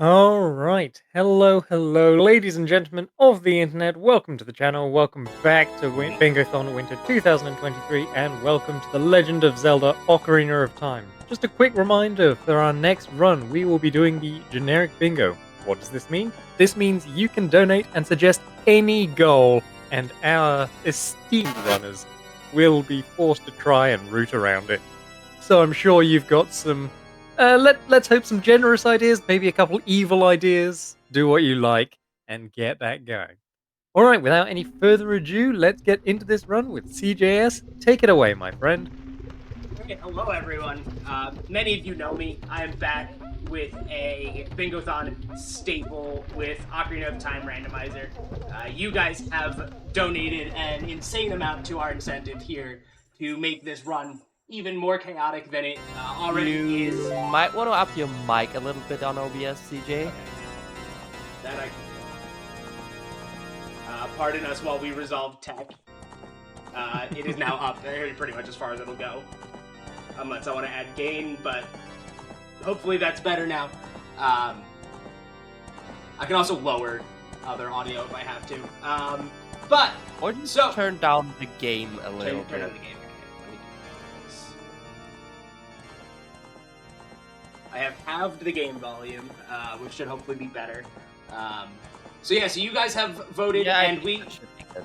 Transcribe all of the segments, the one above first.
Alright, hello, ladies and gentlemen of the internet. Welcome to the channel, welcome back to Bingothon Winter 2023, and welcome to the Legend of Zelda Ocarina of Time. Just a quick reminder, for our next run, we will be doing the generic bingo. What does this mean? This means you can donate and suggest any goal, and our esteemed runners will be forced to try and root around it. So I'm sure you've got some let's hope some generous ideas, maybe a couple evil ideas. Do what you like and get that going. All right, without any further ado, let's get into this run with CJS. Take it away, my friend. Okay, hello everyone. Many of you know me. I am back with a Bingothon staple with Ocarina of Time Randomizer. You guys have donated an insane amount to our incentive here to make this run even more chaotic than it already is. You might want to up your mic a little bit on OBS, CJ. Okay. That I can do. Pardon us while we resolve tech. It is now up there, pretty much as far as it'll go. Unless I want to add gain, but hopefully that's better now. I can also lower other audio if I have to. Or just turn down the game a little bit. Turn down the game. Okay, let me do this. I have halved the game volume, which should hopefully be better. So you guys have voted, and we should be good.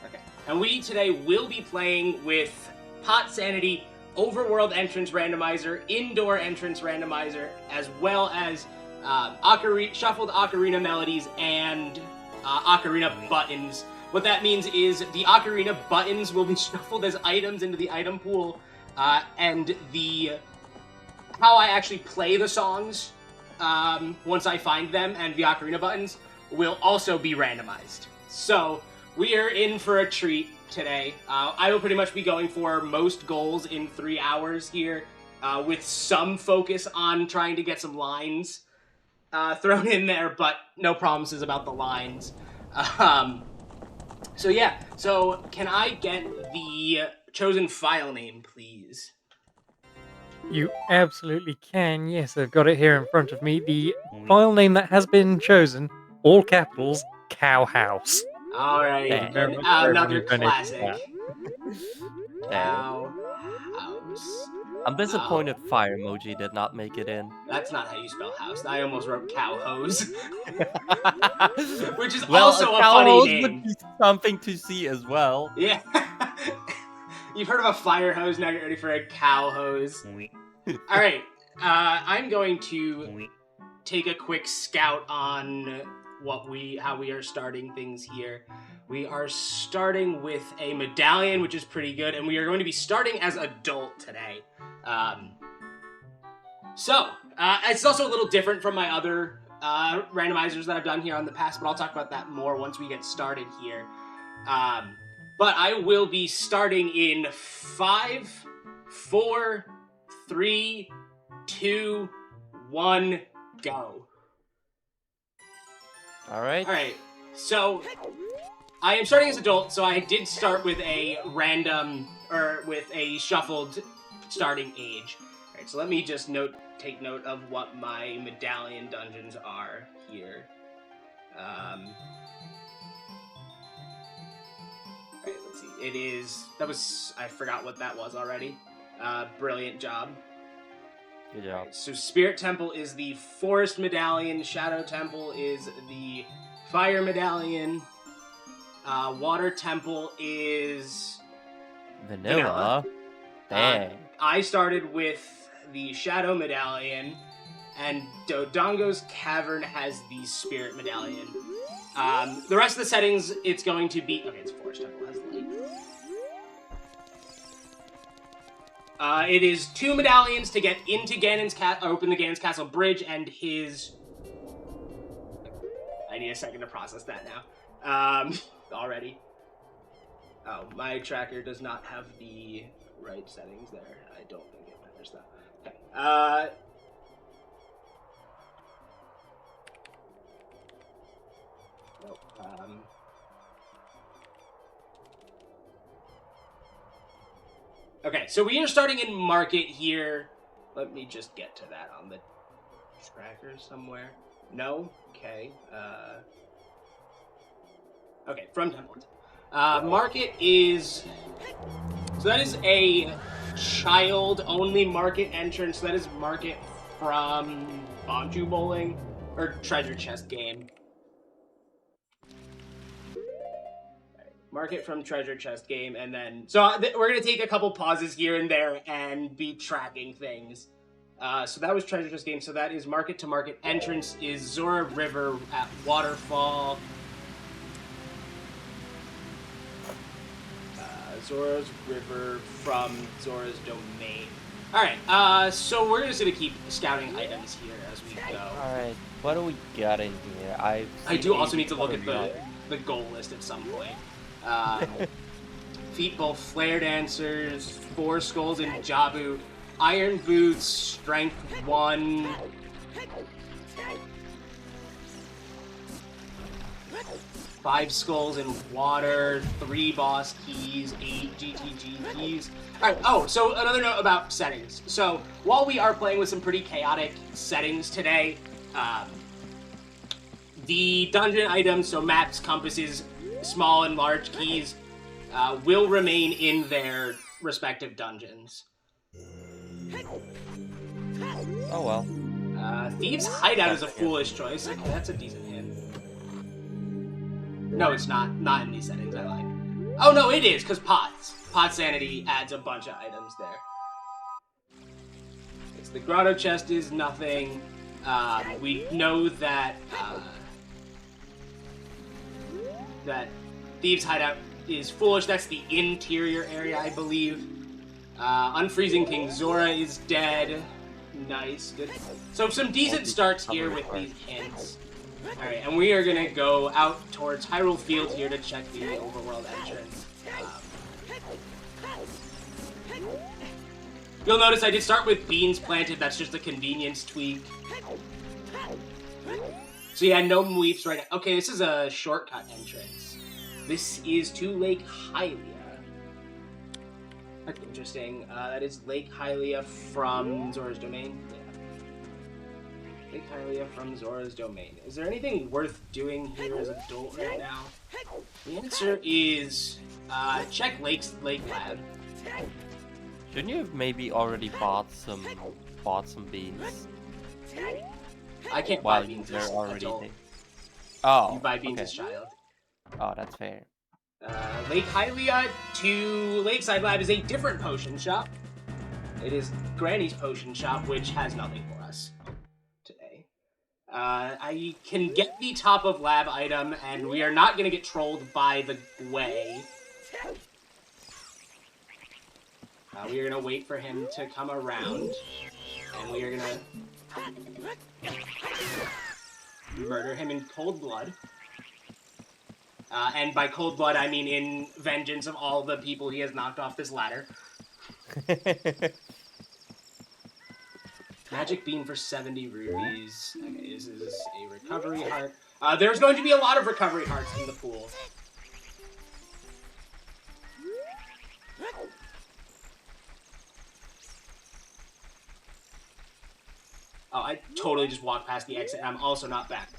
Okay, and we today will be playing with Pot Sanity, Overworld Entrance Randomizer, Indoor Entrance Randomizer, as well as Shuffled Ocarina Melodies and Ocarina Buttons. What that means is the Ocarina Buttons will be shuffled as items into the item pool, and how I actually play the songs once I find them, and the Ocarina Buttons will also be randomized. So we are in for a treat today. I will pretty much be going for most goals in 3 hours here, with some focus on trying to get some lines thrown in there, but no promises about the lines. So can I get the chosen file name, please? You absolutely can. Yes, I've got it here in front of me. The file name that has been chosen, all capitals, Cow House. Alright, another classic. Cow House. I'm disappointed Fire Emoji did not make it in. That's not how you spell house. I almost wrote cow hose. Which is well, also a cow funny hose name. would be something to see as well. Yeah. You've heard of a fire hose, now get ready for a cow hose. Alright, I'm going to take a quick scout on how we are starting things here. We are starting with a medallion, which is pretty good, and we are going to be starting as adult today. It's also a little different from my other randomizers that I've done here on the past, but I'll talk about that more once we get started here. But I will be starting in 5, 4, 3, 2, 1, go. Alright, so I am starting as adult, so I did start with a with a shuffled starting age. Alright, so let me just take note of what my medallion dungeons are here. Alright, let's see. I forgot what that was already. Brilliant job. Good job. Right, so Spirit Temple is the Forest Medallion, Shadow Temple is the Fire Medallion, Water Temple is Vanilla. Dang. I started with the Shadow Medallion, and Dodongo's Cavern has the Spirit Medallion. The rest of the settings, it's going to be... Okay, it's Forest Temple has light. It is 2 medallions to get into open the Ganon's Castle Bridge, and his... I need a second to process that now. Already. Oh, my tracker does not have the right settings there. I don't think it matters though. Okay. Nope. Okay, so we are starting in Market here. Let me just get to that on the tracker somewhere. No? Okay. Okay, from Templeton. Market is... So that is a child-only market entrance. That is market from Bonju Bowling, or Treasure Chest game. Market from Treasure Chest game, and then... So we're going to take a couple pauses here and there and be tracking things. So that was Treasure Chest game, so that is market to market. Entrance is Zora River at Waterfall. Zora's River from Zora's Domain. Alright, so we're just going to keep scouting items here as we go. Alright, what do we got in here? I do also need to look at the goal list at some point. Feet Bowl, Flare Dancers, 4 Skulls in Jabu, Iron Boots, Strength 1... 5 Skulls in Water, 3 Boss Keys, 8 GTG Keys. Alright, oh, so another note about settings. So, while we are playing with some pretty chaotic settings today, the dungeon items, so maps, compasses, small and large keys, will remain in their respective dungeons. Oh well. Thieves' Hideout is a foolish choice. Okay, that's a decent hint. No, it's not. Not in these settings, I like. Oh, no, it is, because Pots. Pot Sanity adds a bunch of items there. It's the Grotto Chest is nothing. We know that, that Thieves' Hideout is foolish. That's the interior area, I believe. Unfreezing King Zora is dead. Nice. Good. So some decent starts here with these hints. Alright, and we are gonna go out towards Hyrule Field here to check the overworld entrance. You'll notice I did start with beans planted, that's just a convenience tweak. So yeah, no weeps right now. Okay, this is a shortcut entrance. This is to Lake Hylia. That's interesting. That is Lake Hylia from Zora's Domain. Yeah. Lake Hylia from Zora's Domain. Is there anything worth doing here as an adult right now? The answer is check Lake Lab. Shouldn't you have maybe already bought some beans? I can't buy beans as adult. Oh, you buy beans as child. Oh, that's fair. Lake Hylia to Lakeside Lab is a different potion shop. It is Granny's Potion Shop, which has nothing for us today. I can get the top of lab item, and we are not going to get trolled by the way. We are going to wait for him to come around, and we are going to murder him in cold blood. And by cold blood, I mean in vengeance of all the people he has knocked off this ladder. Magic Bean for 70 rupees. Okay, this is a recovery heart. There's going to be a lot of recovery hearts in the pool. Oh, I totally just walked past the exit, and I'm also not back.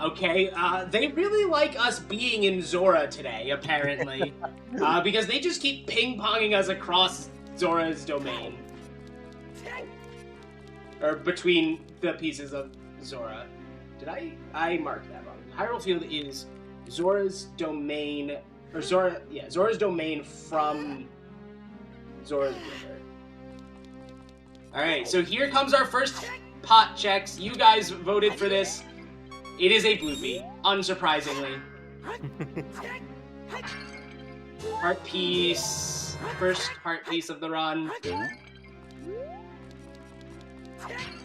Okay, they really like us being in Zora today, apparently. Because they just keep ping-ponging us across Zora's Domain. Or between the pieces of Zora. Did I marked that wrong. Hyrule Field is Zora's Domain, or Zora's Domain from Zora's River. Alright, so here comes our first pot checks. You guys voted for this. It is a bloopy, unsurprisingly. Heart piece. First heart piece of the run.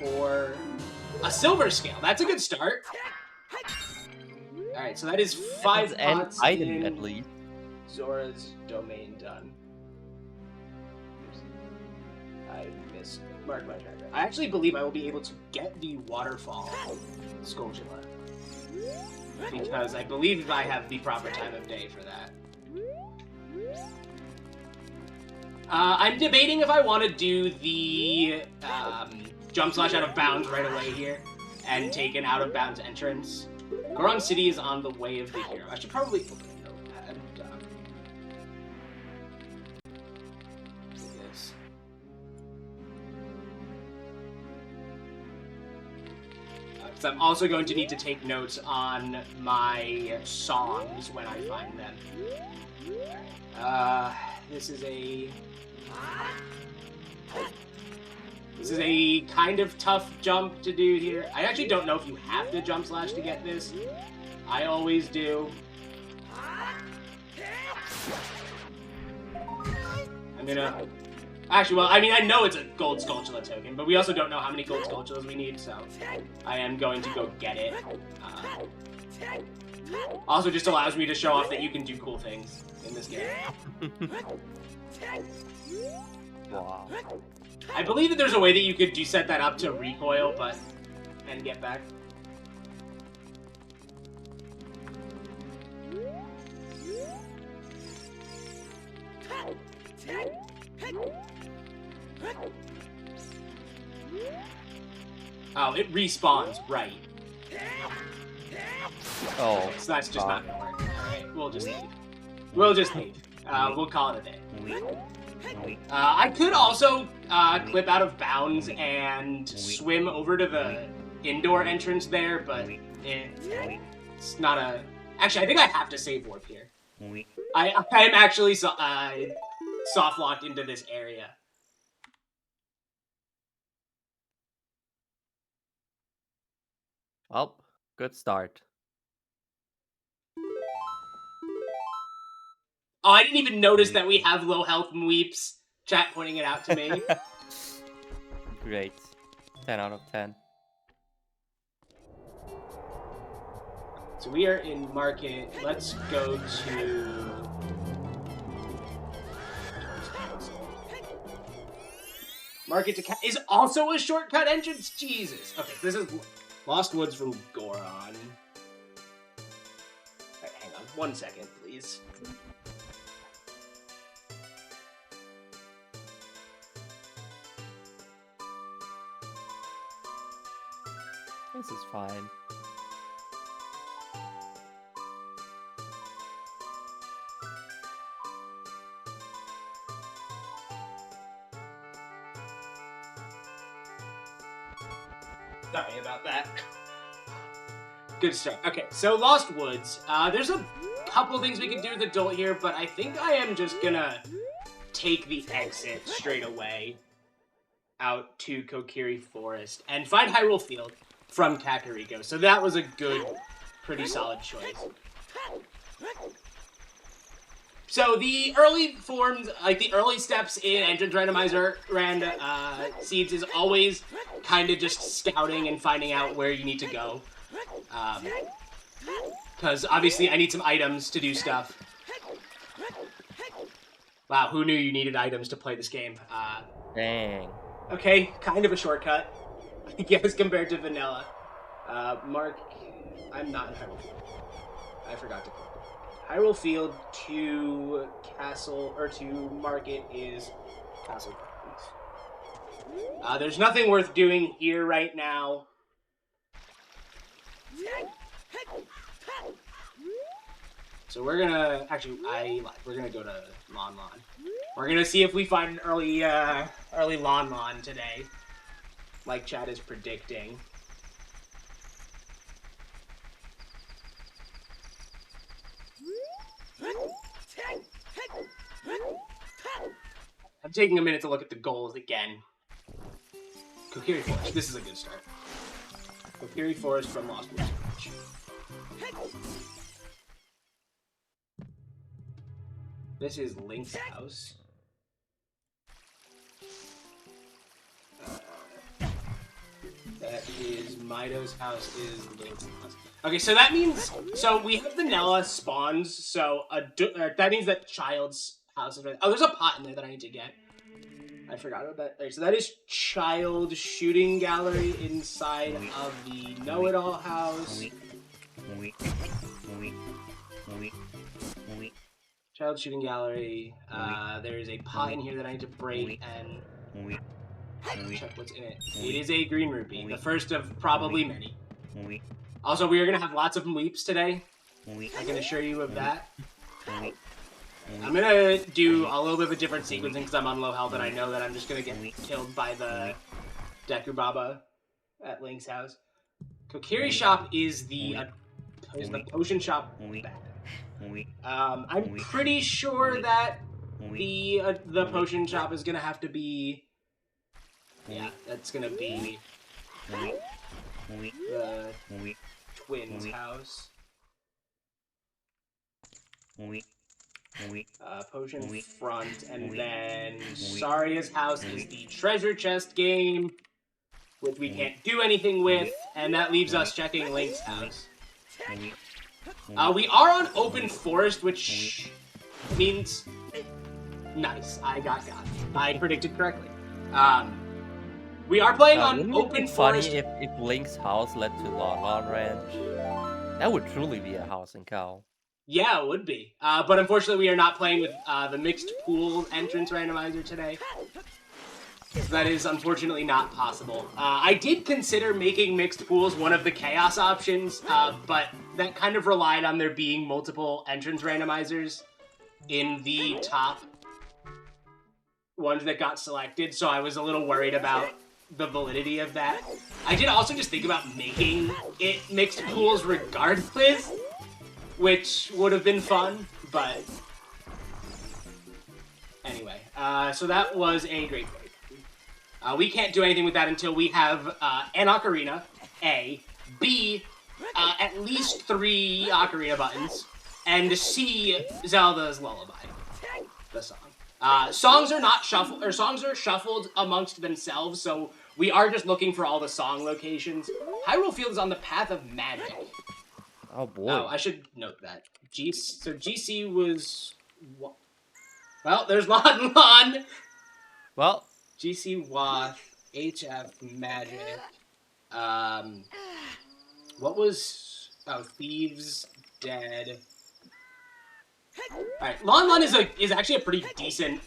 For a silver scale. That's a good start. Alright, so that is 5 pots item in at least. Zora's Domain done. I mismarked my tracker. I actually believe I will be able to get the waterfall Skulltula. Because I believe I have the proper time of day for that. I'm debating if I want to do the jump slash out of bounds right away here and take an out of bounds entrance. Goron City is on the way of the hero. I should probably open a notepad. Do this. Because I'm also going to need to take notes on my songs when I find them. This is a kind of tough jump to do here. I actually don't know if you have to jump slash to get this. I always do. I'm gonna... Actually, well, I mean, I know it's a gold Skulltula token, but we also don't know how many gold Skulltulas we need, so I am going to go get it. Also just allows me to show off that you can do cool things in this game. Wow. I believe that there's a way that you could set that up to recoil, and get back. Oh, it respawns, right. Oh. Okay, so that's just not gonna work. Alright, we'll just leave. We'll just leave. We'll call it a day. I could also clip out of bounds and swim over to the indoor entrance there, but it's not a... Actually, I think I have to save warp here. I am actually soft locked into this area. Well, good start. Oh, I didn't even notice that we have low health Mweeps. Chat pointing it out to me. Great. 10 out of 10. So we are in market. Let's go to... Market to is also a shortcut entrance? Jesus. Okay, this is Lost Woods from Goron. Alright, hang on 1 second, please. This is fine. Sorry about that. Good start. Okay, so Lost Woods. There's a couple things we can do with Adult here, but I think I am just gonna take the exit straight away out to Kokiri Forest and find Hyrule Field from Kakariko. So that was a good, pretty solid choice. So the early forms, like the early steps in Entrance Randomizer seeds is always kind of just scouting and finding out where you need to go. Because obviously I need some items to do stuff. Wow, who knew you needed items to play this game? Dang. Okay, kind of a shortcut, I guess, compared to vanilla. Mark, I'm not in Hyrule Field. I forgot to click. Hyrule Field to Castle, or to Market is Castle Gardens. There's nothing worth doing here right now. So we're gonna, actually, we're gonna go to Lon Lon. We're gonna see if we find an early Lon Lon today, like Chad is predicting. I'm taking a minute to look at the goals again. Kokiri Forest, this is a good start. Kokiri Forest from Lost Woods. This is Link's house. That is Mido's house, is Link's house. Okay, so that means, so we have vanilla spawns, so that means that Child's house is right. Oh, there's a pot in there that I need to get. I forgot about that. So that is Child shooting gallery inside of the know-it-all house. Child shooting gallery. There's a pot in here that I need to break and check what's in it. It is a green rupee, the first of probably many. Also, we are going to have lots of weeps today. I can assure you of that. I'm going to do a little bit of a different sequencing because I'm on low health and I know that I'm just going to get killed by the Deku Baba at Link's house. Kokiri shop is the potion shop bad. I'm pretty sure that the potion shop is going to have to be... Yeah, that's going to be the twins' house. Potion front, and then Saria's house is the treasure chest game, which we can't do anything with, and that leaves us checking Link's house. We are on open forest, which means... Nice, I got. I predicted correctly. We are playing on open forest. Funny if Link's house led to Lon Ranch. That would truly be a house and cow. Yeah, it would be. But unfortunately, we are not playing with the mixed pool entrance randomizer today. So that is unfortunately not possible. I did consider making mixed pools one of the chaos options, but that kind of relied on there being multiple entrance randomizers in the top ones that got selected, so I was a little worried about the validity of that. I did also just think about making it mixed pools regardless, which would have been fun, but anyway, so that was a great break. We can't do anything with that until we have an Ocarina, A, B, at least 3 Ocarina buttons, and C, Zelda's Lullaby, the song. Songs are not shuffled, or songs are shuffled amongst themselves, so we are just looking for all the song locations. Hyrule Field is on the Path of Magic. Oh boy. Oh, I should note that. So GC was... Well, there's Lon. Well. GC Wath, HF Magic. What was... Oh, Thieves Dead. Alright, Lon is actually a pretty decent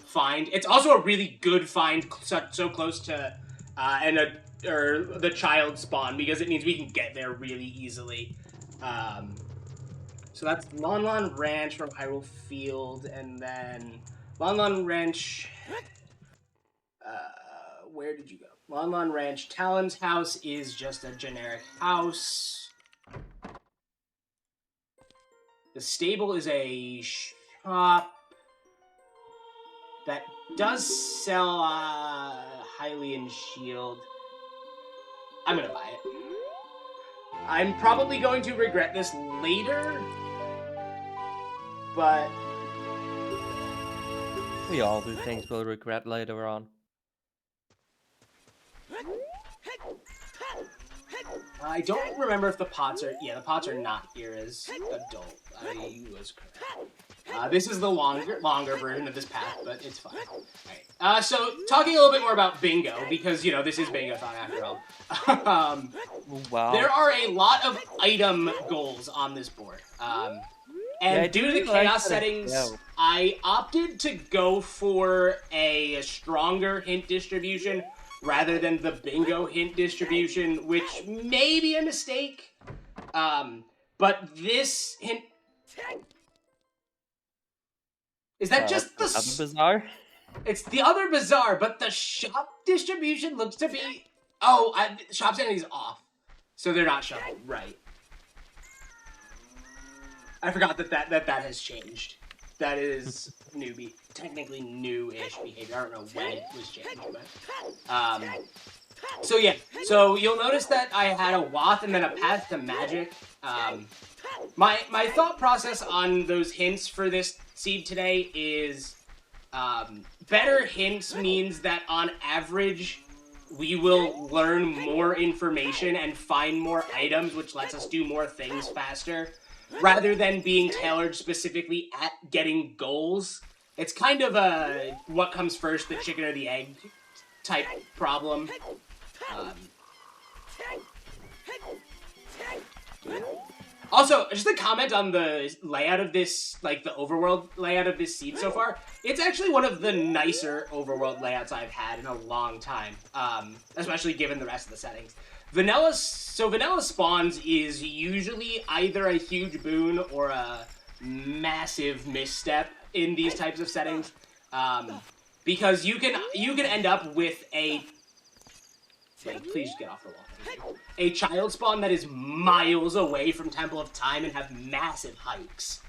find. It's also a really good find so close to the child spawn, because it means we can get there really easily. So that's Lon Ranch from Hyrule Field, and then Lon Ranch... where did you go? Lon Ranch. Talon's house is just a generic house. The stable is a shop that does sell Hylian Shield. I'm gonna buy it. I'm probably going to regret this later, but... We all do things we'll regret later on. I don't remember if the pots are... Yeah, the pots are not here as adult. I was correct. This is the longer version of this path, but it's fine. Alright. So, talking a little bit more about bingo, because, you know, this is Bingothon after all. Wow. There are a lot of item goals on this board. And yeah, due to the chaos settings, I opted to go for a stronger hint distribution rather than the bingo hint distribution, which may be a mistake. But this hint... Is that just the... Other bizarre? It's the other bizarre, but the shop distribution looks to be... Oh, shop sanity is off. So they're not shuffled, right. I forgot that has changed. That is technically new-ish behavior. I don't know when it was changed, but... So yeah, so you'll notice that I had a Wath and then a Path to Magic. My thought process on those hints for this seed today is... better hints means that on average, we will learn more information and find more items, which lets us do more things faster, rather than being tailored specifically at getting goals. It's kind of a what comes first, the chicken or the egg type problem. Also, just a comment on the layout of this, like the overworld layout of this seed so far. It's actually one of the nicer overworld layouts I've had in a long time, especially given the rest of the settings. Vanilla spawns is usually either a huge boon or a massive misstep in these types of settings, because you can end up with a... Wait, please get off the wall. A child spawn that is miles away from Temple of Time and have massive hikes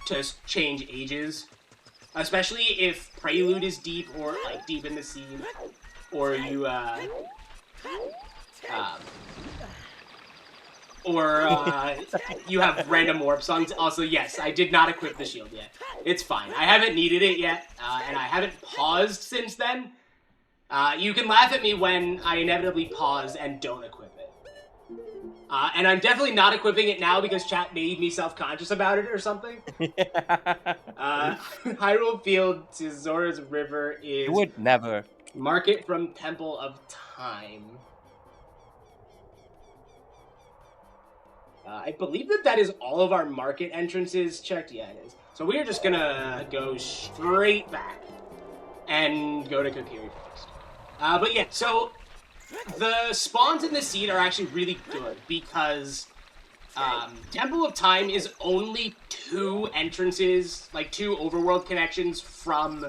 to change ages. Especially if Prelude is deep or like deep in the seed, or you you have random warp songs. Also, yes, I did not equip the shield yet. It's fine. I haven't needed it yet, and I haven't paused since then. You can laugh at me when I inevitably pause and don't equip it. And I'm definitely not equipping it now because chat made me self-conscious about it or something. Hyrule Field to Zora's River is... You would never. Market from Temple of Time. I believe that is all of our market entrances checked. Yeah, it is. So we're just gonna go straight back and go to Kokiri first. But yeah, so the spawns in the seed are actually really good because Temple of Time is only 2 entrances, like 2 overworld connections from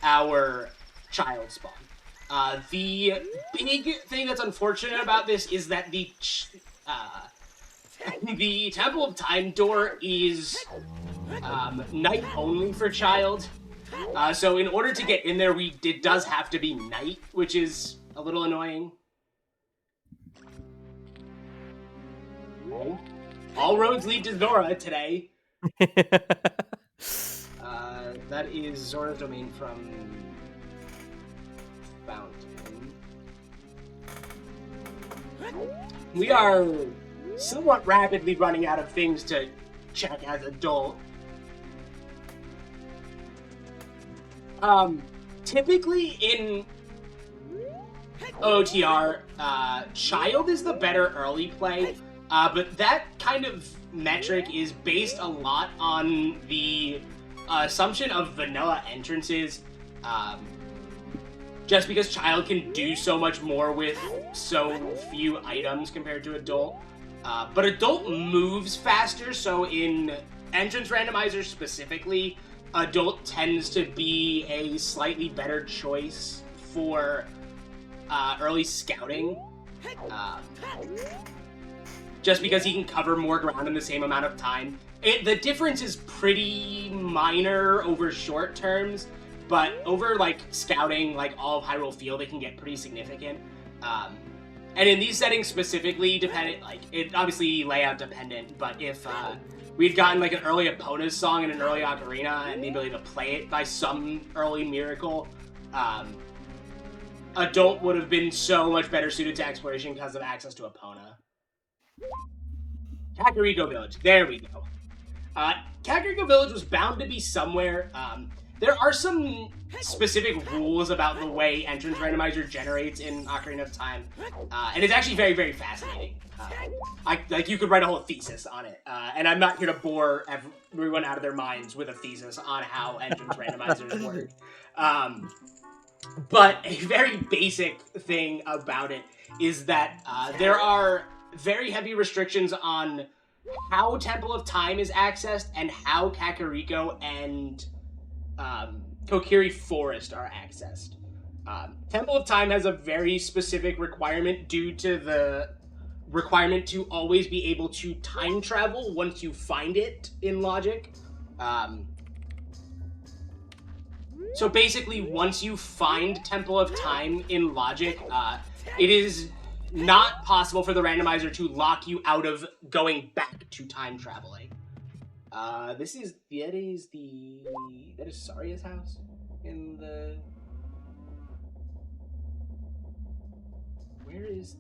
our child spawn. The big thing that's unfortunate about this is that the Temple of Time door is night only for child. So in order to get in there, it does have to be night, which is a little annoying. Okay. All roads lead to Zora today. That is Zora's domain from Fountain. We are somewhat rapidly running out of things to check as adult. Typically in OTR, Child is the better early play, but that kind of metric is based a lot on the assumption of vanilla entrances, just because Child can do so much more with so few items compared to Adult. But Adult moves faster, so in Entrance Randomizer specifically, Adult tends to be a slightly better choice for early scouting, just because he can cover more ground in the same amount of time. The difference is pretty minor over short terms, but over like scouting, like all of Hyrule Field, it can get pretty significant. And in these settings specifically, dependent, like it obviously layout dependent, but if we'd gotten like an early Epona's song and an early Ocarina and the ability to play it by some early miracle, Adult would have been so much better suited to exploration because of access to Epona. Kakariko Village, there we go. Kakariko Village was bound to be somewhere. There are some specific rules about the way Entrance Randomizer generates in Ocarina of Time, and it's actually very, very fascinating. Like, you could write a whole thesis on it, and I'm not here to bore everyone out of their minds with a thesis on how Entrance Randomizers work. But a very basic thing about it is that there are very heavy restrictions on how Temple of Time is accessed and how Kakariko and Kokiri Forest are accessed. Temple of Time has a very specific requirement due to the requirement to always be able to time travel once you find it in logic. So basically, once you find Temple of Time in logic, it is not possible for the randomizer to lock you out of going back to time traveling. That is Saria's house in the... There it is.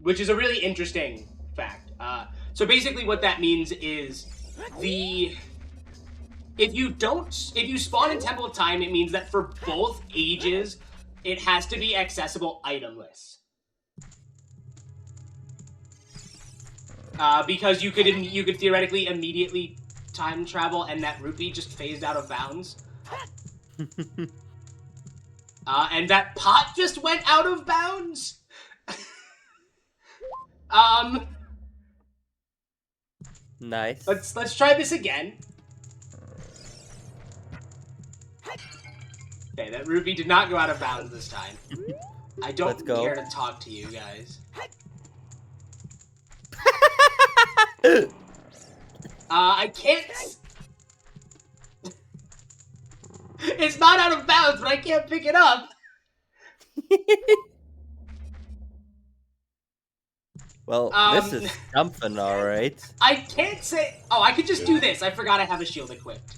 Which is a really interesting fact. So basically what that means is if you spawn in Temple of Time, it means that for both ages, it has to be accessible itemless. because you could theoretically immediately time travel, and that rupee just phased out of bounds. And that pot just went out of bounds. Nice. Let's try this again. Okay, that rupee did not go out of bounds this time. I don't care to talk to you guys. I can't... It's not out of bounds, but I can't pick it up! Well, this is something, alright. I can't say... Oh, I could just do this. I forgot I have a shield equipped.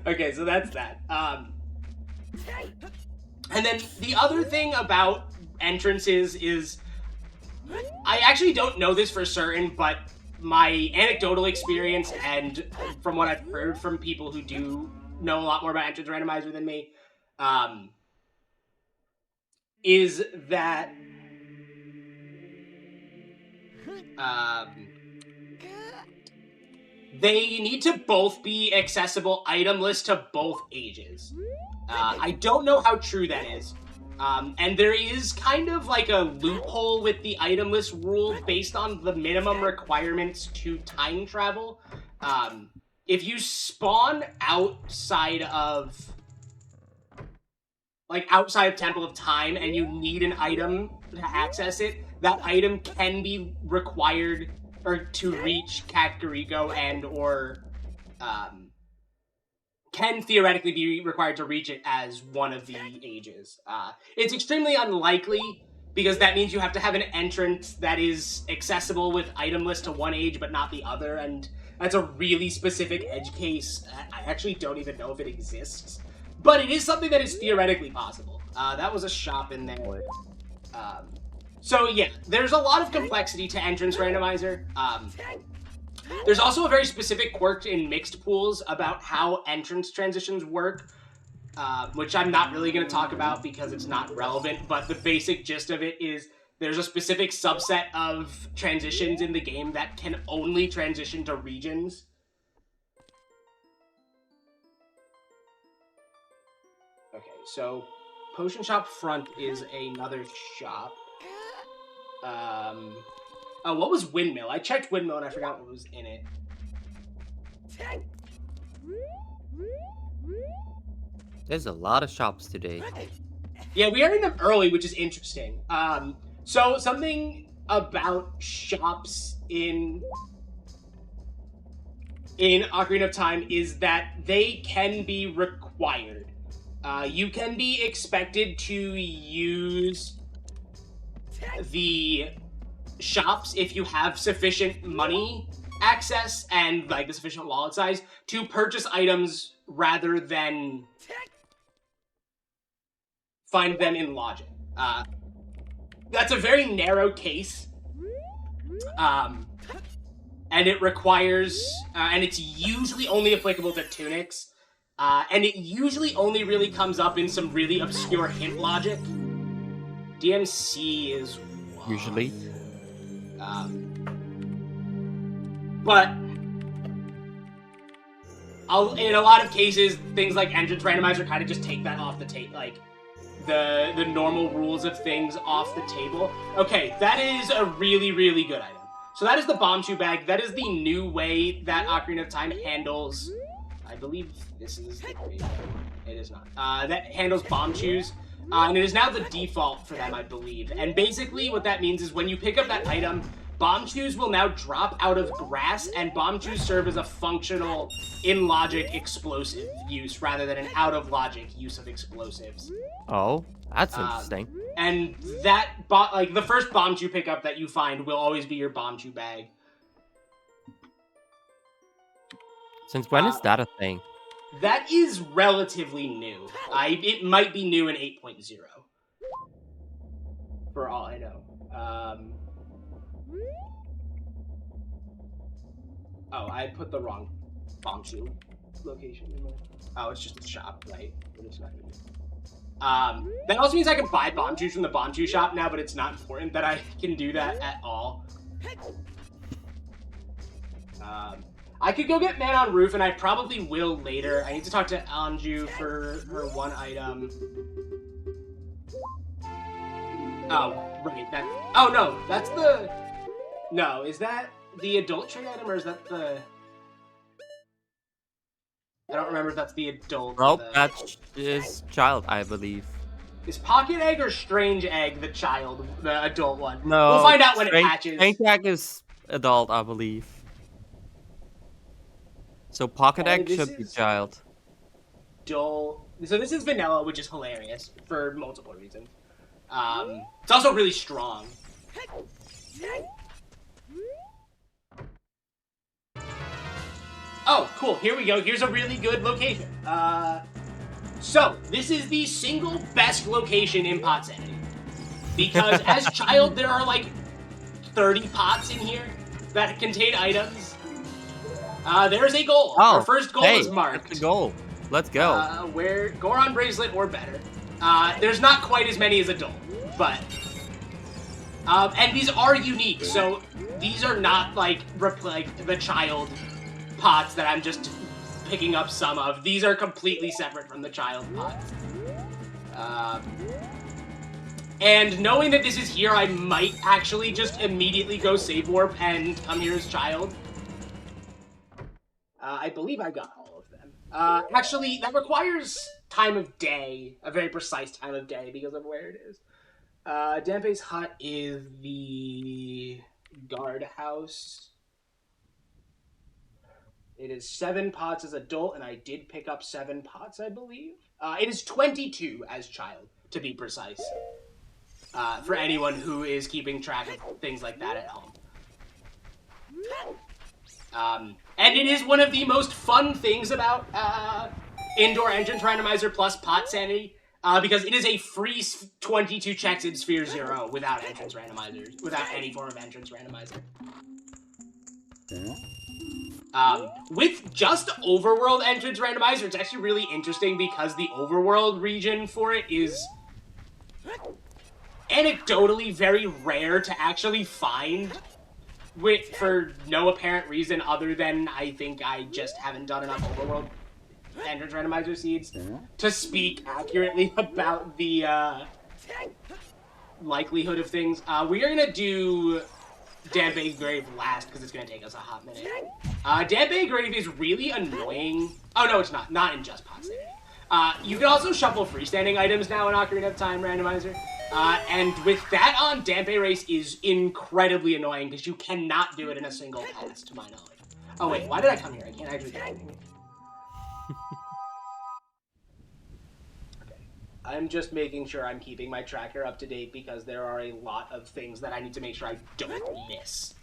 Okay, so that's that. And then the other thing about entrances is... I actually don't know this for certain, but my anecdotal experience and from what I've heard from people who do know a lot more about entrance randomizer than me, is that they need to both be accessible item list to both ages. I don't know how true that is. And there is kind of like a loophole with the item list rule based on the minimum requirements to time travel. If you spawn outside of Temple of Time and you need an item to access it, that item can be required to reach Kakariko and or can theoretically be required to reach it as one of the ages. It's extremely unlikely because that means you have to have an entrance that is accessible with item list to one age but not the other, and that's a really specific edge case. I actually don't even know if it exists, but it is something that is theoretically possible. That was a shop in there. So yeah, there's a lot of complexity to entrance randomizer. There's also a very specific quirk in mixed pools about how entrance transitions work, which I'm not really going to talk about because it's not relevant, but the basic gist of it is there's a specific subset of transitions in the game that can only transition to regions. Okay, so Potion Shop Front is another shop. Oh, what was Windmill? I checked Windmill and I forgot what was in it. There's a lot of shops today. Yeah, we are in them early, which is interesting. So something about shops in Ocarina of Time is that they can be required. You can be expected to use the shops if you have sufficient money access and like the sufficient wallet size to purchase items rather than find them in logic. That's a very narrow case, and it requires and it's usually only applicable to tunics, and it usually only really comes up in some really obscure hint logic. DMC is one. Usually. But in a lot of cases, things like entrance randomizer kind of just take that off the table, like the normal rules of things off the table. Okay, that is a really, really good item. So that is the Bomb Chew Bag. That is the new way that Ocarina of Time handles. I believe this is the way. It is not. That handles Bomb Chews. And it is now the default for them, I believe. And basically what that means is when you pick up that item, Bomb Chews will now drop out of grass, and Bomb Chews serve as a functional, in-logic explosive use, rather than an out-of-logic use of explosives. Oh, that's interesting. And that, like, the first Bomb Chew pickup that you find will always be your Bomb Chew Bag. Since when is that a thing? That is relatively new. It might be new in 8.0. For all I know. Oh, I put the wrong Bomb Chew location in there. Oh, it's just a shop, right? But it's not even. That also means I can buy bomb juice from the bomb juice shop now, but it's not important that I can do that at all. I could go get Man on Roof, and I probably will later. I need to talk to Anju for her one item. Oh, right. Oh, no. That's the... No, is that the adult trade item, or is that the... I don't remember if that's the adult. Nope, that is child, I believe. Is Pocket Egg or Strange Egg the child, the adult one? No. We'll find out when it hatches. Strange Egg is adult, I believe. So Pocket Egg should be child. Adult. So this is vanilla, which is hilarious for multiple reasons. It's also really strong. Oh, cool. Here we go. Here's a really good location. So, this is the single best location in Pot Sanity. Because as child, there are like 30 pots in here that contain items. There's a goal. Oh, our first goal is marked. That's the goal. Let's go. Where Goron Bracelet or better. There's not quite as many as adult, but... and these are unique, so these are not like the child pots that I'm just picking up some of. These are completely separate from the child pots. And knowing that this is here, I might actually just immediately go save warp and come here as child. I believe I got all of them. Actually, that requires time of day, a very precise time of day because of where it is. Danpe's hut is the guardhouse. It is 7 pots as adult, and I did pick up 7 pots, I believe. It is 22 as child, to be precise. For anyone who is keeping track of things like that at home. And it is one of the most fun things about Indoor Entrance Randomizer plus Pot Sanity, because it is a free 22 checks in Sphere 0 without entrance randomizers, without any form of entrance randomizer. With just Overworld entrance randomizer, it's actually really interesting because the Overworld region for it is anecdotally very rare to actually find for no apparent reason other than I think I just haven't done enough Overworld entrance randomizer seeds to speak accurately about the likelihood of things. We are gonna do Danpe's Grave last because it's gonna take us a hot minute. Danpe's Grave is really annoying. Oh no, it's not. Not in just Pot Sanity. You can also shuffle freestanding items now in Ocarina of Time Randomizer. And with that on, Danpe Race is incredibly annoying because you cannot do it in a single pass, to my knowledge. Oh wait, why did I come here? I can't actually do anything. Okay. I'm just making sure I'm keeping my tracker up to date because there are a lot of things that I need to make sure I don't miss.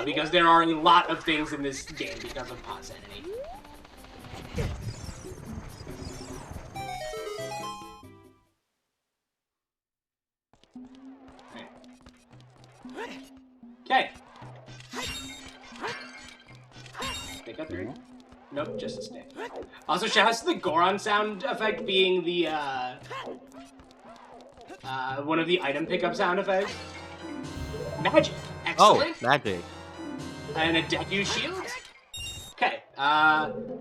Because there are a lot of things in this game because of Pot Sanity. Okay. Pick up 3. Nope, just a stick. Also, shouts to the Goron sound effect being the, one of the item pickup sound effects. Magic. Excellent. Oh, magic. And a Deku shield. Okay.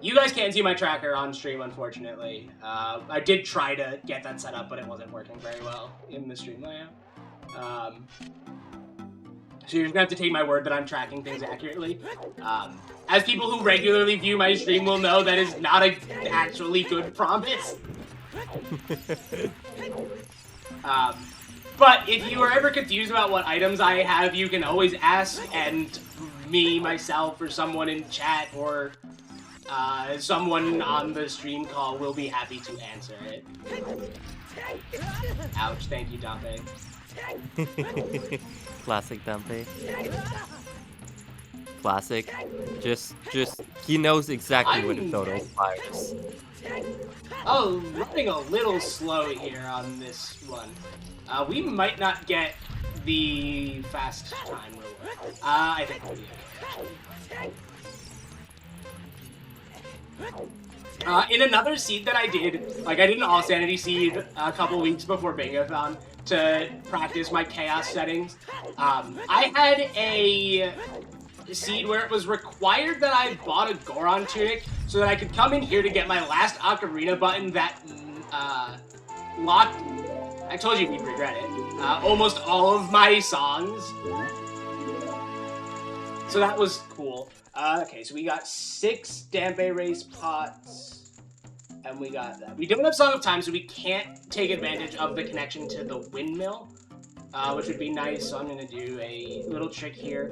You guys can't see my tracker on stream, unfortunately. I did try to get that set up, but it wasn't working very well in the stream layout. So you're just gonna have to take my word that I'm tracking things accurately. As people who regularly view my stream will know, that is not an actually good promise. But if you are ever confused about what items I have, you can always ask, and me, myself, or someone in chat, or someone on the stream call will be happy to answer it. Ouch, thank you, Danpe. Classic Danpe. Classic. Just, he knows exactly where the total fires. Oh, running a little slow here on this one. We might not get the fast time reward. I think we'll be okay. In another seed that I did, like I did an all sanity seed a couple weeks before Bingothon to practice my chaos settings. I had a seed where it was required that I bought a Goron tunic so that I could come in here to get my last Ocarina button that locked. I told you we'd regret it. Almost all of my songs. So that was cool. Okay, so we got 6 Dampe Race pots, and we got that. We don't have Song of Time, so we can't take advantage of the connection to the windmill, which would be nice. So I'm gonna do a little trick here.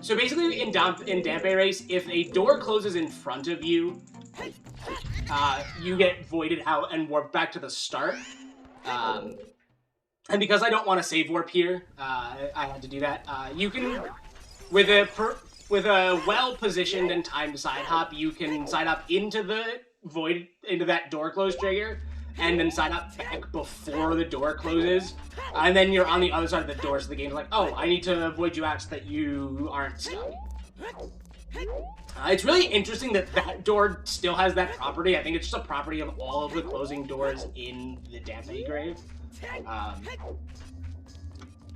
So basically, in Dampe Race, if a door closes in front of you, you get voided out and warp back to the start. And because I don't want to save warp here, I had to do that. You can. With a well-positioned and timed side hop, you can side hop into the void, into that door close trigger, and then side hop back before the door closes. And then you're on the other side of the door, so the game's like, oh, I need to void you out so that you aren't stuck. It's really interesting that that door still has that property. I think it's just a property of all of the closing doors in the Dampe Grave.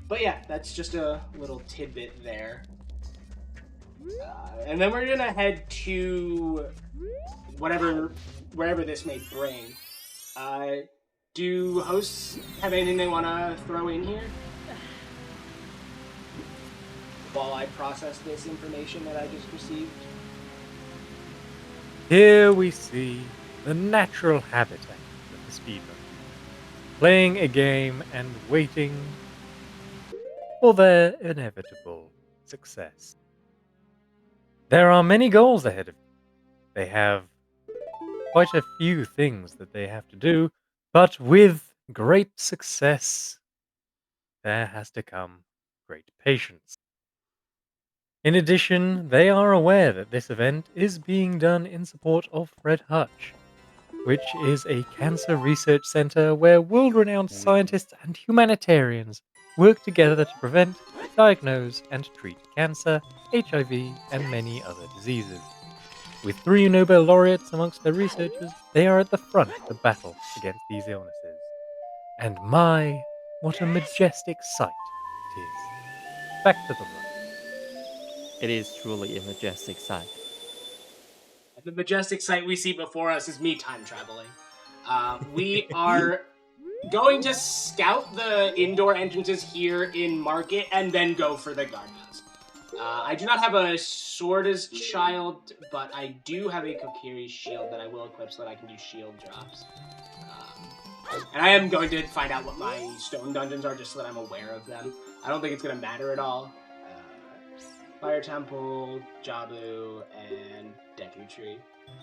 But yeah, that's just a little tidbit there. And then we're gonna head to wherever this may bring. Do hosts have anything they want to throw in here? While I process this information that I just received. Here we see the natural habitat of the speedrun. Playing a game and waiting for their inevitable success. There are many goals ahead of them. They have quite a few things that they have to do, but with great success, there has to come great patience. In addition, they are aware that this event is being done in support of Fred Hutch, which is a cancer research center where world-renowned scientists and humanitarians work together to prevent, diagnose, and treat cancer, HIV, and many other diseases. With 3 Nobel laureates amongst their researchers, they are at the front of the battle against these illnesses. And my, what a majestic sight it is. Back to the run. It is truly a majestic sight. The majestic sight we see before us is me time traveling. We are going to scout the indoor entrances here in Market and then go for the guardhouse. I do not have a sword as child, but I do have a Kokiri shield that I will equip so that I can do shield drops. And I am going to find out what my stone dungeons are just so that I'm aware of them. I don't think it's going to matter at all. Fire Temple, Jabu, and Deku Tree.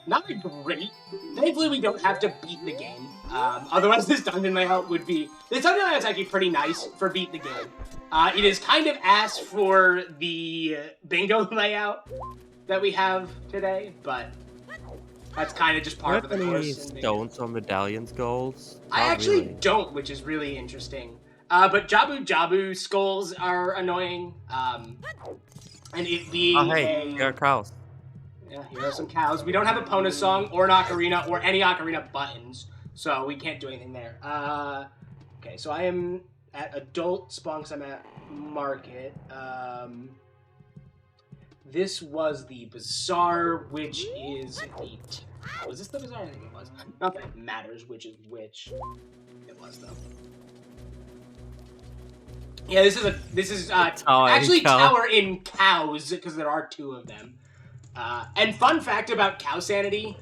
Not great. Thankfully, we don't have to beat the game. Otherwise, this dungeon layout would be... This dungeon layout's actually pretty nice for beat the game. It is kind of ass for the bingo layout that we have today, but that's kind of just part of the course. Stones or medallions goals? I actually don't, which is really interesting. But Jabu skulls are annoying. And it being here are cows. Yeah, here are some cows. We don't have a Pona song or an Ocarina or any Ocarina buttons, so we can't do anything there. Okay, so I am at Adult Spawn because I'm at Market. This was the Bazaar, which is the... Was this the Bazaar? I think it was. Not that it matters which is which. It was, though. Yeah, this is actually Tower in Cows, because there are 2 of them. And fun fact about Cow Sanity,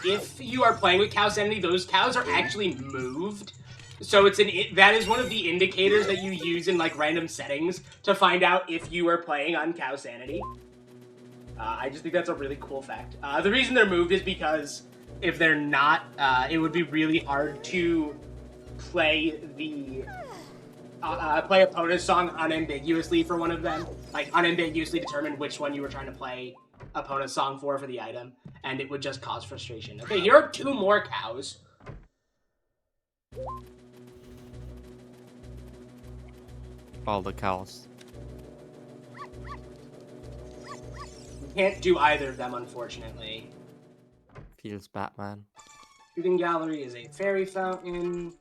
if you are playing with Cow Sanity, those cows are actually moved. So that is one of the indicators that you use in like random settings to find out if you are playing on Cow Sanity. I just think that's a really cool fact. The reason they're moved is because if they're not, it would be really hard to play opponent's song unambiguously for one of them. Like, unambiguously determine which one you were trying to play opponent's song for the item, and it would just cause frustration. Okay, here are 2 more cows. All the cows. Can't do either of them, unfortunately. Feels Batman. Shooting gallery is a fairy fountain.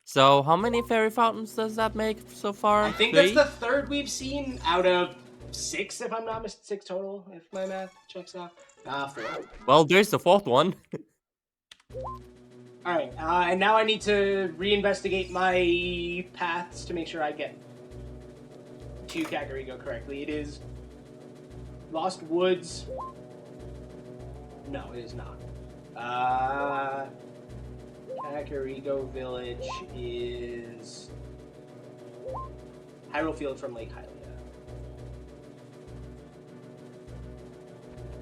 So how many fairy fountains does that make so far? I think 3? that's the third we've seen out of 6, if I'm not mistaken. 6 total, if my math checks out. 4. Well, there's the 4th one. Alright, and now I need to reinvestigate my paths to make sure I get to Kakariko correctly. It is Lost Woods. No, it is not. Kakariko Village is Hyrule Field from Lake Hylia.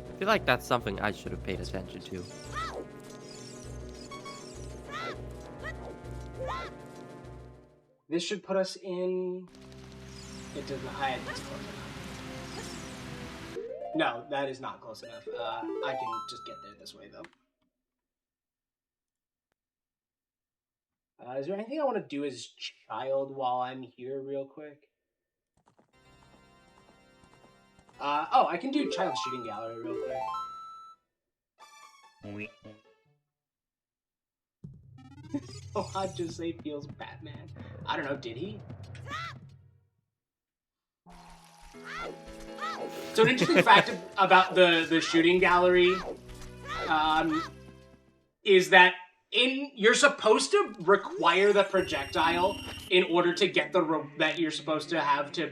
I feel like that's something I should have paid attention to. This should put us in... It does not... It's close enough. No, that is not close enough. I can just get there this way, though. Is there anything I want to do as child while I'm here real quick? Oh, I can do child shooting gallery real quick. Oh, I'd just say feels Batman. I don't know, did he? So an interesting fact about the shooting gallery is that you're supposed to require the projectile in order to get that you're supposed to have to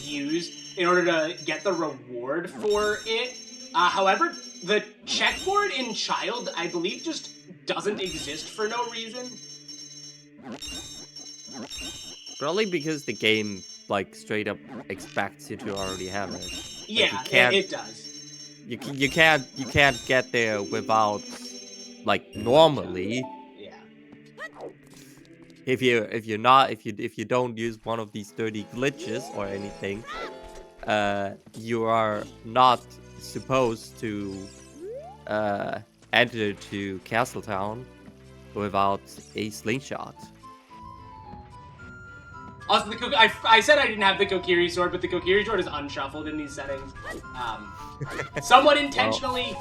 use in order to get the reward for it. However, the checkboard in Child, I believe, just doesn't exist for no reason. Probably because the game, like, straight up expects you to already have it. Yeah, like it does. You can't get there without, like, normally. Yeah. If you don't use one of these dirty glitches or anything, you are not supposed to enter to Castletown without a slingshot. Also, I said I didn't have the Kokiri sword, but the Kokiri sword is unshuffled in these settings. Somewhat intentionally,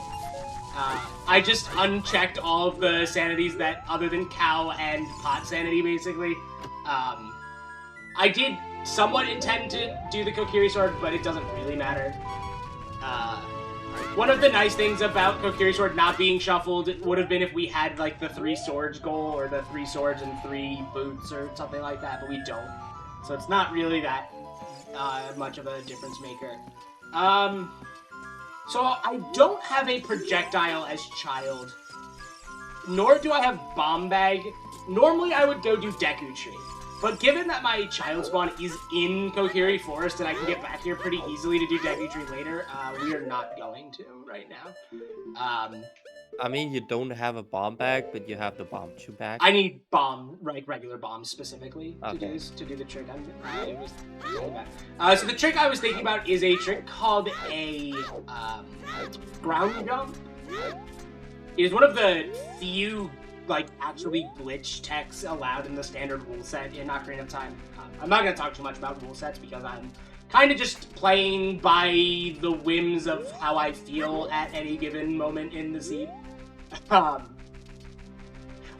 I just unchecked all of the sanities that, other than cow and pot sanity, basically. I did somewhat intend to do the Kokiri sword, but it doesn't really matter. One of the nice things about Kokiri sword not being shuffled would have been if we had, like, the 3 swords goal, or the 3 swords and 3 boots, or something like that, but we don't. So it's not really that much of a difference maker. So I don't have a projectile as child, nor do I have bomb bag. Normally I would go do Deku Tree, but given that my child spawn is in Kokiri Forest and I can get back here pretty easily to do Deku Tree later, we are not going to right now. I mean, you don't have a bomb bag, but you have the bomb chew bag. I need regular bombs specifically to do the trick. I was thinking about. So the trick I was thinking about is a trick called a ground jump. It is one of the few actually glitch techs allowed in the standard rule set in Ocarina of Time. I'm not going to talk too much about rule sets because I'm kind of just playing by the whims of how I feel at any given moment in the scene.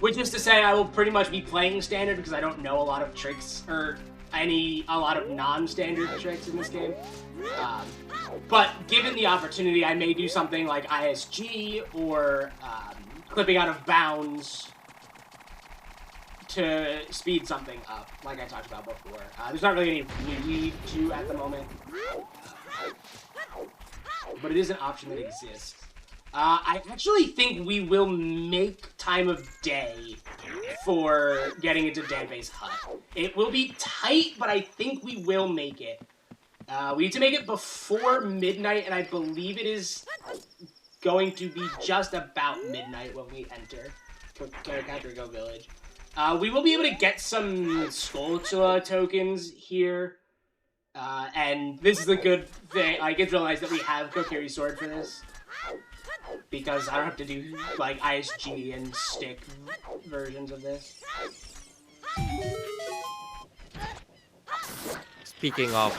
Which is to say, I will pretty much be playing standard because I don't know a lot of tricks or a lot of non-standard tricks in this game. But given the opportunity, I may do something like ISG or clipping out of bounds to speed something up, like I talked about before. There's not really any need to at the moment, but it is an option that exists. I actually think we will make time of day for getting into Database Hut. It will be tight, but I think we will make it. We need to make it before midnight, and I believe it is going to be just about midnight when we enter Kakariko Village. We will be able to get some Skulltula tokens here, and this is a good thing. I get to realize that we have Kokiri Sword for this, because I don't have to do, like, ISG and stick versions of this. Speaking of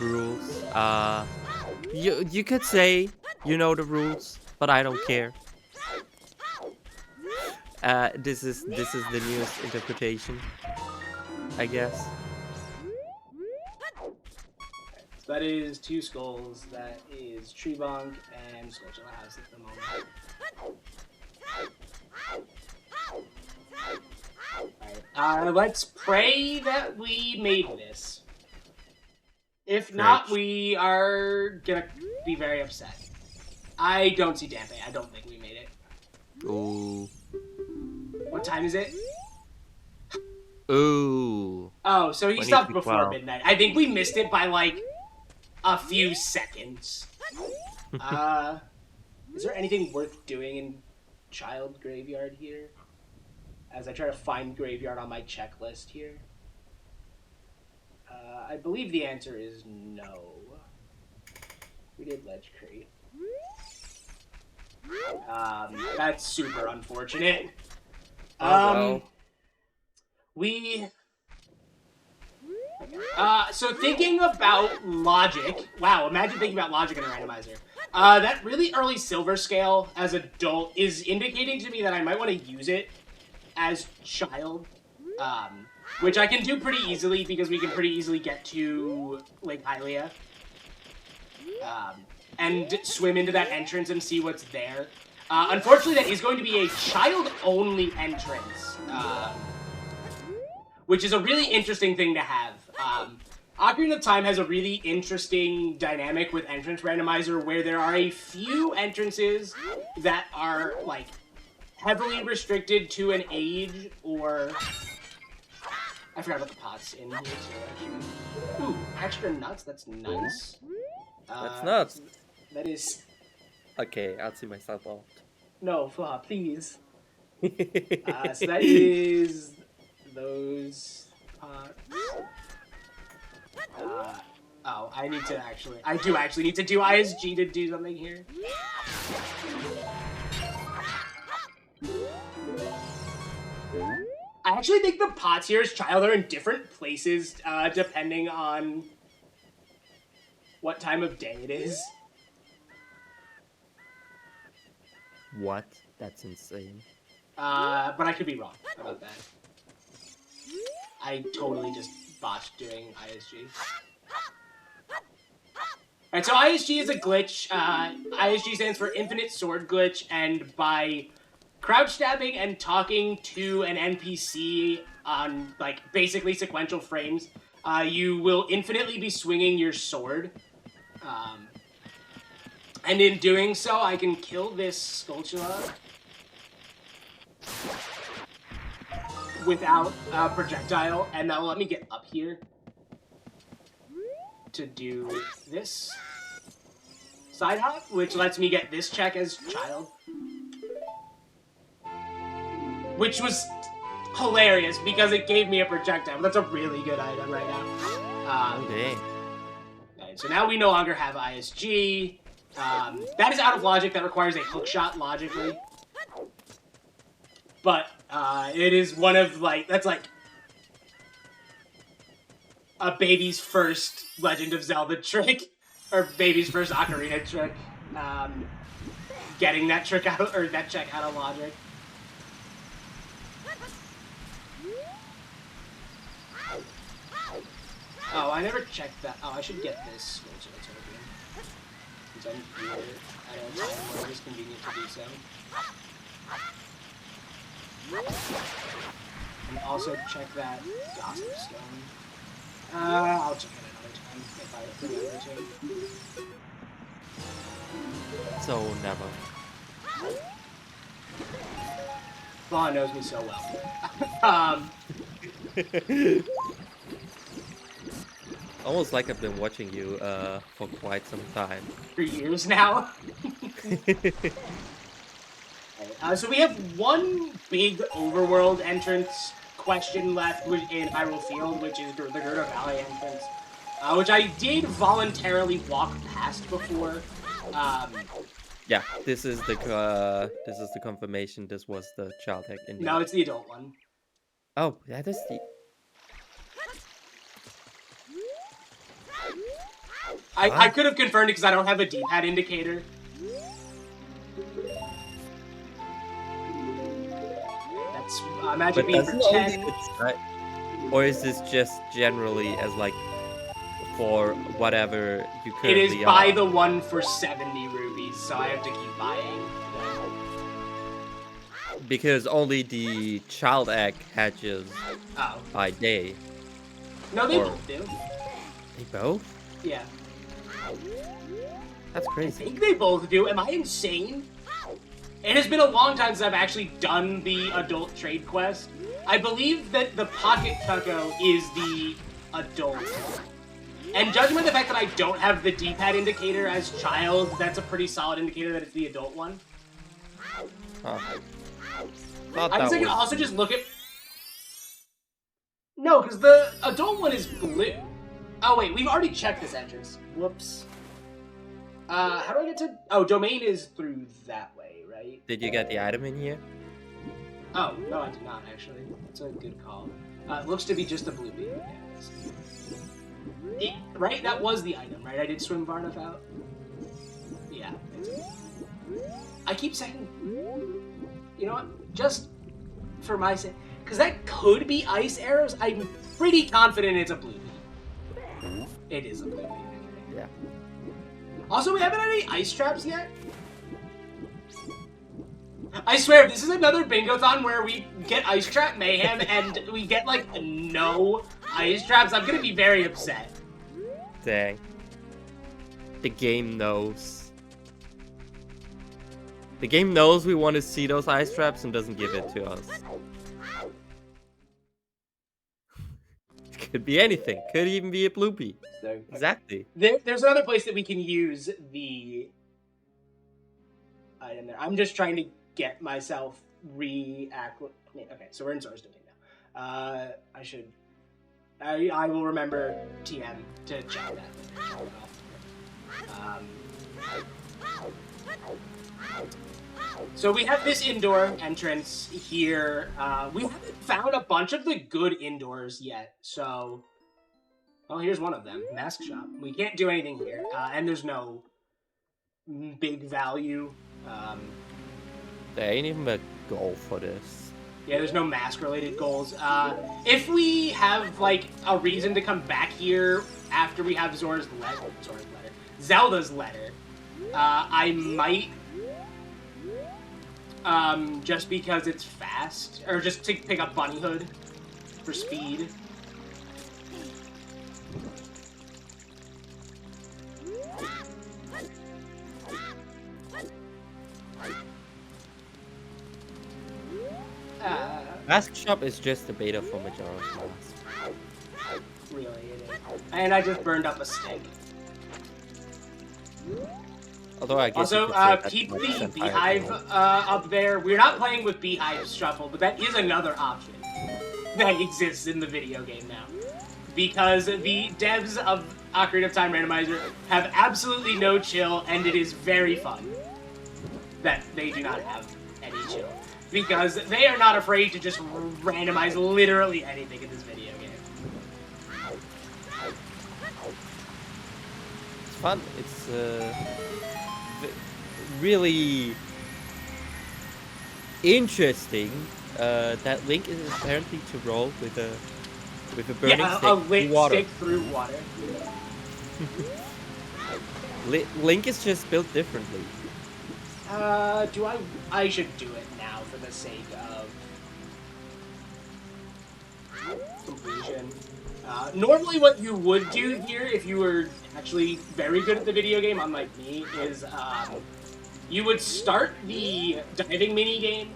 rules, You could say you know the rules, but I don't care. This is the newest interpretation, I guess. So that is 2 skulls. That is Tree Bonk and Skulltula House at the moment. Alright, let's pray that we made this. If not, we are gonna be very upset. I don't see Dampe. I don't think we made it. Ooh. What time is it? Ooh. Oh, so he stopped before 12. midnight. I think we missed it by like a few seconds. Is there anything worth doing in Child Graveyard here? As I try to find Graveyard on my checklist here. I believe the answer is no. We did Ledge Crate. That's super unfortunate. Well. So thinking about logic. Wow, imagine thinking about logic in a randomizer. That really early silver scale as adult is indicating to me that I might want to use it as child. Which I can do pretty easily because we can pretty easily get to Lake Hylia. And swim into that entrance and see what's there. Unfortunately, that is going to be a child-only entrance. Which is a really interesting thing to have. Ocarina of Time has a really interesting dynamic with entrance randomizer where there are a few entrances that are, like, heavily restricted to an age or... I forgot about the pots in here, too, actually. Ooh, extra nuts, that's nice. That's nuts. That is... Okay, I'll see myself out. No, please. So that is... those pots. Oh, I need to actually... I do actually need to do ISG to do something here. I actually think the pots here as child are in different places, depending on what time of day it is. What? That's insane. But I could be wrong about that. I totally just botched doing ISG. Alright, so ISG is a glitch. ISG stands for Infinite Sword Glitch, and by crouch stabbing and talking to an NPC on, like, basically sequential frames, you will infinitely be swinging your sword. And in doing so, I can kill this Skulltula without a projectile, and that'll let me get up here to do this side hop, which lets me get this check as child. Which was hilarious because it gave me a projectile. That's a really good item right now. Okay. Right, so now we no longer have ISG. That is out of logic. That requires a hookshot logically. But it is one of, like, that's like a baby's first Legend of Zelda trick, or baby's first Ocarina trick. Getting that trick out, or that check out of logic. Oh, I never checked that. Oh, I should get this Skulltula token. Since I'm here at a time where it is convenient to do so. And also check that Gossip Stone. I'll check it another time if I remember to. So never. Vaughn knows me so well. Almost like I've been watching you for quite some time. For years now. So we have one big overworld entrance question left in Hyrule Field, which is the Gerda Valley entrance, which I did voluntarily walk past before. Yeah, this is the confirmation. This was the child hack. No, it's the adult one. Oh, that is the. I could have confirmed it because I don't have a D-pad indicator. That's Magic But Bean for doesn't 10. only or is this just generally as like for whatever you It currently is buy are? the one for 70 rubies, so I have to keep buying. Because only the child egg hatches Oh. by day. No, they Or- both do. They both? Yeah. That's I crazy. think they both do. Am I insane? It has been a long time since I've actually done the adult trade quest. I believe that the Pocket Tucko is the adult. And judging by the fact that I don't have the D-pad indicator as child, that's a pretty solid indicator that it's the adult one. Huh. Thought I guess that I can was- also just look at... No, because the adult one is blue. Oh, wait, we've already checked this entrance. Whoops. How do I get to... Oh, domain is through that way, right? Did you get the item in here? Oh, no, I did not, actually. That's a good call. It looks to be just a blue beam. Yeah, right? That was the item, right? I did swim far enough out? Yeah. I keep saying... You know what? Just for my sake... Because that could be ice arrows. I'm pretty confident it's a blue beam. It is a blue beam. Yeah. Also, we haven't had any ice traps yet. I swear, if this is another Bingothon where we get ice trap mayhem and we get, like, no ice traps, I'm gonna be very upset. Dang. The game knows. The game knows we want to see those ice traps and doesn't give it to us. It could be anything. Could even be a bloopy. So, Exactly. there's another place that we can use the item there. I'm just trying to get myself okay, so we're in source domain now. I will remember TM to check that. So we have this indoor entrance here. We haven't found a bunch of the good indoors yet, so... Well, here's one of them. Mask shop. We can't do anything here, and there's no big value. There ain't even a goal for this. Yeah, there's no mask-related goals. If we have, like, a reason to come back here after we have Zelda's letter, I might, just because it's fast, or just to pick up Bunny Hood for speed. Mask Shop is just a beta for Majora's Mask. Really, it is. And I just burned up a stick. Although I guess Also, you could say that's keep not the entire beehive goal. up there. We're not playing with beehive shuffle, but that is another option that exists in the video game now. Because the devs of Ocarina of Time Randomizer have absolutely no chill, and it is very fun that they do not have any chill. Because they are not afraid to just randomize literally anything in this video game. It's fun. It's really interesting that Link is apparently to roll with a burning Yeah, stick a lit through water. stick through water. Link is just built differently. I should do it now for the sake of completion. Normally what you would do here, if you were actually very good at the video game, unlike me, is you would start the diving mini game,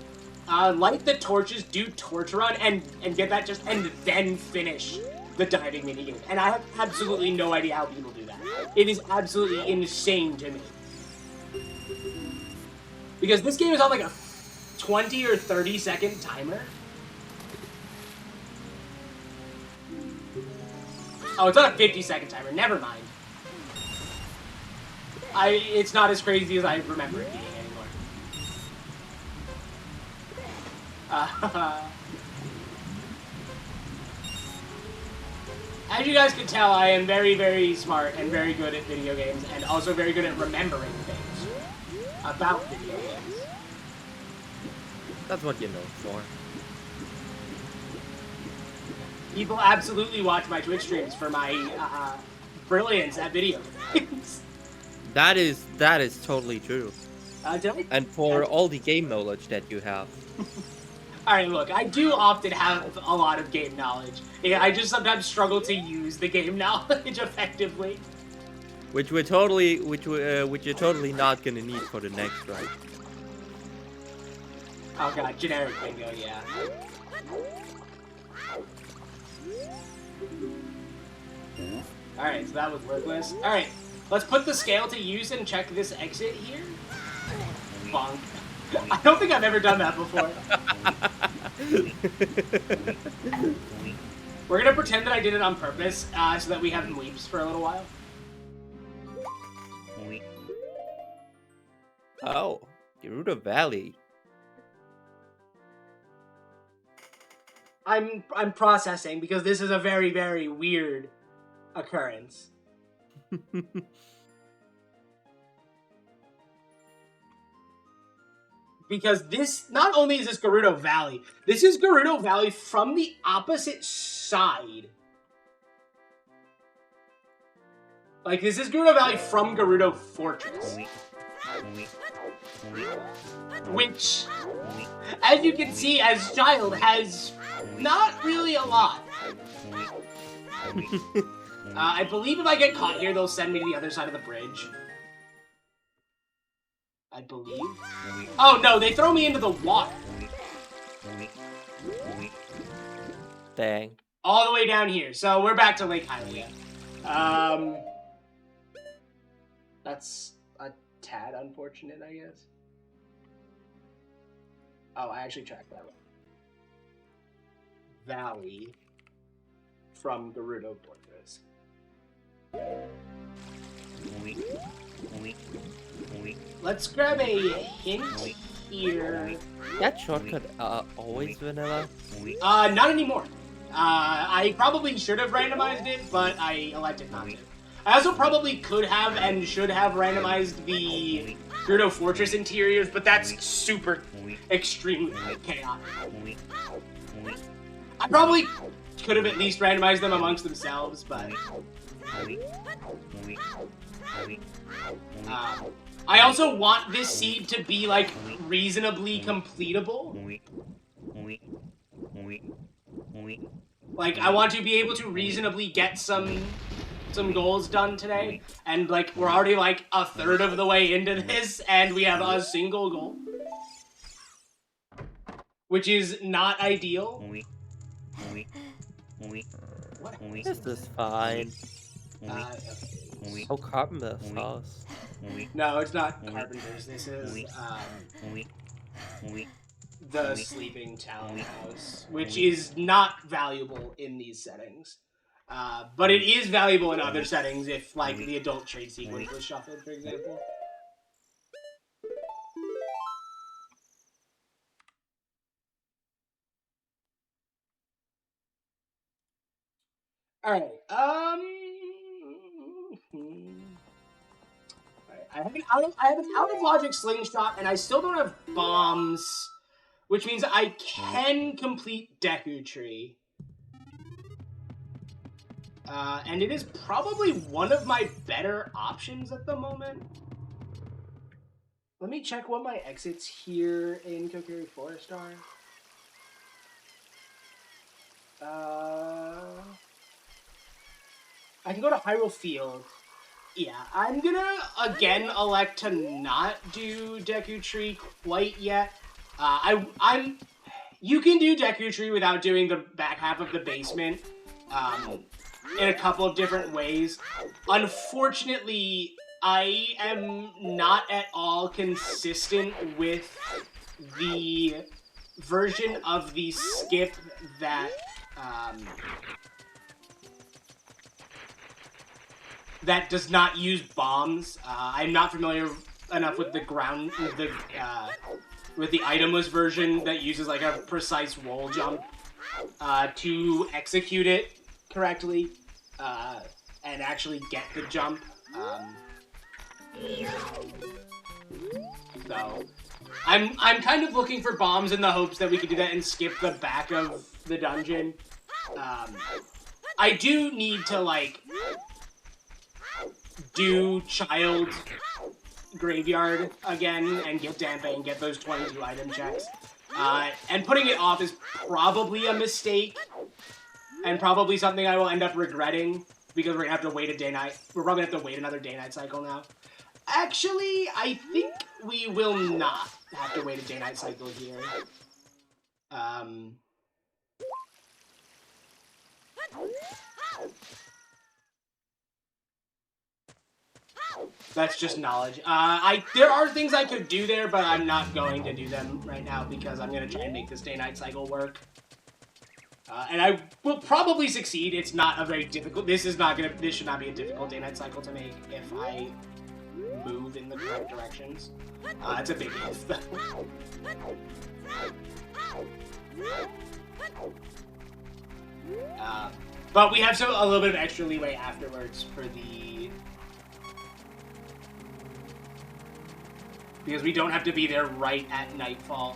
light the torches, do torch run, and get that and then finish the diving mini game. And I have absolutely no idea how people do that. It is absolutely insane to me. Because this game is on like a 20 or 30 second timer. Oh, it's on a 50-second timer. Never mind. It's not as crazy as I remember it being anymore. As you guys can tell, I am very, very smart and very good at video games, and also very good at remembering things about video games. That's what you're known for. People absolutely watch my Twitch streams for my brilliance at video games. That is totally true. And for all the game knowledge that you have. Alright, look, I do often have a lot of game knowledge. Yeah, I just sometimes struggle to use the game knowledge effectively. Which you're totally not gonna need for the next ride. Oh god, generic bingo, yeah. Alright, so that was worthless. Alright, let's put the scale to use and check this exit here. Bonk. I don't think I've ever done that before. We're gonna pretend that I did it on purpose, so that we have weeps for a little while. Oh, Gerudo Valley. I'm processing because this is a very, very weird occurrence. Because this, not only is this Gerudo Valley, this is Gerudo Valley from the opposite side. Like, this is Gerudo Valley from Gerudo Fortress. Which, as you can see, as child, has not really a lot. I believe if I get caught here, they'll send me to the other side of the bridge. I believe. Oh no, they throw me into the water. Dang. All the way down here. So we're back to Lake Hylia. That's a tad unfortunate, I guess. Oh, I actually tracked that one. Valley from Gerudo Fortress. Let's grab a hint here. That shortcut always vanilla? Not anymore. I probably should have randomized it, but I elected not to. I also probably could have and should have randomized the Gerudo Fortress interiors, but that's super extremely chaotic. I probably could have at least randomized them amongst themselves, but... I also want this seed to be, like, reasonably completable. Like, I want to be able to reasonably get some goals done today. And, like, we're already, like, a third of the way into this, and we have a single goal. Which is not ideal. What? This is fine. Okay. Oh, Carpenter's house. No, it's not Carpenter's. This is the Sleeping Townhouse, which is not valuable in these settings. But it is valuable in other settings if, like, the adult trade sequence was shuffled, for example. Alright, I have an out of logic slingshot, and I still don't have bombs, which means I can complete Deku Tree. And it is probably one of my better options at the moment. Let me check what my exits here in Kokiri Forest are. I can go to Hyrule Field. Yeah, I'm gonna, again, elect to not do Deku Tree quite yet. You can do Deku Tree without doing the back half of the basement, in a couple of different ways. Unfortunately, I am not at all consistent with the version of the skip that, that does not use bombs. I'm not familiar enough with the with the itemless version that uses like a precise wall jump to execute it correctly. and actually get the jump. So I'm kind of looking for bombs in the hopes that we could do that and skip the back of the dungeon. I do need to like do child graveyard again and get Dampe and get those 22 item checks. And putting it off is probably a mistake and probably something I will end up regretting because we're gonna have to wait a day-night. We're probably gonna have to wait another day-night cycle now. Actually, I think we will not have to wait a day-night cycle here. That's just knowledge. There are things I could do there, but I'm not going to do them right now because I'm gonna try and make this day-night cycle work. And I will probably succeed. It's not a very difficult. This should not be a difficult day-night cycle to make if I move in the correct directions. It's a big if. But we have a little bit of extra leeway afterwards for the... Because we don't have to be there right at nightfall.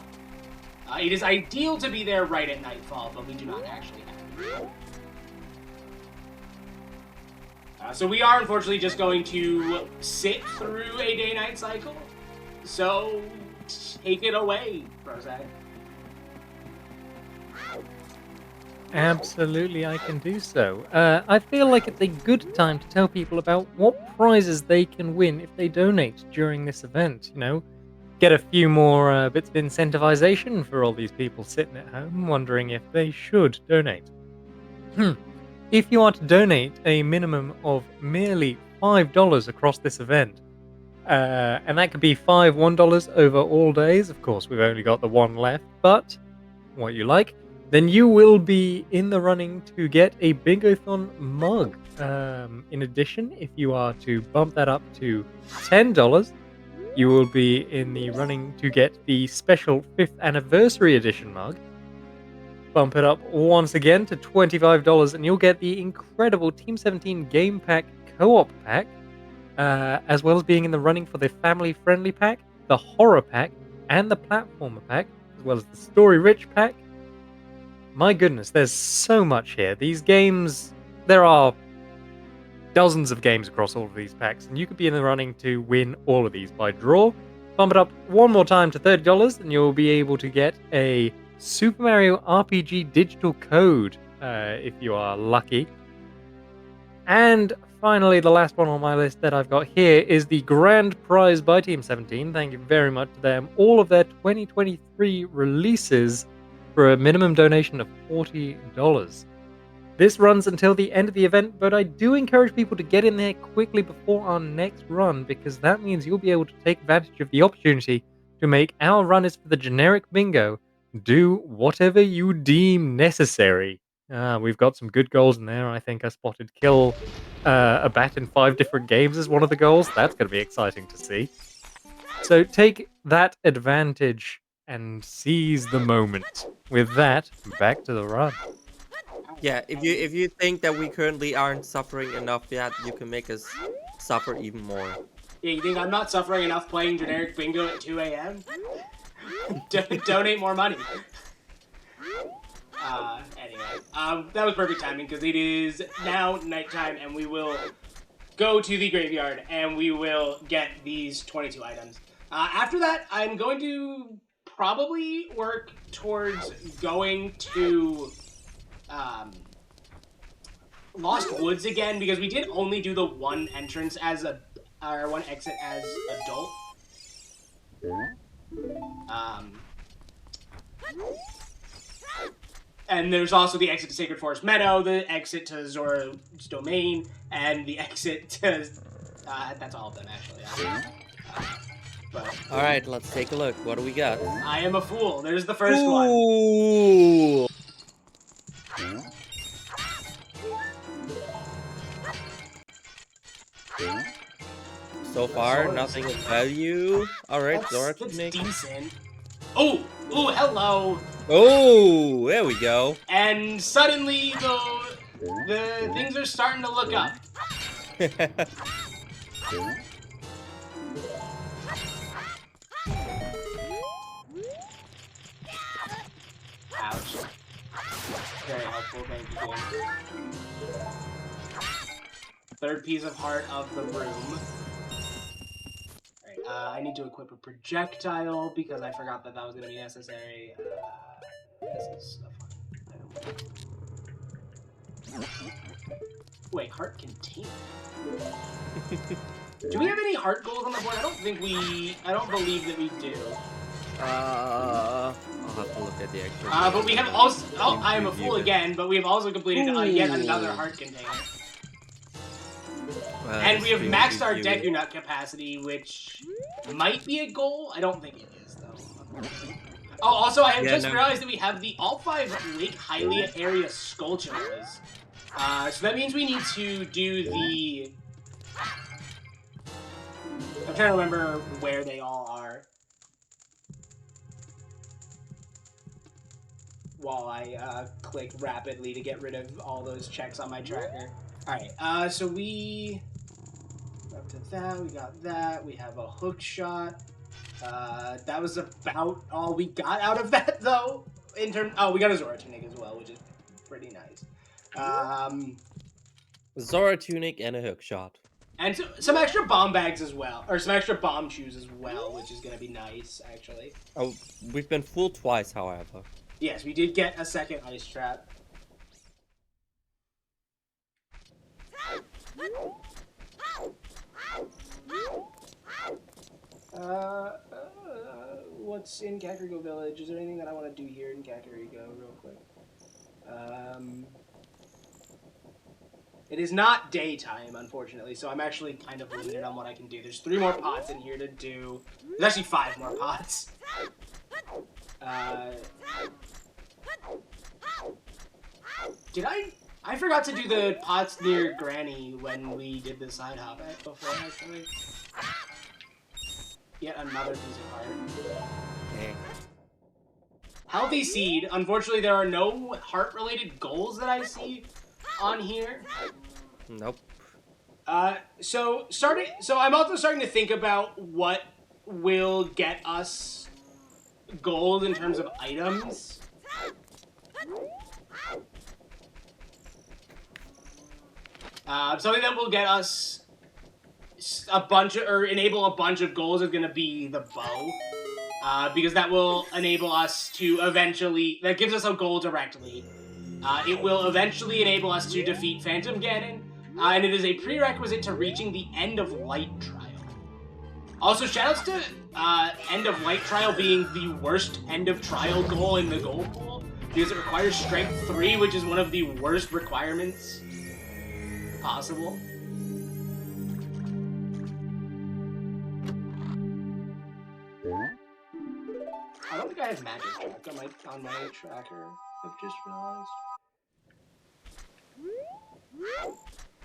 It is ideal to be there right at nightfall, but we do not actually have to. So we are unfortunately just going to sit through a day-night cycle. So take it away, Rose. Absolutely, I can do so. I feel like it's a good time to tell people about what prizes they can win if they donate during this event, you know? Get a few more bits of incentivization for all these people sitting at home wondering if they should donate. If you are to donate a minimum of merely $5 across this event, and that could be $1 over all days, of course we've only got the one left, but what you like, then you will be in the running to get a Bingothon mug. In addition, if you are to bump that up to $10, you will be in the running to get the special 5th anniversary edition mug. Bump it up once again to $25 and you'll get the incredible Team 17 Game Pack Co-op Pack, as well as being in the running for the Family Friendly Pack, the Horror Pack, and the Platformer Pack, as well as the Story Rich Pack. My goodness, there's so much here. These games, there are dozens of games across all of these packs, and you could be in the running to win all of these by draw. Bump it up one more time to $30, and you'll be able to get a Super Mario RPG digital code, if you are lucky. And finally, the last one on my list that I've got here is the grand prize by Team 17. Thank you very much to them. All of their 2023 releases for a minimum donation of $40. This runs until the end of the event, but I do encourage people to get in there quickly before our next run, because that means you'll be able to take advantage of the opportunity to make our runners for the generic bingo do whatever you deem necessary. We've got some good goals in there. I think I spotted kill a bat in 5 different games as one of the goals. That's going to be exciting to see. So take that advantage and seize the moment. With that, back to the run. Yeah, if you think that we currently aren't suffering enough yet, you can make us suffer even more. Yeah, you think I'm not suffering enough playing generic bingo at 2 a.m.? Donate more money. Anyway, that was perfect timing because it is now nighttime and we will go to the graveyard and we will get these 22 items. After that, I'm going to probably work towards going to Lost Woods again because we did only do the one entrance as one exit as adult. And there's also the exit to Sacred Forest Meadow, the exit to Zora's Domain, and the exit to... that's all of them, actually. Alright, let's take a look. What do we got? I am a fool. There's the first one. Ooh. So far, nothing of value. Alright, Zora to That's make. decent. Oh, hello. Oh, there we go. And suddenly, The things are starting to look up. Ouch. Very helpful, thank you, game. Third piece of heart of the room. Alright, I need to equip a projectile because I forgot that that was going to be necessary. This is a fun item. Wait, heart container. Do we have any heart goals on the board? I don't believe that we do. I'll have to look at the actual. But we have also. Oh, I am a fool again. But we have also completed yet another heart container. And we have maxed our Deku Nut capacity, which might be a goal. I don't think it is, though. Oh, also, I have just realized that we have the all 5 Lake Hylia area Skulltulas. So that means we need to do the... I'm trying to remember where they all are. While I click rapidly to get rid of all those checks on my tracker. Alright, so we... Up to that, we got that. We have a hook shot. That was about all we got out of that, though. Oh, we got a Zora Tunic as well, which is pretty nice. Zora Tunic and a hook shot. And some extra bomb bags as well. Or some extra bomb shoes as well, which is going to be nice, actually. Oh, we've been fooled twice, however. Yes, we did get a second ice trap. What's in Kakariko Village? Is there anything that I want to do here in Kakariko real quick? It is not daytime, unfortunately, so I'm actually kind of limited on what I can do. There's 3 more pots in here to do. There's actually 5 more pots. I forgot to do the pots near Granny when we did the side hop before, actually. Yet another piece of heart. Okay. Healthy seed. Unfortunately, there are no heart-related goals that I see on here. Nope. So I'm also starting to think about what will get us gold in terms of items. Something that will get us a bunch of, or enable a bunch of goals is going to be the bow. Because that will enable us to eventually, that gives us a goal directly. It will eventually enable us to defeat Phantom Ganon, and it is a prerequisite to reaching the End of Light Trial. Also, shoutouts to End of Light Trial being the worst End of Trial goal in the goal pool, because it requires Strength 3, which is one of the worst requirements possible. I don't think I have magic track on my tracker. I've just realized.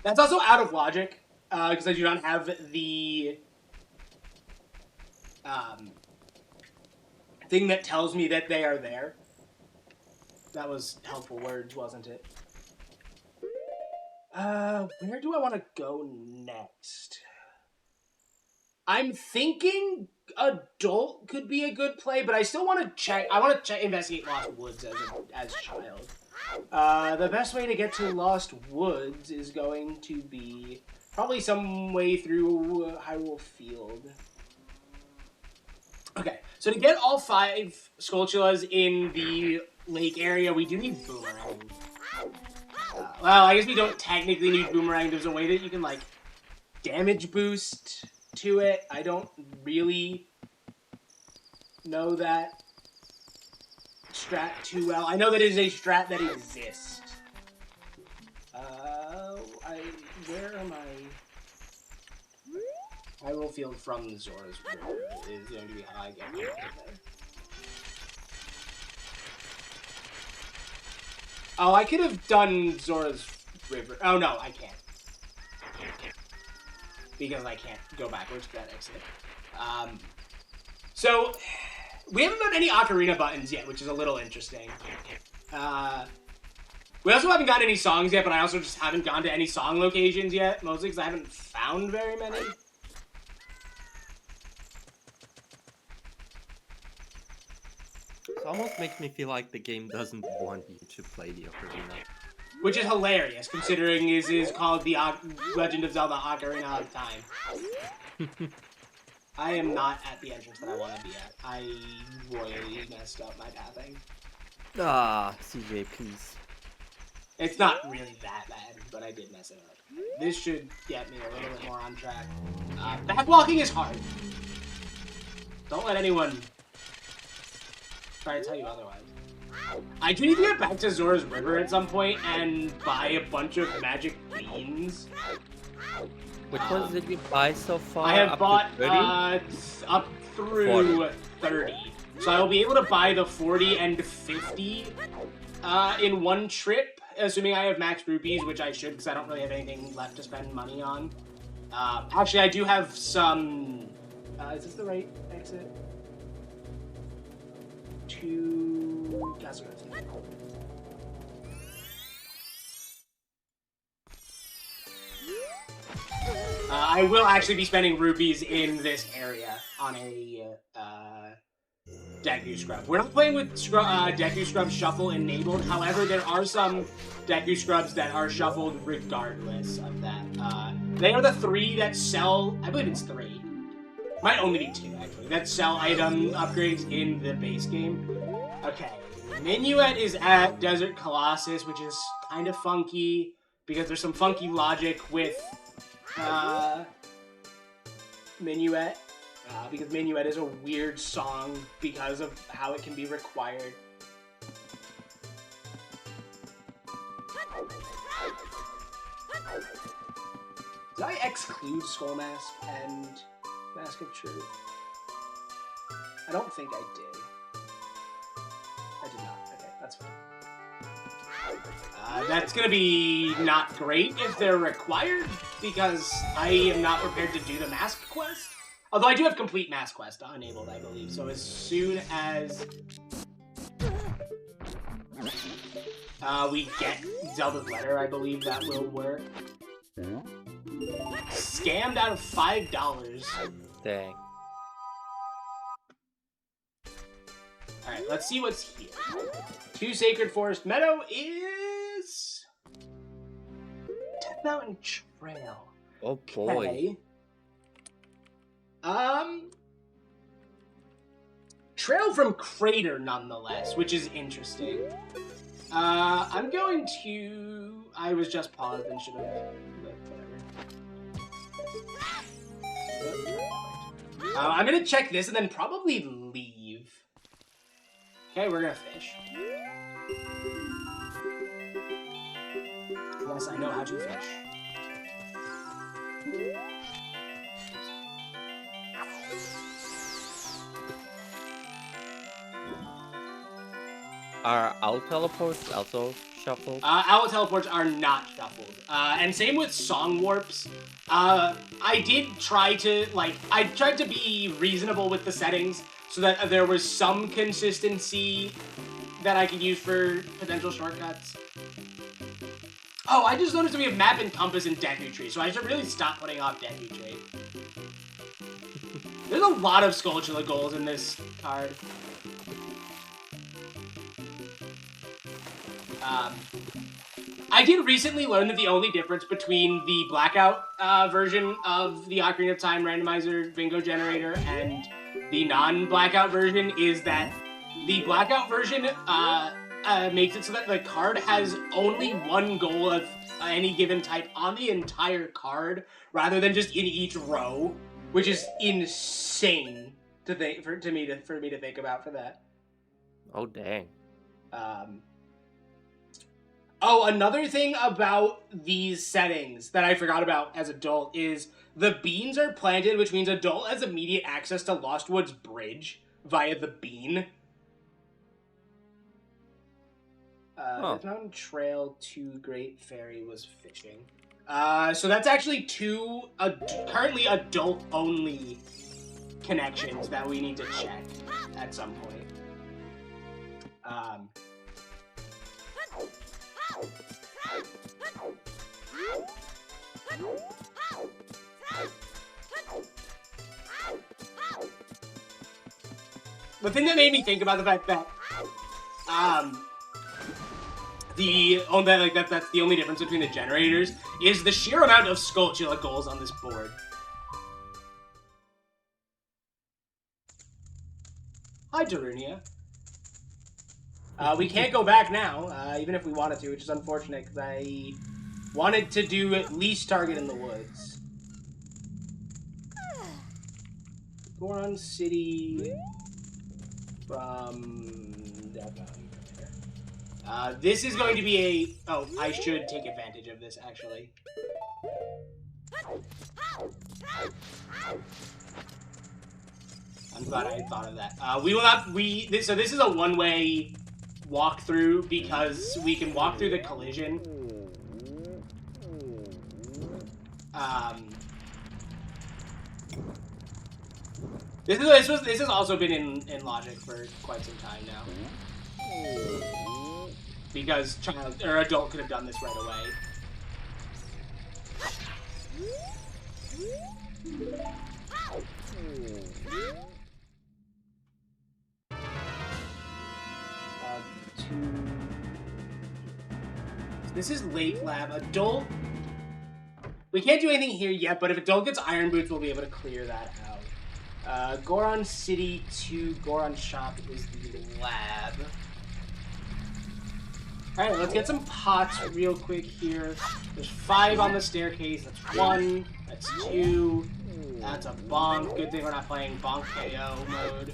That's also out of logic, because I do not have the thing that tells me that they are there. That was helpful words, wasn't it? Where do I want to go next? I'm thinking adult could be a good play, but I still want to check. I want to investigate Lost Woods as child. The best way to get to Lost Woods is going to be probably some way through Hyrule Field. Okay, so to get all 5 Skulltulas in the lake area, we do need Boomerang. Well, I guess we don't technically need Boomerang. There's a way that you can, like, damage boost to it. I don't really know that strat too well. I know that it is a strat that exists. Where am I? Hyrule Field from Zora's River is going to be how I get there. Oh, I could have done Zora's River. Oh, no, I can't. Because I can't go backwards to that exit. So, we haven't done any Ocarina buttons yet, which is a little interesting. We also haven't gotten any songs yet, but I also just haven't gone to any song locations yet, mostly because I haven't found very many. It almost makes me feel like the game doesn't want you to play the Ocarina. Which is hilarious, considering this is called the Legend of Zelda Ocarina of Time. I am not at the entrance that I want to be at. I royally messed up my pathing. Ah, CJ, please. It's not really that bad, but I did mess it up. This should get me a little bit more on track. Backwalking is hard. Don't let anyone try to tell you otherwise. I do need to get back to Zora's River at some point and buy a bunch of magic beans. Which ones did you buy so far? I have bought up through 40. 30. So I will be able to buy the 40 and 50 in one trip, assuming I have max rupees, which I should because I don't really have anything left to spend money on. Actually, I do have some... is this the right exit? To... Castle Road. I will actually be spending rupees in this area on a Deku Scrub. We're not playing with Deku Scrub Shuffle enabled. However, there are some Deku Scrubs that are shuffled regardless of that. They are the 3 that sell... I believe it's 3. Might only be 2, actually. That sell item upgrades in the base game. Okay. Minuet is at Desert Colossus, which is kind of funky because there's some funky logic with... Minuet, because Minuet is a weird song because of how it can be required. Did I exclude Skull Mask and Mask of Truth? I don't think I did. I did not. Okay, that's fine. That's gonna be not great if they're required, because I am not prepared to do the mask quest. Although I do have complete mask quest enabled, I believe. So as soon as we get Zelda's letter, I believe that will work. Scammed out of $5. Dang. Alright, let's see what's here. 2 Sacred Forest Meadow is... Death Mountain Trail. Oh boy. Okay. Trail from Crater, nonetheless, which is interesting. I'm going to... I was just paused and should have... Whatever. I'm gonna check this and then probably leave. Okay, we're gonna fish. Yes, I know how to fish. Are owl teleports also shuffled? Owl teleports are not shuffled. And same with song warps. I did try to, I tried to be reasonable with the settings so that there was some consistency that I could use for potential shortcuts. Oh, I just noticed that we have Map and Compass and Deku Tree, so I should really stop putting off Deku Tree. There's a lot of Skulltula goals in this card. I did recently learn that the only difference between the Blackout version of the Ocarina of Time randomizer bingo generator and the non-Blackout version is that the Blackout version makes it so that the card has only one goal of any given type on the entire card, rather than just in each row, which is insane to think for me to think about for that. Oh dang. Oh, another thing about these settings that I forgot about as adult is the beans are planted, which means adult has immediate access to Lost Woods Bridge via the bean. Death Mountain Trail to Great Fairy was fishing. So that's actually 2 currently adult-only connections that we need to check at some point. the thing that made me think about the fact that that's the only difference between the generators is the sheer amount of Skulltula goals on this board. Hi, Darunia. We can't go back now, even if we wanted to, which is unfortunate because I wanted to do at least target in the woods. Goron City from... this is going to be a... Oh, I should take advantage of this, actually. I'm glad I thought of that. So this is a one-way walkthrough because we can walk through the collision. This has also been in Logic for quite some time now. Because child or adult could have done this right away. This is Lake Lab. Adult. We can't do anything here yet, but if Adult gets Iron Boots, we'll be able to clear that out. Goron City to Goron Shop is the lab. Alright, let's get some pots real quick here. There's 5 on the staircase. That's 1. That's 2. That's a bonk. Good thing we're not playing bonk KO mode.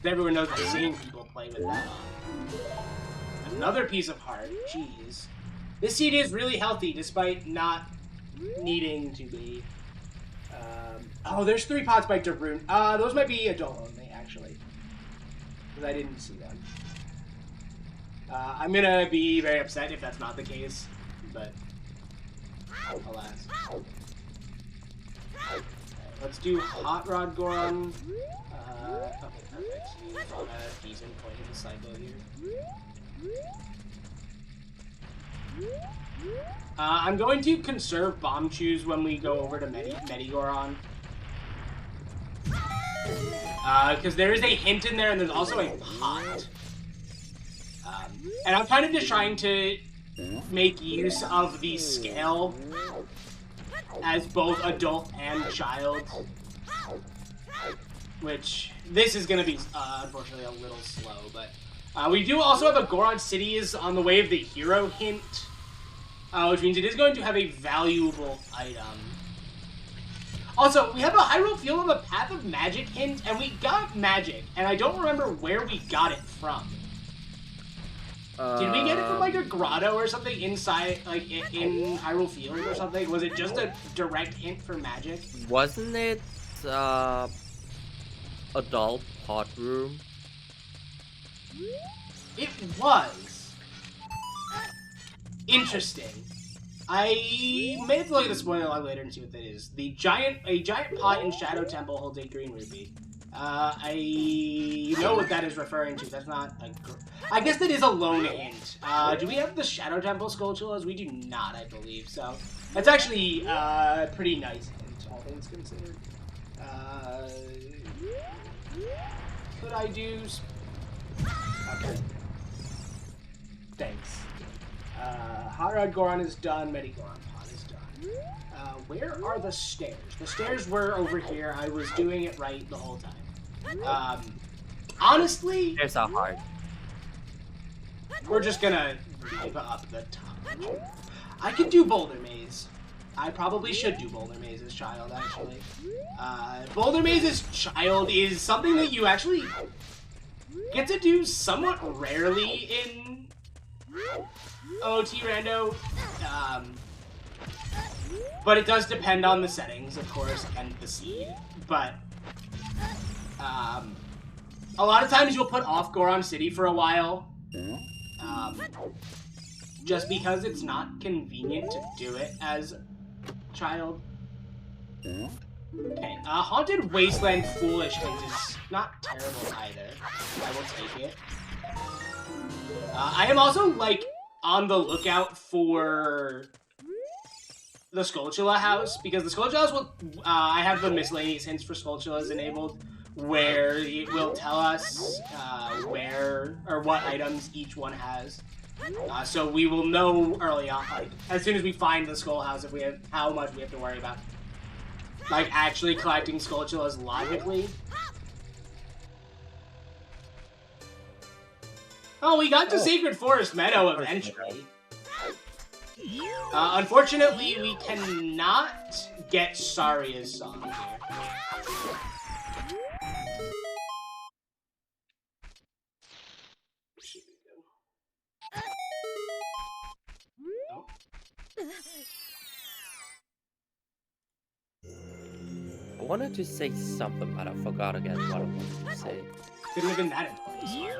Everyone knows I've seen people play with that on. Another piece of heart. Jeez. This seed is really healthy despite not needing to be. Oh, there's 3 pots by Darun. Those might be adult only, actually. Because I didn't see them. I'm gonna be very upset if that's not the case. But, alas. Right, let's do Hot Rod Goron. Okay, perfect. He's on a decent point in the cycle here. I'm going to conserve Bomb Chews when we go over to Medigoron. Because there is a hint in there and there's also a pot. And I'm kind of just trying to make use of the scale as both adult and child. Which, this is going to be, unfortunately, a little slow, but... we do also have a Goron City is on the way of the hero hint, which means it is going to have a valuable item. Also, we have a Hyrule Field of a Path of Magic hint, and we got magic, and I don't remember where we got it from. Did we get it from, like, a grotto or something inside, like, in Hyrule Field or something? Was it just a direct hint for magic? Wasn't it, adult pot room? It was. Interesting. I may have to look at the spoiler log later and see what that is. A giant pot in Shadow Temple holds a green rupee. I know what that is referring to. That's not a... I guess that is a lone hint. Do we have the Shadow Temple Skulltulas? We do not, I believe. So, that's actually a pretty nice hint, all things considered. Could I do... Okay. Thanks. Hot Rod Goron is done. Medigoron Pot is done. Where are the stairs? The stairs were over here. I was doing it right the whole time. Honestly... Stairs are hard. We're just gonna give up the top. I could do Boulder Maze. I probably should do Boulder Maze's child, actually. Boulder Maze's child is something that you actually get to do somewhat rarely in OT Rando. But it does depend on the settings, of course, and the seed. But a lot of times you'll put off Goron City for a while. Just because it's not convenient to do it as child. Okay, Haunted Wasteland Foolish Hint is not terrible either. I will take it. I am also, like, on the lookout for the Skulltula house, because the Skulltula house will, I have the miscellaneous hints for Skulltulas enabled, where it will tell us where or what items each one has. So we will know early on, like, as soon as we find the Skull house, if we have how much we have to worry about, like, actually collecting Skulltulas logically. Oh, we got to Sacred Forest Meadow eventually. Unfortunately, we cannot get Saria's song here. I wanted to say something, but I forgot again what I wanted to say. Couldn't have been that important.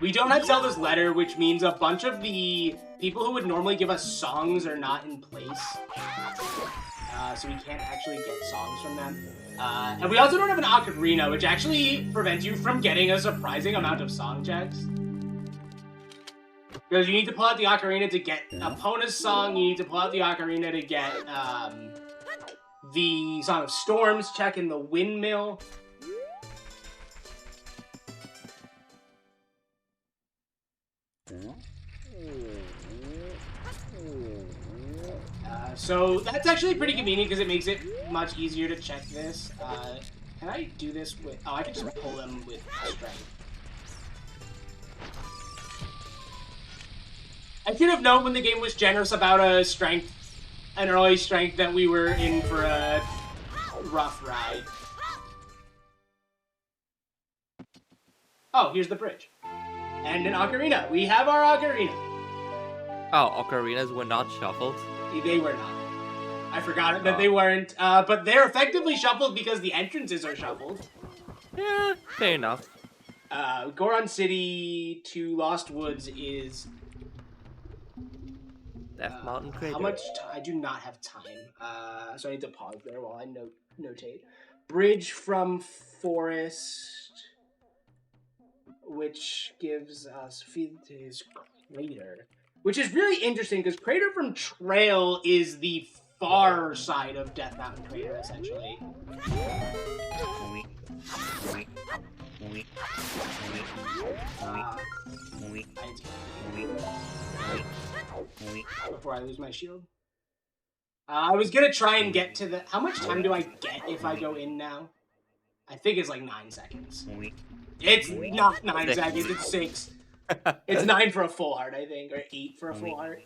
We don't have Zelda's letter, which means a bunch of the people who would normally give us songs are not in place. So we can't actually get songs from them. And we also don't have an Ocarina, which actually prevents you from getting a surprising amount of song checks. Because you need to pull out the Ocarina to get Epona's song, you need to pull out the Ocarina to get the Song of Storms check in the windmill. So that's actually pretty convenient because it makes it much easier to check this. Can I do this with... Oh, I can just pull them with strength. I should have known when the game was generous about an early strength, that we were in for a rough ride. Oh, here's the bridge. And an Ocarina. We have our Ocarina. Oh, Ocarinas were not shuffled? They were not. I forgot that they weren't, but they're effectively shuffled because the entrances are shuffled. Yeah, fair enough. Goron City to Lost Woods is... Death Mountain Crater. How much time? I do not have time, so I need to pause there while I notate. Bridge from Forest, which gives us feed to his crater. Which is really interesting, because Crater from Trail is the far side of Death Mountain Crater, essentially. Before I lose my shield. I was gonna try and get to the... How much time do I get if I go in now? I think it's like 9 seconds. It's not 9 seconds, it's 6. It's 9 for a full heart, I think, or 8 for a full heart.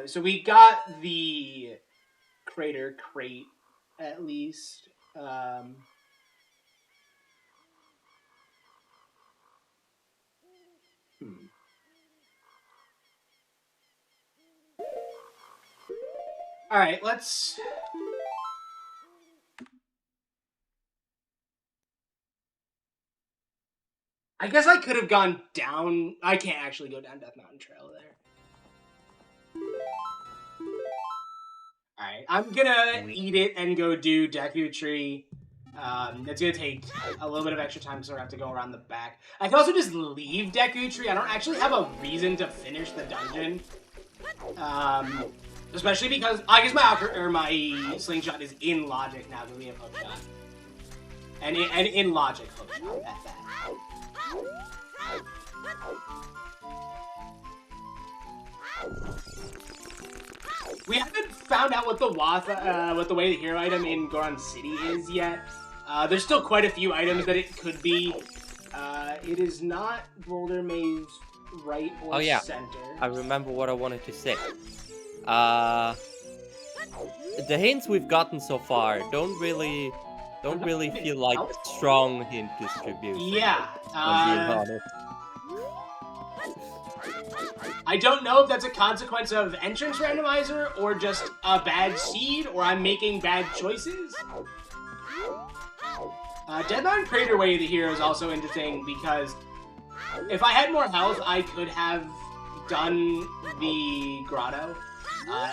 So we got the crater crate, at least. Alright, let's... I guess I could have gone down... I can't actually go down Death Mountain Trail there. Alright, I'm gonna eat it and go do Deku Tree. It's gonna take a little bit of extra time because I have to go around the back. I can also just leave Deku Tree. I don't actually have a reason to finish the dungeon. Especially because I guess my slingshot is in logic now that we have hookshot. And in logic hookshot at that. We haven't found out what the way the hero item in Goron City is yet. There's still quite a few items that it could be. It is not Boulder Maze right or center. I remember what I wanted to say. The hints we've gotten so far don't really feel like strong hint distribution. Yeah. I'm being honest. I don't know if that's a consequence of entrance randomizer or just a bad seed or I'm making bad choices. Dead Mountain Crater Way of the Hero is also interesting because if I had more health, I could have done the grotto.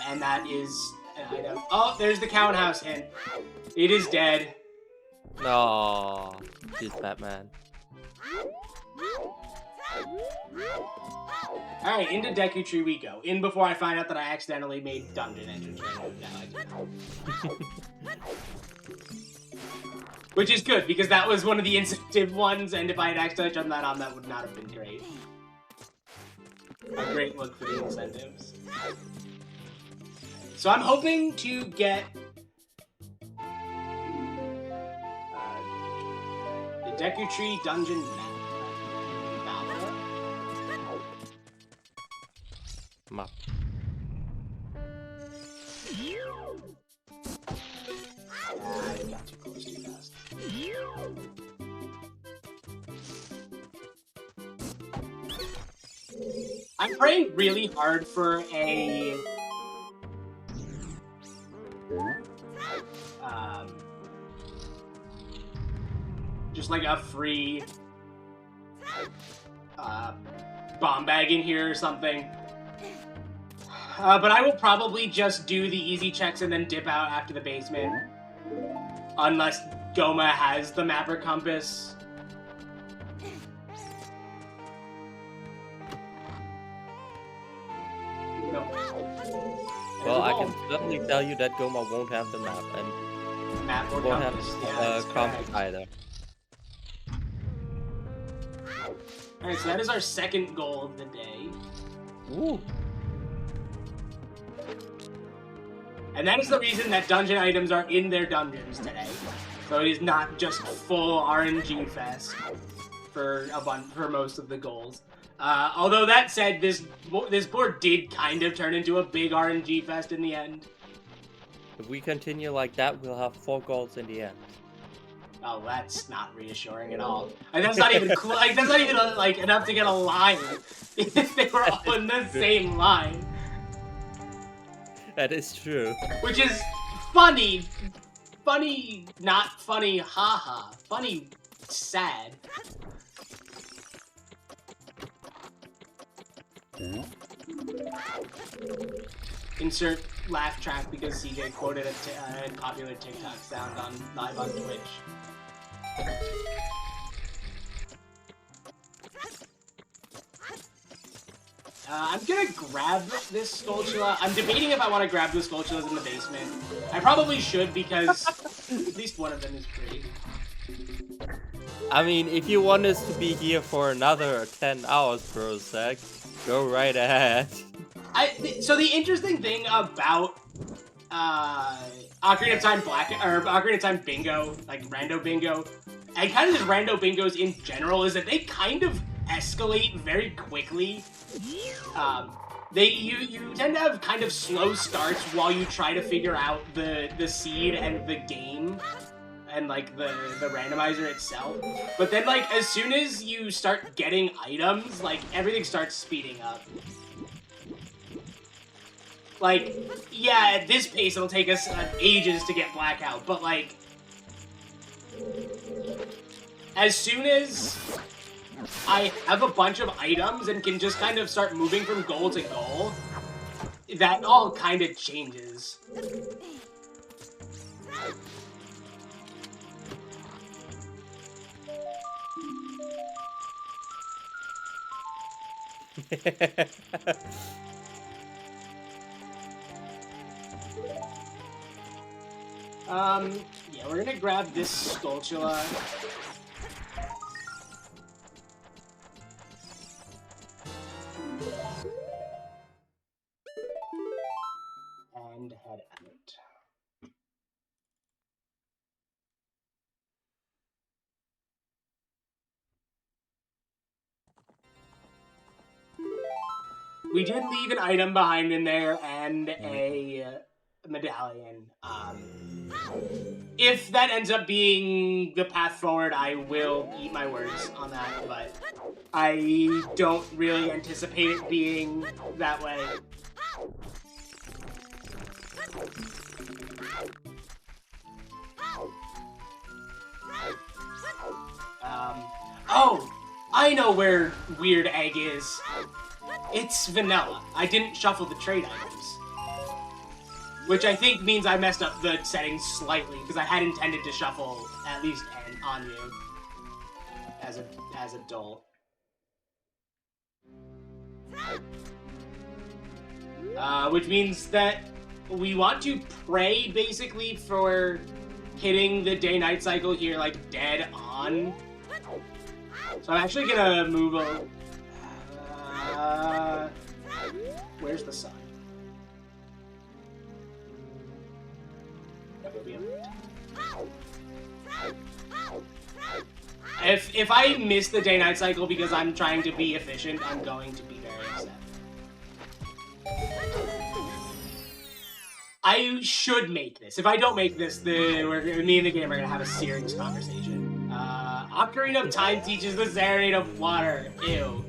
And that is an item. Oh, there's the Cowan House hint. It is dead. No, it's Batman. Alright, into Deku Tree we go. In before I find out that I accidentally made dungeon entrance. Which is good, because that was one of the incentive ones, and if I had accidentally turned that on, that would not have been great. A great look for the incentives. So I'm hoping to get the Deku Tree dungeon map. Map. I got too close too fast. I'm praying really hard for a just like a free bomb bag in here or something. But I will probably just do the easy checks and then dip out after the basement. Unless Goma has the map or compass. No. Well, I can certainly tell you that Goma won't have the map, and map or won't compass. have compass either. Alright, so that is our second goal of the day. Ooh. And that is the reason that dungeon items are in their dungeons today. So it is not just full RNG fest for most of the goals. Although that said, this board did kind of turn into a big RNG fest in the end. If we continue like that, we'll have 4 goals in the end. Oh, that's not reassuring at all. Like, that's not even that's not even like enough to get a line if they were all in the same line. That is true. Which is funny. Funny, not funny, haha. Funny, sad. Insert laugh track because CJ quoted a popular TikTok sound on live on Twitch. I'm gonna grab this Skulltula. I'm debating if I want to grab the Skulltulas in the basement. I probably should because at least one of them is free. I mean, if you want us to be here for another 10 hours per sec, go right ahead. So the interesting thing about Ocarina of Time Ocarina of Time Bingo, like Rando Bingo, and kind of just Rando Bingos in general, is that they kind of escalate very quickly. You tend to have kind of slow starts while you try to figure out the seed and the game and like the randomizer itself. But then like as soon as you start getting items, like everything starts speeding up. Like, yeah, at this pace it'll take us ages to get Blackout, but like as soon as I have a bunch of items and can just kind of start moving from goal to goal, that all kind of changes. Yeah, we're gonna grab this Skulltula. And head out. We did leave an item behind in there and a medallion. If that ends up being the path forward, I will eat my words on that, but I don't really anticipate it being that way. Oh! I know where Weird Egg is. It's vanilla. I didn't shuffle the trade items. Which I think means I messed up the settings slightly, because I had intended to shuffle at least 10 on you as a doll. Which means that we want to pray, basically, for hitting the day-night cycle here, like, dead on. So I'm actually gonna move over. Where's the sun? If I miss the day-night cycle because I'm trying to be efficient, I'm going to be very upset. I should make this. If I don't make this, me and the game are gonna have a serious conversation. Ocarina of Time teaches the serenade of water. Ew.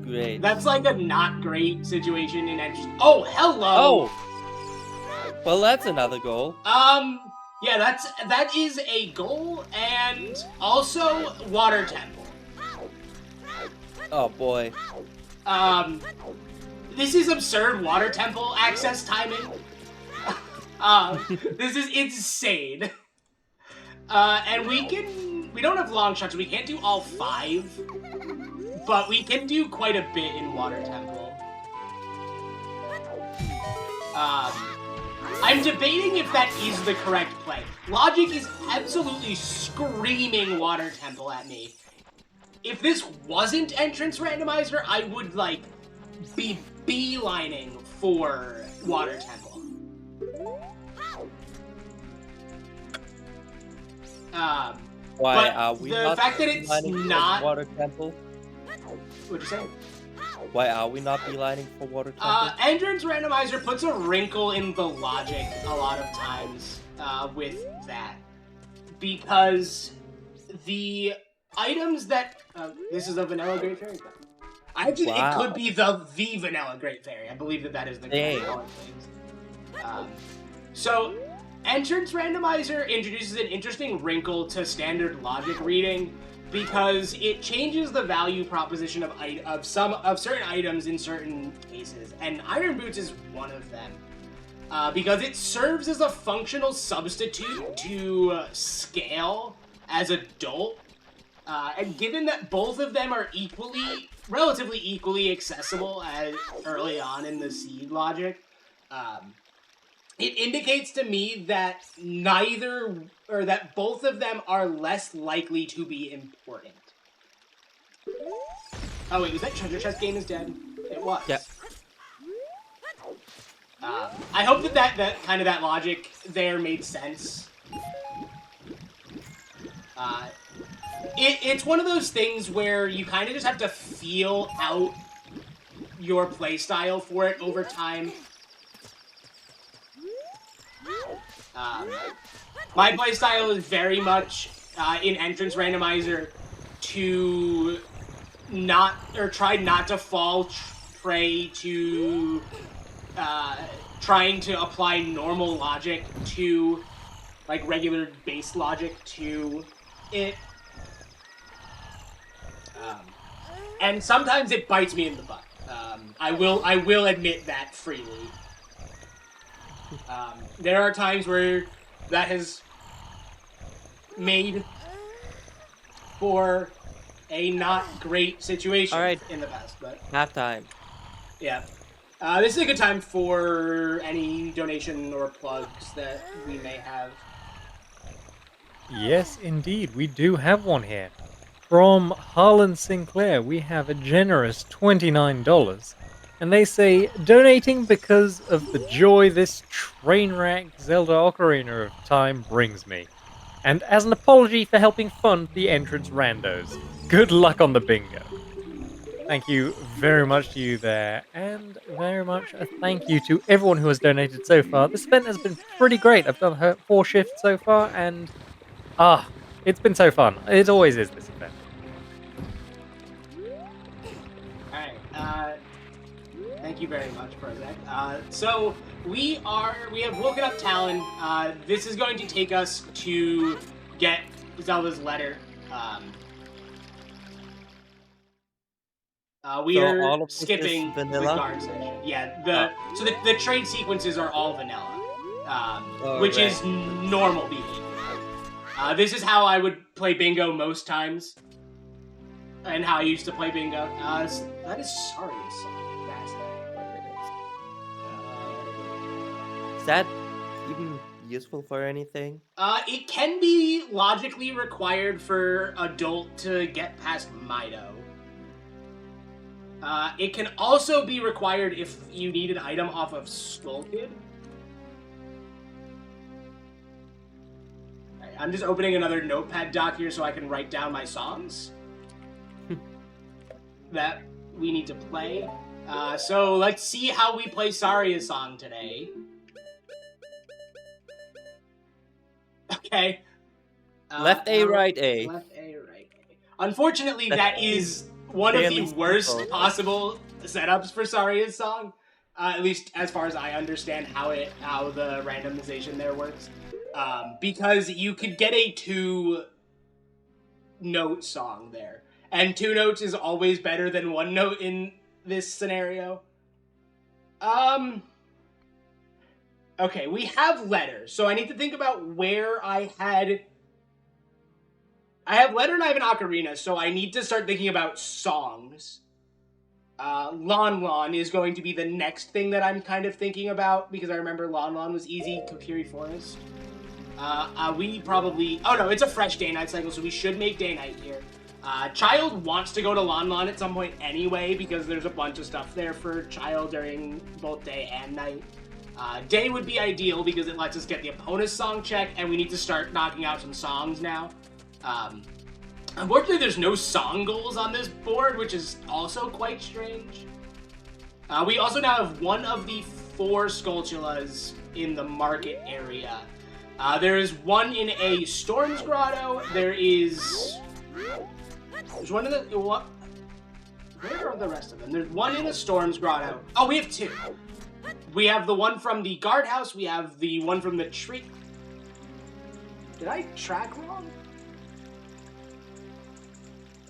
Great. That's like a not great situation in Entry. Oh, hello! Oh! Well, that's another goal. Yeah, that is a goal, and also Water Temple. Oh, boy. This is absurd Water Temple access timing. This is insane. And we don't have long shots, we can't do all 5, but we can do quite a bit in Water Temple. I'm debating if that is the correct play. Logic is absolutely screaming Water Temple at me. If this wasn't Entrance Randomizer, I would, like, be beelining for Water Temple. Why are we the not fact that it's beelining for not Water Temple? What'd you say? Why are we not beelining for Water Temple? Entrance Randomizer puts a wrinkle in the logic a lot of times with that. Because the items that... this is a Vanilla Great Fairy. Actually, Wow. it could be the Vanilla Great Fairy. I believe that is the correct Dang. things. So, Entrance Randomizer introduces an interesting wrinkle to standard logic reading because it changes the value proposition of certain items in certain cases, and Iron Boots is one of them. Because it serves as a functional substitute to scale as adult, and given that both of them are relatively equally accessible as early on in the seed logic, it indicates to me that that both of them are less likely to be important. Oh wait, was that treasure chest game is dead? It was. Yep. I hope that kind of that logic there made sense. It's one of those things where you kind of just have to feel out your playstyle for it over time. My playstyle is very much in Entrance Randomizer to try not to fall prey to trying to apply normal logic to like regular base logic to it. And sometimes it bites me in the butt. I will admit that freely. There are times where that has made for a not great situation in the past, but Halftime. yeah. This is a good time for any donation or plugs that we may have. Yes, indeed, we do have one here. From Harlan Sinclair, we have a generous $29. And they say, donating because of the joy this train wreck Zelda Ocarina of Time brings me. And as an apology for helping fund the entrance randos. Good luck on the bingo. Thank you very much to you there. And very much a thank you to everyone who has donated so far. This event has been pretty great. I've done 4 shifts so far and... it's been so fun. It always is, this event. Alright, thank you very much, Prozak. So, we have woken up Talon. This is going to take us to get Zelda's letter. We are skipping the guard section. Yeah, so the trade sequences are all vanilla, which is normal behavior. This is how I would play bingo most times, and how I used to play bingo. That is Saria's song. that even useful for anything? It can be logically required for adult to get past Mido. It can also be required if you need an item off of Skull Kid. Right, I'm just opening another notepad doc here so I can write down my songs that we need to play. So let's see how we play Saria's song today. Okay. Left A, right A. Left A, right A. Unfortunately, that is one of the worst possible setups for Saria's song. At least as far as I understand how the randomization there works. Because you could get a 2-note song there. And 2 notes is always better than 1 note in this scenario. Okay, we have letters, so I need to think about where I have letter and I have an ocarina, so I need to start thinking about songs. Lon Lon is going to be the next thing that I'm kind of thinking about, because I remember Lon Lon was easy, Kokiri Forest. We probably... Oh no, it's a fresh day-night cycle, so we should make day-night here. Child wants to go to Lon Lon at some point anyway, because there's a bunch of stuff there for Child during both day and night. Day would be ideal because it lets us get the opponent's song check, and we need to start knocking out some songs now. Unfortunately, there's no song goals on this board, which is also quite strange. We also now have one of the 4 Skulltulas in the market area. There is one in a Storm's Grotto. There's one in the... What? Where are the rest of them? There's one in a Storm's Grotto. Oh, we have 2. We have the one from the guardhouse. We have the one from the tree. Did I track wrong?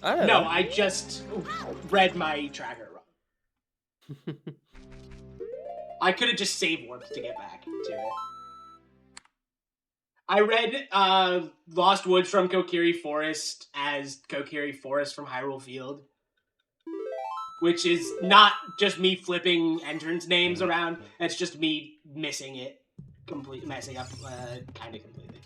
I don't know. I just read my tracker wrong. I could have just save warped to get back to it. I read Lost Woods from Kokiri Forest as Kokiri Forest from Hyrule Field. Which is not just me flipping entrance names around, it's just me missing it. Messing up kind of completely.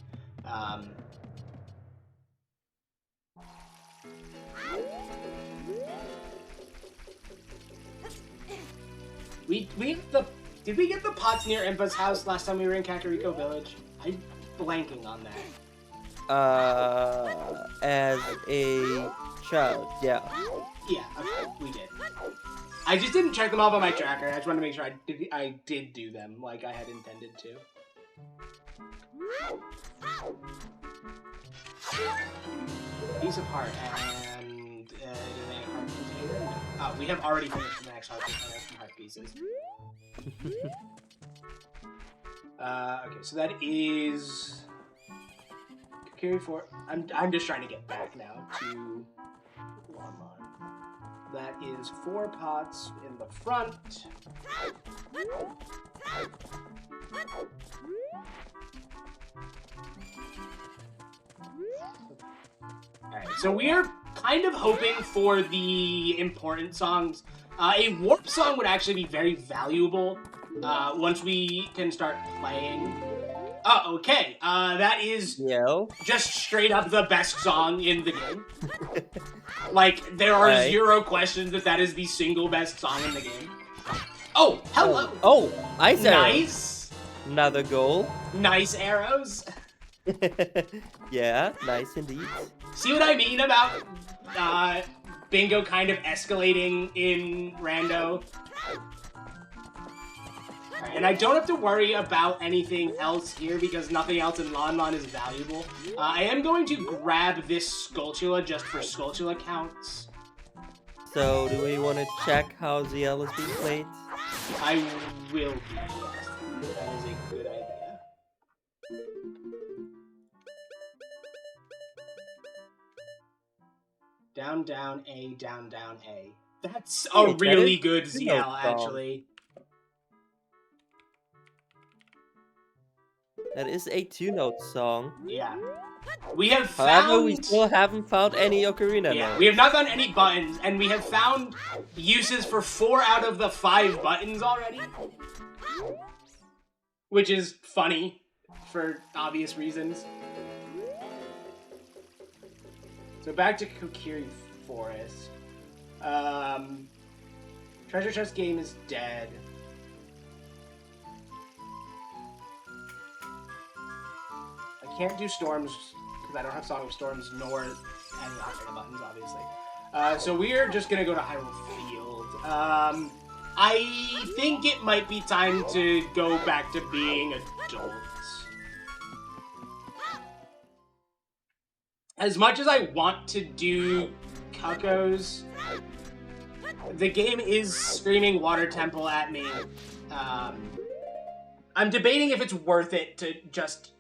Did we get the pots near Impa's house last time we were in Kakariko Village? I'm blanking on that. As a child, yeah. Yeah, okay, we did. I just didn't check them off on my tracker. I just wanted to make sure I did do them like I had intended to. Piece of heart and is it a heart container? No. Oh, we have already finished the next heart container from heart pieces. Okay, so that is Kokiri for. I'm just trying to get back now to Lon Lon. That is 4 pots in the front. Alright, so we are kind of hoping for the important songs. A warp song would actually be very valuable once we can start playing. Oh, okay. That is just straight up the best song in the game. Like, there are 0 questions that is the single best song in the game. Oh, hello! Oh, ice arrows. Nice! Another goal. Nice arrows. Yeah, nice indeed. See what I mean about bingo kind of escalating in Rando? And I don't have to worry about anything else here because nothing else in Lon Lon is valuable. I am going to grab this Skulltula just for Skulltula counts. So, do we want to check how ZL is being played? I will be, yes. That is a good idea. Down, down, A, down, down, A. That's a really good ZL, actually. That is a 2-note song. Yeah. We have found... However, we still haven't found any Ocarina notes. We have not found any buttons, and we have found uses for 4 out of the 5 buttons already. which is funny for obvious reasons. So back to Kokiri Forest. Treasure chest game is dead. I can't do storms because I don't have Song of Storms nor any Ocarina buttons, obviously. So we're just gonna go to Hyrule Field. I think it might be time to go back to being adults. As much as I want to do Cuckoos, the game is screaming Water Temple at me. I'm debating if it's worth it to just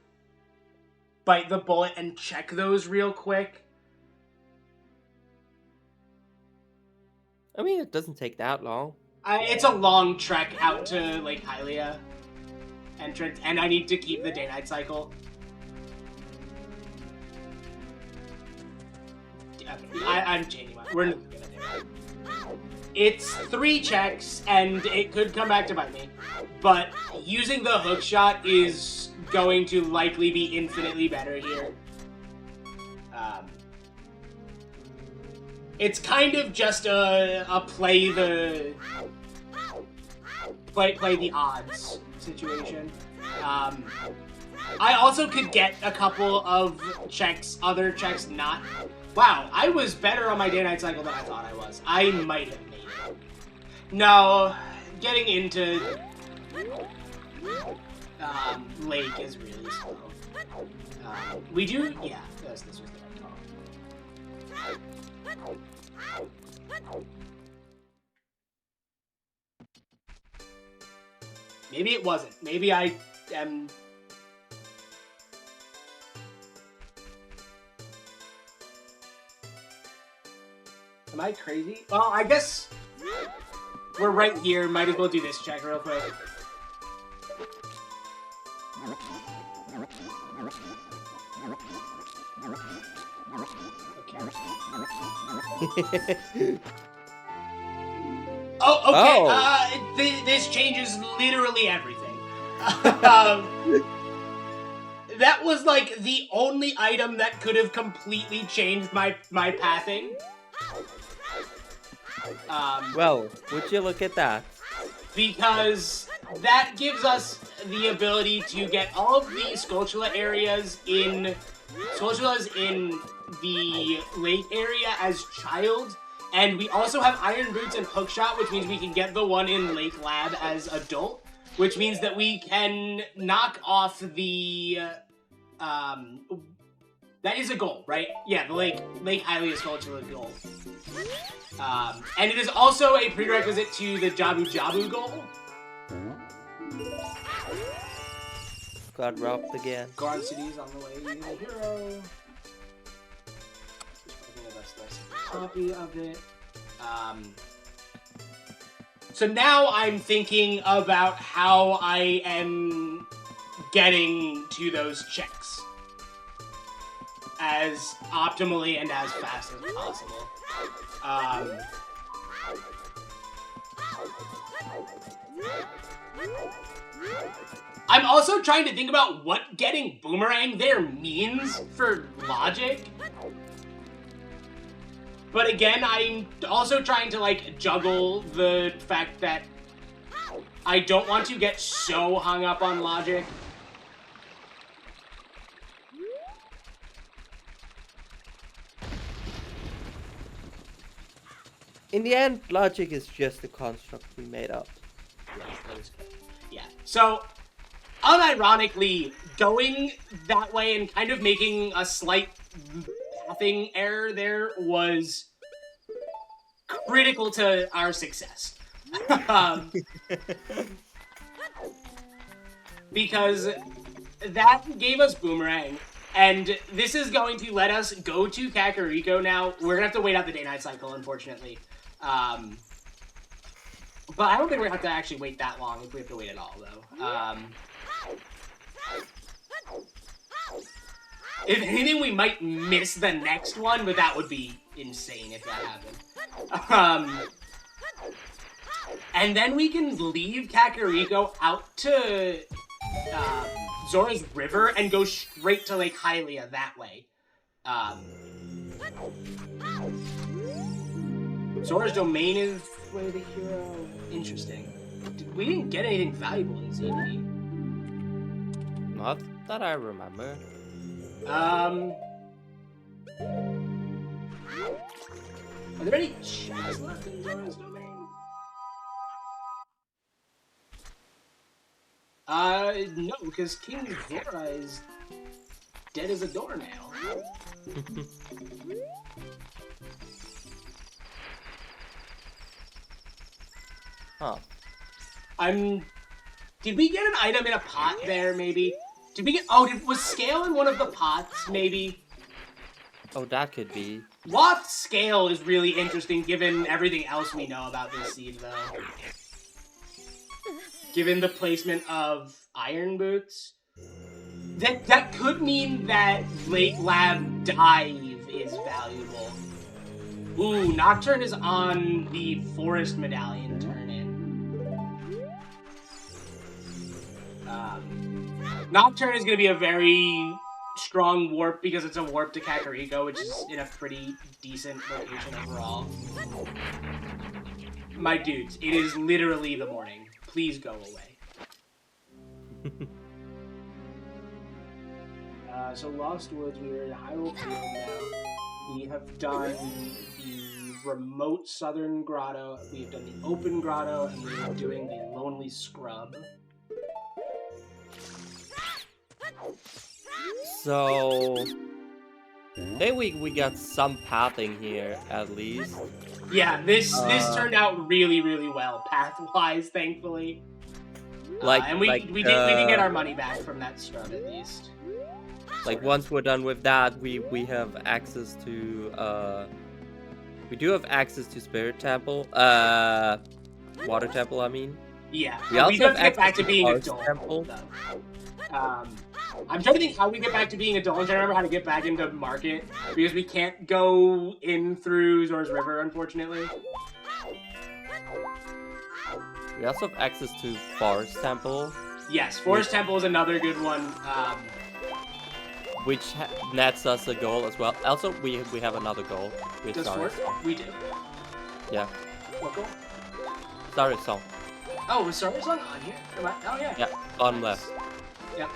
bite the bullet and check those real quick. I mean, it doesn't take that long. It's a long trek out to Lake Hylia entrance, and I need to keep the day-night cycle. I'm changing my... We're not gonna do it. It's 3 checks, and it could come back to bite me. But using the hook shot is going to likely be infinitely better here. It's kind of just a play the odds situation. I also could get a couple of checks, other checks not. Wow, I was better on my day-night cycle than I thought I was. I might have made it. No, getting into Lake is really slow. We do, yeah, this was the right call. Maybe it wasn't. Maybe I am... Am I crazy? Well, I guess we're right here. Might as well do this check real quick. Okay. Oh, okay. This changes literally everything. That was like the only item that could have completely changed my pathing. Well, would you look at that? Because that gives us the ability to get all of the Skulltula areas in... Skulltulas in the lake area as child, and we also have Iron Boots and Hookshot, which means we can get the one in Lake Lab as adult, which means that we can knock off the... that is a goal, right? Yeah, the Lake Hylia Skulltula goal. And it is also a prerequisite to the Jabu Jabu goal. Got robbed again. Guard cities on the way to the hero. Just that's a copy of it. So now I'm thinking about how I am getting to those checks as optimally and as fast as possible. I'm also trying to think about what getting Boomerang there means for logic. But again, I'm also trying to, like, juggle the fact that I don't want to get so hung up on logic. In the end, logic is just a construct we made up. Yes, that is good. Yeah. So, unironically, going that way and kind of making a slight pathing error there was critical to our success. Because that gave us Boomerang, and this is going to let us go to Kakariko now. We're gonna have to wait out the day-night cycle, unfortunately. But I don't think we're gonna have to actually wait that long if we have to wait at all, though. If anything, we might miss the next one, but that would be insane if that happened. And then we can leave Kakariko out to Zora's River and go straight to Lake Hylia that way. Zora's Domain is way the hero. Interesting. We didn't get anything valuable in ZB. Not that I remember. Are there any chests left in Zora's Domain? No, because King Zora is dead as a doornail. Huh. Did we get an item in a pot there, maybe? Did we get... Oh, was Scale in one of the pots, maybe? Oh, that could be. Lost Scale is really interesting, given everything else we know about this seed, though. Given the placement of Iron Boots. That could mean that Lake Lab Dive is valuable. Ooh, Nocturne is on the Forest Medallion turn-in. Nocturne is going to be a very strong warp because it's a warp to Kakariko, which is in a pretty decent location overall. My dudes, it is literally the morning. Please go away. So Lost Woods, we are in Hyrule Field now. We have done the remote southern grotto, we have done the open grotto, and we are doing the Lonely Scrub. So, then we got some pathing here at least. Yeah, this turned out really, really well path-wise, thankfully. And we did get our money back from that scrub at least. Like once we're done with that, we have access to we do have access to Spirit Temple, Water Temple. I mean. Yeah, we also have to get back to being adult. Temple. I'm trying to think how we get back to being adult. I'm trying to remember how to get back into Market because we can't go in through Zora's River, unfortunately. We also have access to Forest Temple. Yes, Forest Temple is another good one. Which nets us a goal as well. Also, we have another goal with Stars. We do. Yeah. What goal? Stars song. Oh, was Stars song on here? Oh yeah. Yeah, bottom left. Yep.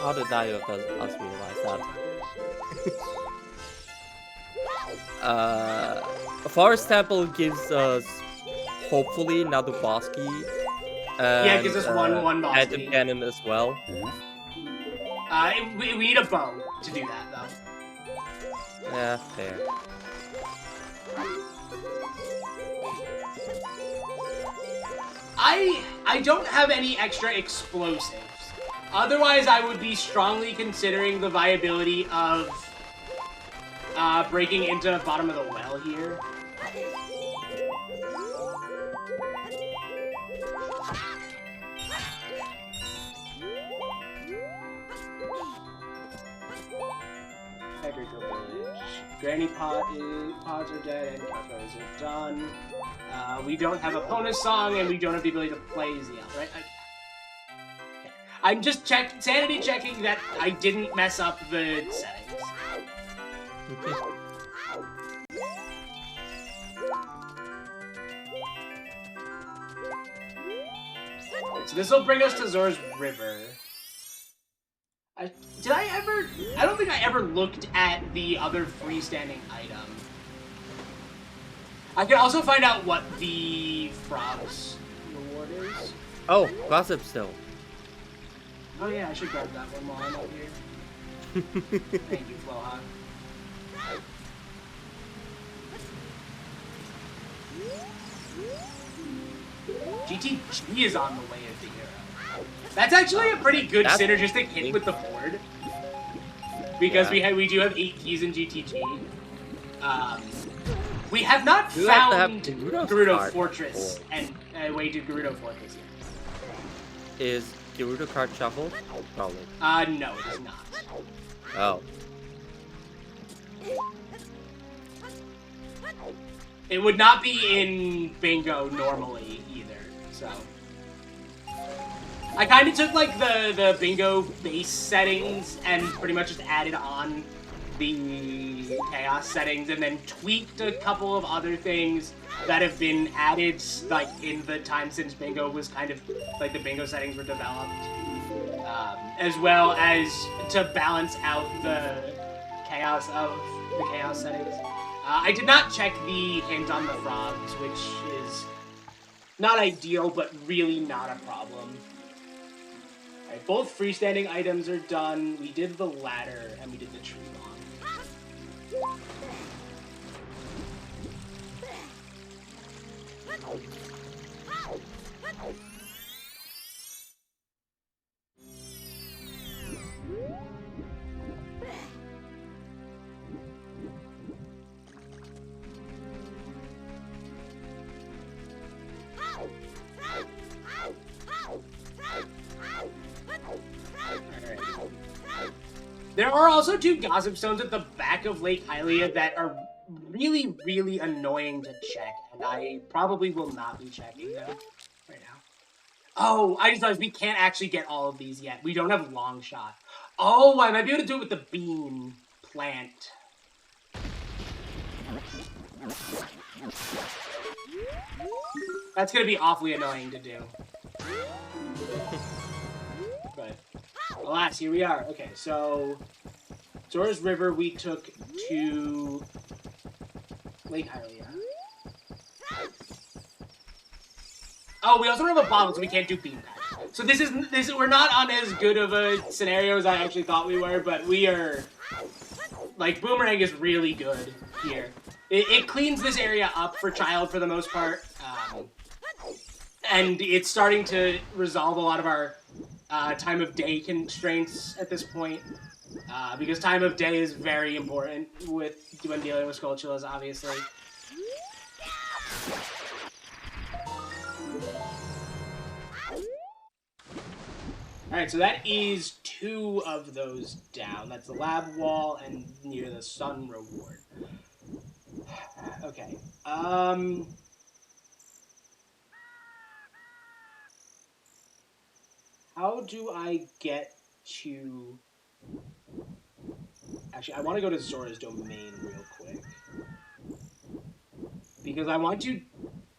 How did neither of us realize that? Forest Temple gives us hopefully another boss key. Yeah, it gives us one boss key. And cannon as well. We need a bow to do that, though. Yeah, fair. I don't have any extra explosives. Otherwise, I would be strongly considering the viability of breaking into the bottom of the well here. Granny Pods are dead and Kakos are done. We don't have a bonus song and we don't have the ability to play Zeal, right? I'm just sanity checking that I didn't mess up the settings. So this will bring us to Zora's River. I don't think I ever looked at the other freestanding item. I can also find out what the Frog's reward is. Oh, gossip still. Oh yeah, I should grab that one while I'm out here. Thank you, Floha. GTG is on the way of the hero. That's actually a pretty good synergistic hit with the board. Because we do have 8 keys in GTG. We have not found Gerudo Fortress and a way to Gerudo Fortress yet. Is Gerudo card shuffled? Probably. No, it is not. Oh. It would not be in Bingo normally either, so. I kind of took like the bingo base settings and pretty much just added on the chaos settings and then tweaked a couple of other things that have been added like in the time since bingo was kind of like the bingo settings were developed, as well as to balance out the chaos of the chaos settings. I did not check the hint on the frogs, which is not ideal, but really not a problem. Alright, both freestanding items are done. We did the ladder, and we did the tree lawn. There are also 2 gossip stones at the back of Lake Hylia that are really, really annoying to check, and I probably will not be checking them right now. Oh, I just realized we can't actually get all of these yet. We don't have long shot. Oh, I might be able to do it with the bean plant. That's gonna be awfully annoying to do. But alas, here we are. Okay, so Zora's River we took to Lake Hylia. Oh, we also don't have a bottle, so we can't do bean patch. So this we're not on as good of a scenario as I actually thought we were, but we are like Boomerang is really good here. It cleans this area up for Child for the most part, and it's starting to resolve a lot of our time of day constraints at this point, because time of day is very important when dealing with Skulltulas, obviously. Alright, so that is 2 of those down. That's the lab wall and near the sun reward. Okay, how do I get to... Actually, I want to go to Zora's Domain real quick. Because I want to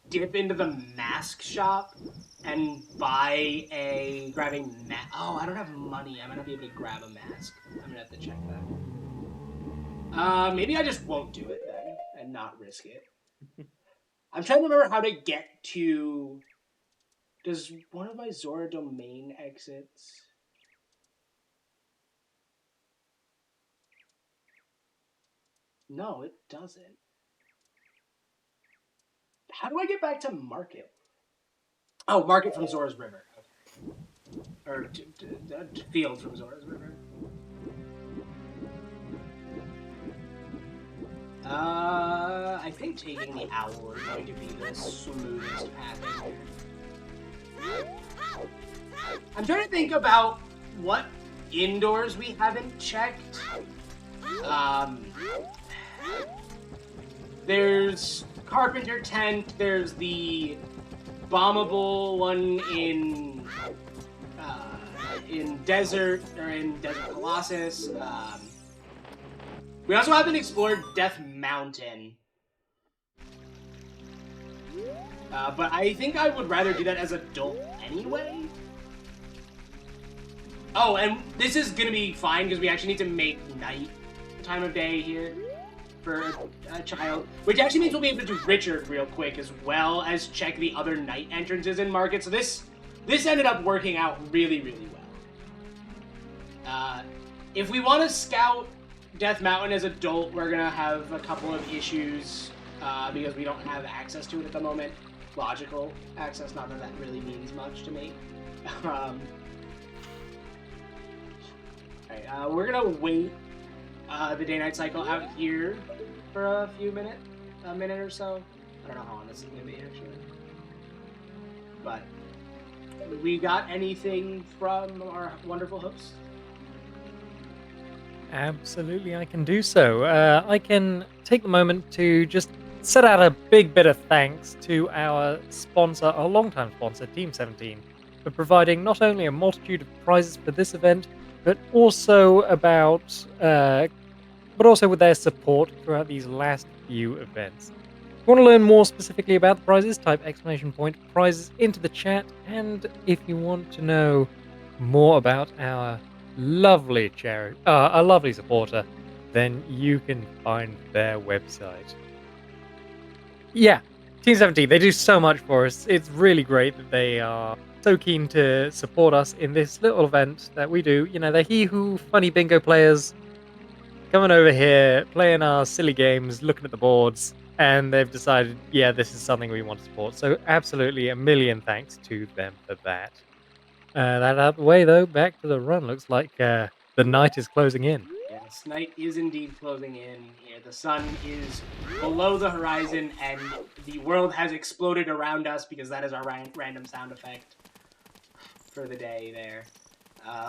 dip into the mask shop and buy a... Oh, I don't have money. I might not be able to grab a mask. I'm gonna have to check that. Maybe I just won't do it then and not risk it. I'm trying to remember how to get to... Does one of my Zora Domain exits... No, it doesn't. How do I get back to Market? Oh, Market from Zora's River. Okay. Or Field from Zora's River. I think taking the owl is going to be the smoothest path in here. I'm trying to think about what indoors we haven't checked. There's Carpenter Tent, there's the bombable one in Desert Colossus. We also haven't explored Death Mountain. But I think I would rather do that as adult anyway. Oh, and this is gonna be fine because we actually need to make night time of day here for a Child, which actually means we'll be able to do Richard real quick as well as check the other night entrances in Market. So this ended up working out really, really well. If we want to scout Death Mountain as adult, we're gonna have a couple of issues because we don't have access to it at the moment. Logical access, not that that really means much to me. Alright, we're gonna wait the day-night cycle out here for a minute or so. I don't know how long this is gonna be actually. But we got anything from our wonderful host? Absolutely, I can do so. I can take the moment to just set out a big bit of thanks to our sponsor, our longtime sponsor, Team 17. for providing not only a multitude of prizes for this event, but also with their support throughout these last few events. If you want to learn more specifically about the prizes, type !prizes into the chat, and if you want to know more about our lovely supporter, then you can find their website. Yeah, Team 17, they do so much for us. It's really great that they are so keen to support us in this little event that we do. You know, they're hee-hoo funny bingo players coming over here, playing our silly games, looking at the boards, and they've decided, yeah, this is something we want to support. So absolutely a million thanks to them for that. That out of the way, though, back to the run. Looks like the night is closing in. Yes, night is indeed closing in here. The sun is below the horizon, and the world has exploded around us because that is our random sound effect for the day there.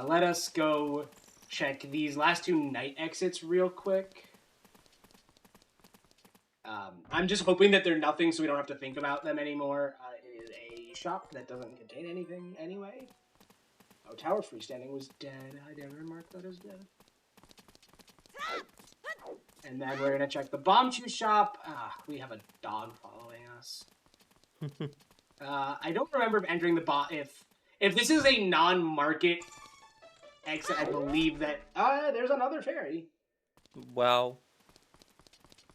Let us go check these last two night exits real quick. I'm just hoping that they're nothing so we don't have to think about them anymore. It is a shop that doesn't contain anything anyway. Oh, Tower Freestanding was dead. I didn't mark that as dead. And then we're gonna check the Bomb Chew shop. We have a dog following us. I don't remember entering the if this is a non-market exit. I believe that there's another ferry. Wow.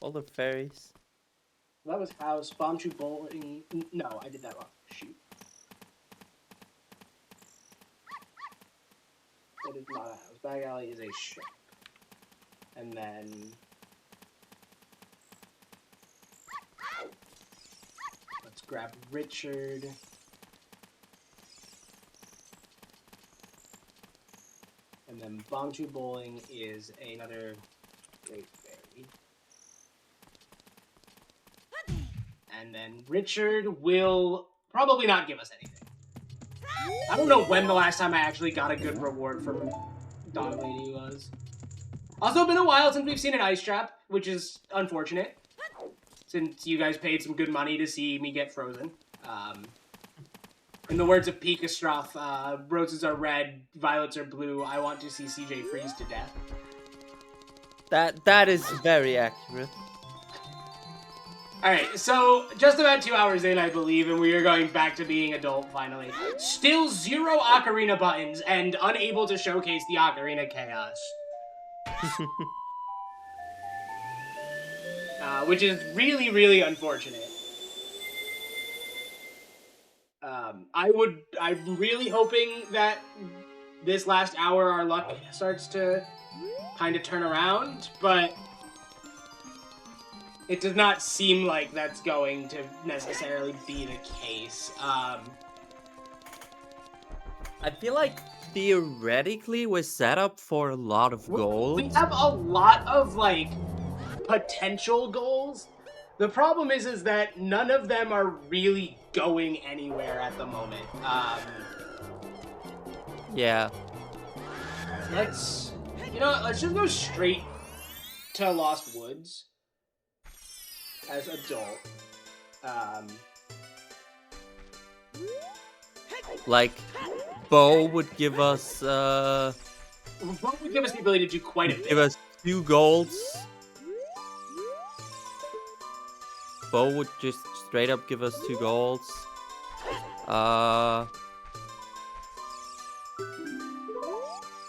All the fairies. That was house. Bomb Chew bowling. No, I did that wrong. Shoot. That is not a house. Bag Alley is a shop. And then let's grab Richard. And then Bomb Chew Bowling is another great fairy. And then Richard will probably not give us anything. I don't know when the last time I actually got a good reward from Dog Lady was. Also, been a while since we've seen an ice trap, which is unfortunate, since you guys paid some good money to see me get frozen. In the words of Pikastroth, roses are red, violets are blue. I want to see CJ freeze to death. That is very accurate. Alright, so just about 2 hours in, I believe, and we are going back to being adult, finally. Still 0 Ocarina buttons, and unable to showcase the Ocarina chaos. Which is really, really unfortunate. I'm really hoping that this last hour our luck starts to kind of turn around, but it does not seem like that's going to necessarily be the case. I feel like theoretically we're set up for a lot of goals. We have a lot of, like, potential goals. The problem is that none of them are really going anywhere at the moment. Yeah. Let's just go straight to Lost Woods as adult. Like, Bo would give us, Bo would give us the ability to do quite a bit. Give us 2 golds. Bo would just straight up give us 2 golds. Oh,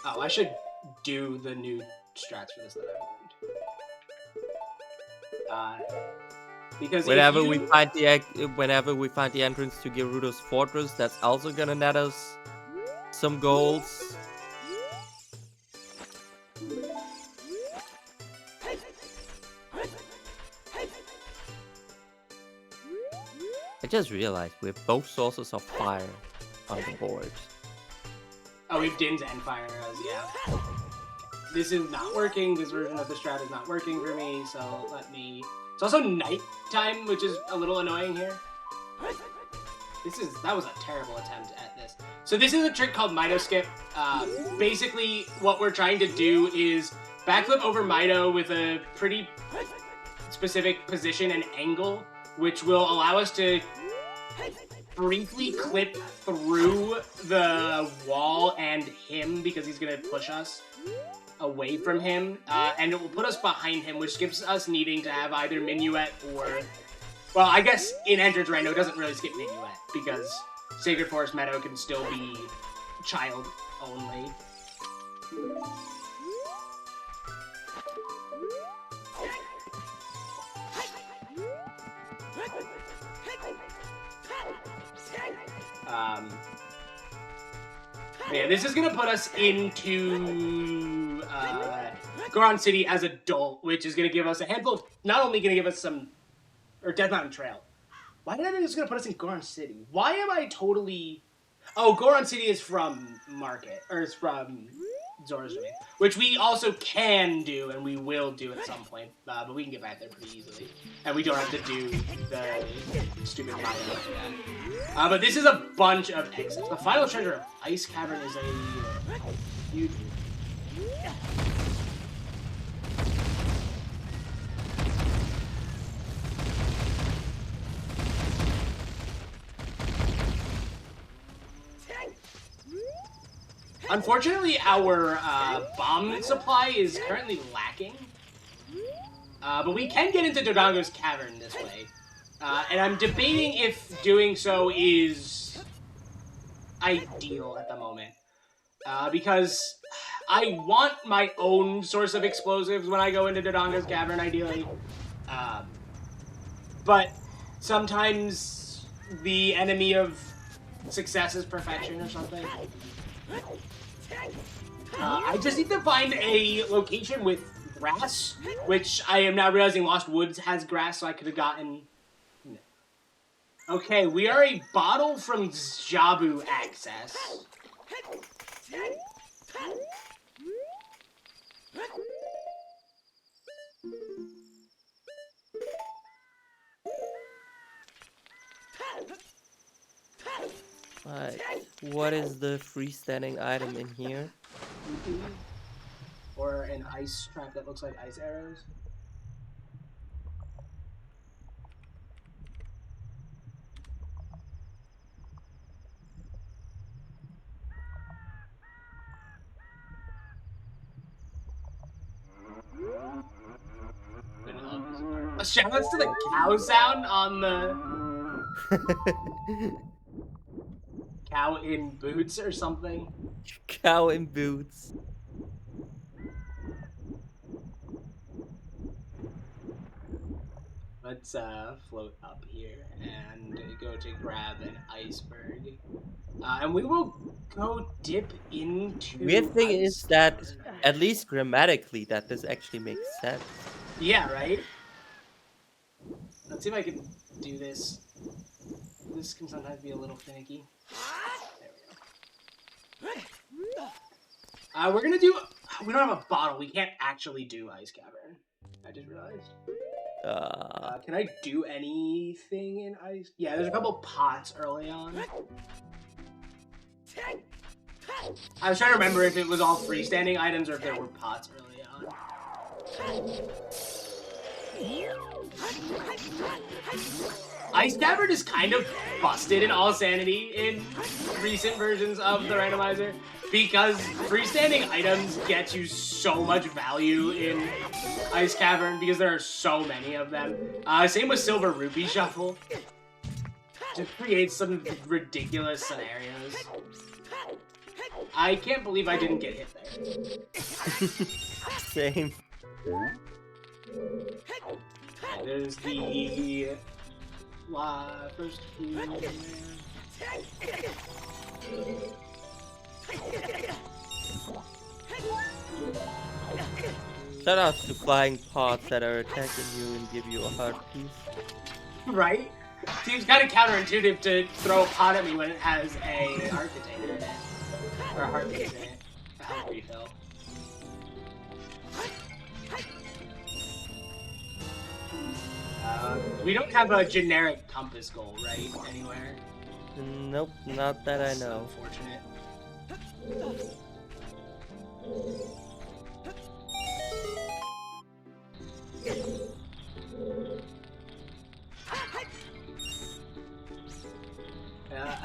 I should do the new strats for this that I learned. Because whenever we find the entrance to Gerudo's fortress, that's also gonna net us some golds. I just realized we have both sources of fire on the board. Oh, we have Din's and Fire Arrows, yeah. This is not working. This version of the strat is not working for me, so let me... It's also nighttime, which is a little annoying here. That was a terrible attempt at this. So this is a trick called Mido Skip. Basically, what we're trying to do is backflip over Mido with a pretty specific position and angle, which will allow us to briefly clip through the wall and him because he's gonna push us away from him, and it will put us behind him, which skips us needing to have either Minuet or... Well, I guess in Entrance Rando it doesn't really skip Minuet, because Sacred Forest Meadow can still be child only. Yeah, this is gonna put us into Goron City as adult, which is gonna give us a handful of, not only gonna give us some, or Death Mountain Trail. Why did I think it's gonna put us in Goron City? Why am I totally... Oh, Goron City is from Market, or it's from Zora's Domain, which we also can do, and we will do at some point, but we can get back there pretty easily. And we don't have to do the stupid bio again. But this is a bunch of exits. The final treasure of Ice Cavern is a huge... Unfortunately, our bomb supply is currently lacking. But we can get into Dodongo's Cavern this way. And I'm debating if doing so is ideal at the moment. Because I want my own source of explosives when I go into Dodongo's Cavern, ideally. But sometimes the enemy of success is perfection or something. I just need to find a location with grass, which I am now realizing Lost Woods has grass, so I could have gotten... Okay, we are a bottle from Jabu access. What is the freestanding item in here? Or an ice trap that looks like ice arrows. Shoutouts to the cow sound on the... Cow in boots or something. Cow in boots. Let's float up here and go to grab an iceberg. And we will go dip into... Weird thing is that, at least grammatically, that this actually makes sense. Yeah, right? Let's see if I can do this. This can sometimes be a little finicky. There we go. We're gonna do... We don't have a bottle. We can't actually do Ice Cavern. I just realized. Can I do anything in ice? Yeah, there's a couple pots early on. I was trying to remember if it was all freestanding items or if there were pots early on. Ice Cavern is kind of busted in all sanity in recent versions of the randomizer because freestanding items get you so much value in Ice Cavern because there are so many of them. Same with Silver Rupee Shuffle. Just creates some ridiculous scenarios. I can't believe I didn't get hit there. Same. There's the first few. Shout out to flying pods that are attacking you and give you a heart piece. Right? Seems kind of counterintuitive to throw a pot at me when it has a heart container in it. Or a heart piece in it. A health refill. We don't have a generic compass goal, right? Anywhere? Nope, not that I know. Unfortunate.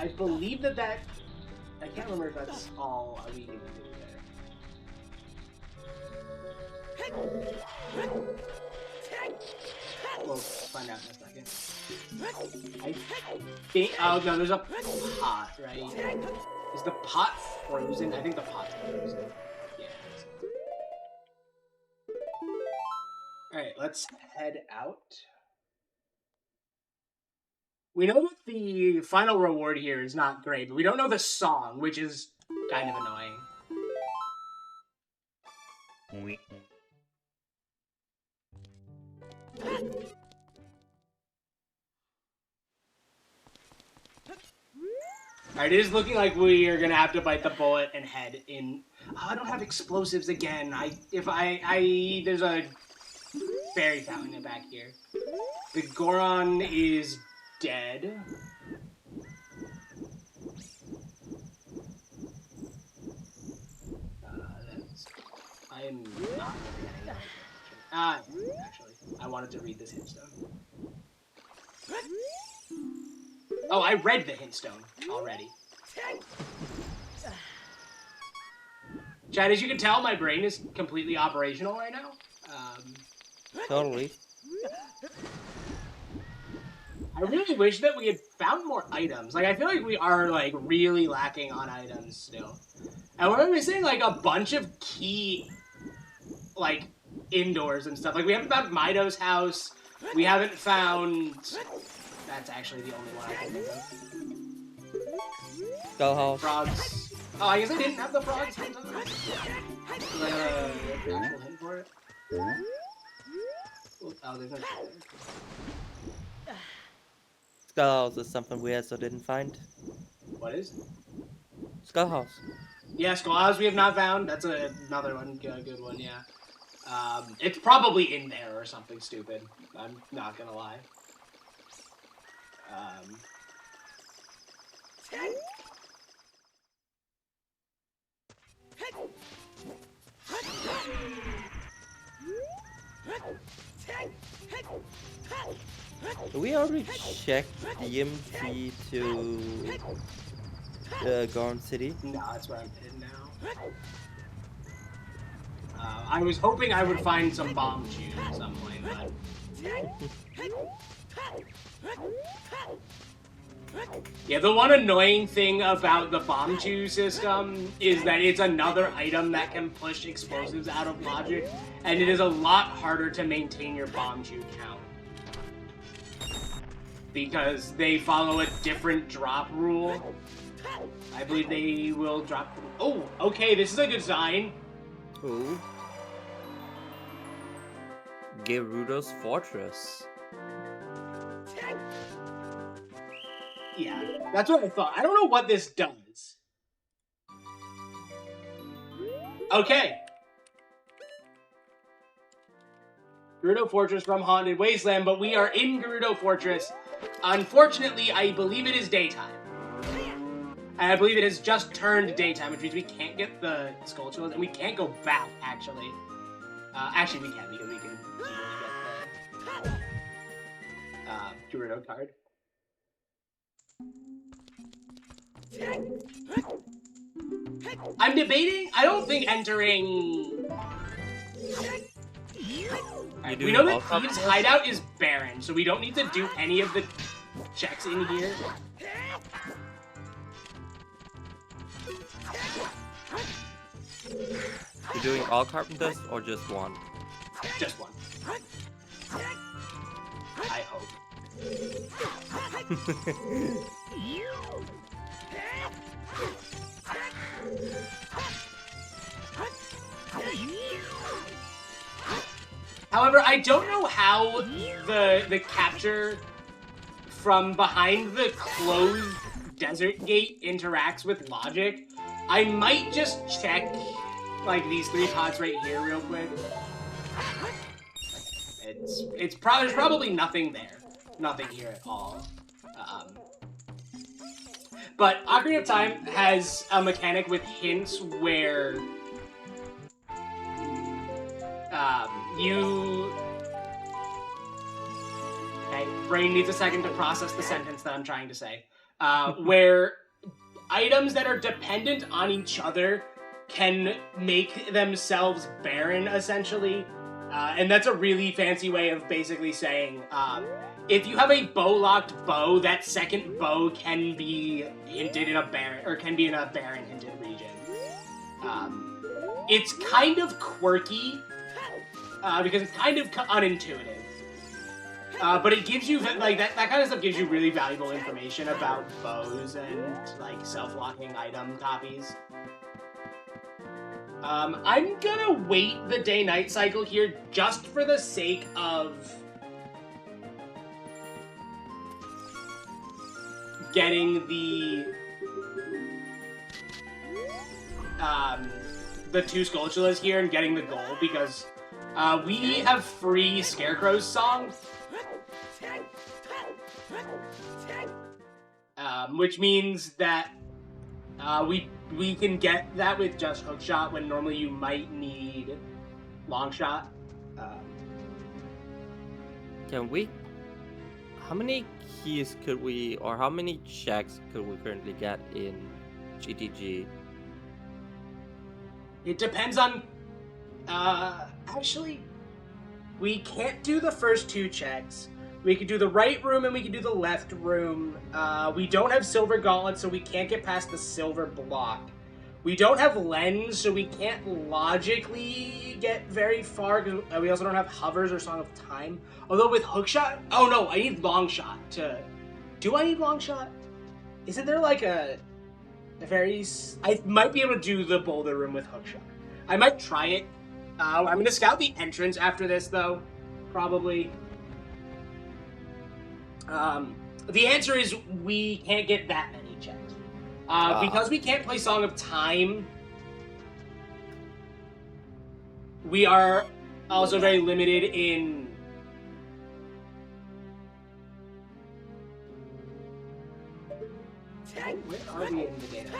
I believe that I can't remember if that's all we need to do there. We'll find out in a second. I think. Oh no, there's a pot, right? Is the pot frozen? I think the pot's frozen. Yeah. Alright, let's head out. We know that the final reward here is not great, but we don't know the song, which is kind of annoying. Alright, it is looking like we are gonna have to bite the bullet and head in. Oh, I don't have explosives again. There's a fairy fountain back here. The Goron is dead. I am not getting that. Actually, I wanted to read this hint stone. Oh, I read the hint stone already. Chad, as you can tell, my brain is completely operational right now. Totally. I really wish that we had found more items. Like, I feel like we are, like, really lacking on items still. And we're missing, like, a bunch of key, like, indoors and stuff. Like, we haven't found Mido's house. We haven't found... That's actually the only one I can think of. Skull House. Frogs. Oh, I guess I didn't have the frogs. Was I an actual hint for it? Oh, there's no shit there. Skull House is something we also didn't find. What is? Skull House. Yeah, Skull House we have not found. That's another one, good one, yeah. It's probably in there or something stupid. I'm not gonna lie. Do we already check DMT to Goron City? No, that's where I'm heading now. I was hoping I would find some bomb chew at some point, but... Yeah, the one annoying thing about the bomb chew system is that it's another item that can push explosives out of logic, and it is a lot harder to maintain your bomb chew count. Because they follow a different drop rule. I believe they will drop... Oh, okay, this is a good sign. Ooh. Gerudo's Fortress. Yeah, that's what I thought. I don't know what this does. Okay. Gerudo Fortress from Haunted Wasteland, but we are in Gerudo Fortress. Unfortunately, I believe it is daytime. And I believe it has just turned daytime, which means we can't get the skull chills, and we can't go back, actually. Actually, we can, because we can get the Gerudo card. I'm debating. I don't think entering. Right, we know that Thieves' hideout is barren, so we don't need to do any of the checks in here. You're doing all carpenters or just one? Just one. I hope. However, I don't know how the capture from behind the closed desert gate interacts with logic. I might just check like these 3 pots right here real quick. There's probably nothing there. Nothing here at all. But Ocarina of Time has a mechanic with hints where Okay, brain needs a second to process the sentence that I'm trying to say. where items that are dependent on each other can make themselves barren, essentially. And that's a really fancy way of basically saying, if you have a bow-locked bow, that second bow can be hinted in a barren, or can be in a barren hinted region. It's kind of quirky, because it's kind of unintuitive. But it gives you, like, that kind of stuff gives you really valuable information about bows and, like, self-locking item copies. I'm gonna wait the day-night cycle here just for the sake of getting the two Skulltulas here and getting the goal, because we have free Scarecrow's song. Which means that we can get that with just hookshot when normally you might need long shot. Can we? How many keys could we, or how many checks could we currently get in GTG? It depends on. Actually, we can't do the first 2 checks. We can do the right room and we can do the left room. We don't have silver gauntlets, so we can't get past the silver block. We don't have lens, so we can't logically get very far. We also don't have hovers or Song of Time. Although with hookshot, oh no, I need long shot to. Do I need long shot? Isn't there like a very? I might be able to do the boulder room with hookshot. I might try it. I'm gonna scout the entrance after this, though, probably. The answer is we can't get that many checks. Because we can't play Song of Time, we are also very limited in... Where are we in the data?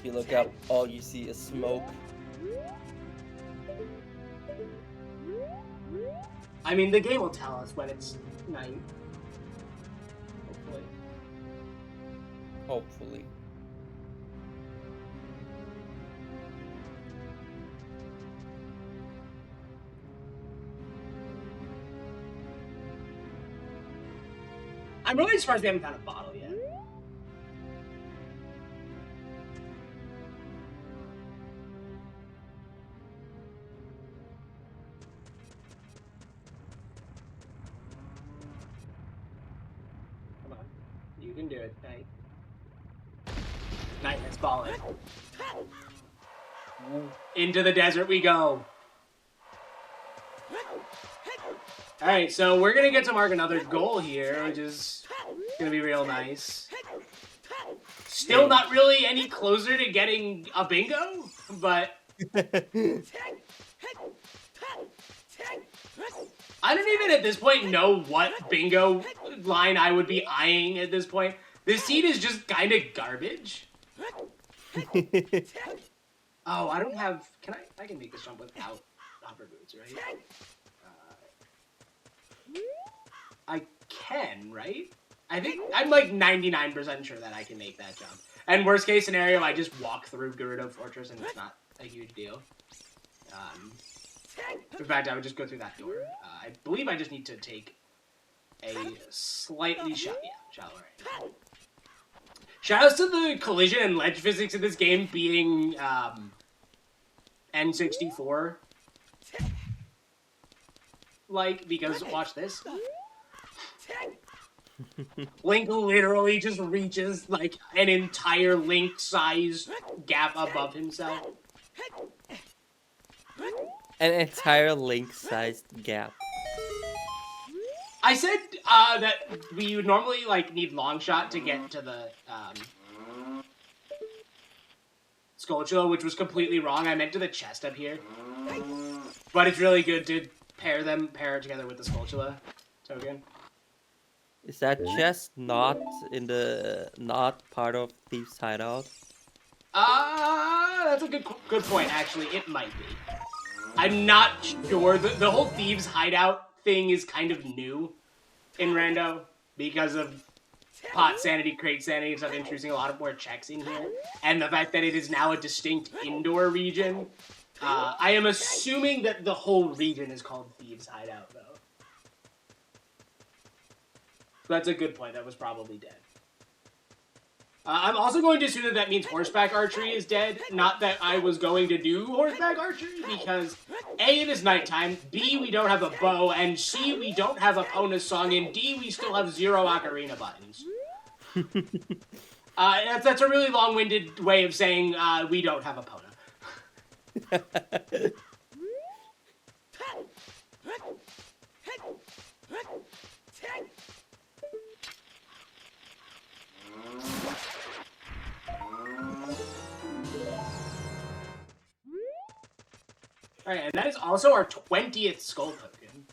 You look up, all you see is smoke. I mean, the game will tell us when it's night. Hopefully. Hopefully. I'm really surprised we haven't found a bottle yet. Come on. You can do it, Knight. Knight has fallen. Into the desert we go. Alright, so we're gonna get to mark another goal here, which is gonna be real nice. Still not really any closer to getting a bingo, but... I don't even at this point know what bingo line I would be eyeing at this point. This seed is just kind of garbage. Oh, I don't have... I can make this jump without hopper boots, right? I can, right? I think I'm like 99% sure that I can make that jump. And worst case scenario, I just walk through Gerudo Fortress and it's not a huge deal. In fact, I would just go through that door. I believe I just need to take a slightly shallow range. Shoutouts to the collision and ledge physics of this game being N64. Like, because watch this. Link literally just reaches like an entire Link-sized gap above himself. An entire Link-sized gap. I said that we would normally like need long shot to get to the Skulltula, which was completely wrong. I meant to the chest up here, but it's really good to pair it together with the Skulltula token. Is that chest not part of Thieves' Hideout? That's a good point, actually. It might be. I'm not sure. The whole Thieves' Hideout thing is kind of new in Rando because of pot sanity, crate sanity, and stuff introducing a lot of more checks in here. And the fact that it is now a distinct indoor region. I am assuming that the whole region is called Thieves' Hideout, though. That's a good point. That was probably dead. I'm also going to assume that that means horseback archery is dead. Not that I was going to do horseback archery, because A, it is nighttime, B, we don't have a bow, and C, we don't have a Pona song, and D, we still have 0 Ocarina buttons. That's a really long-winded way of saying we don't have a Pona. Alright, and that is also our 20th skull token.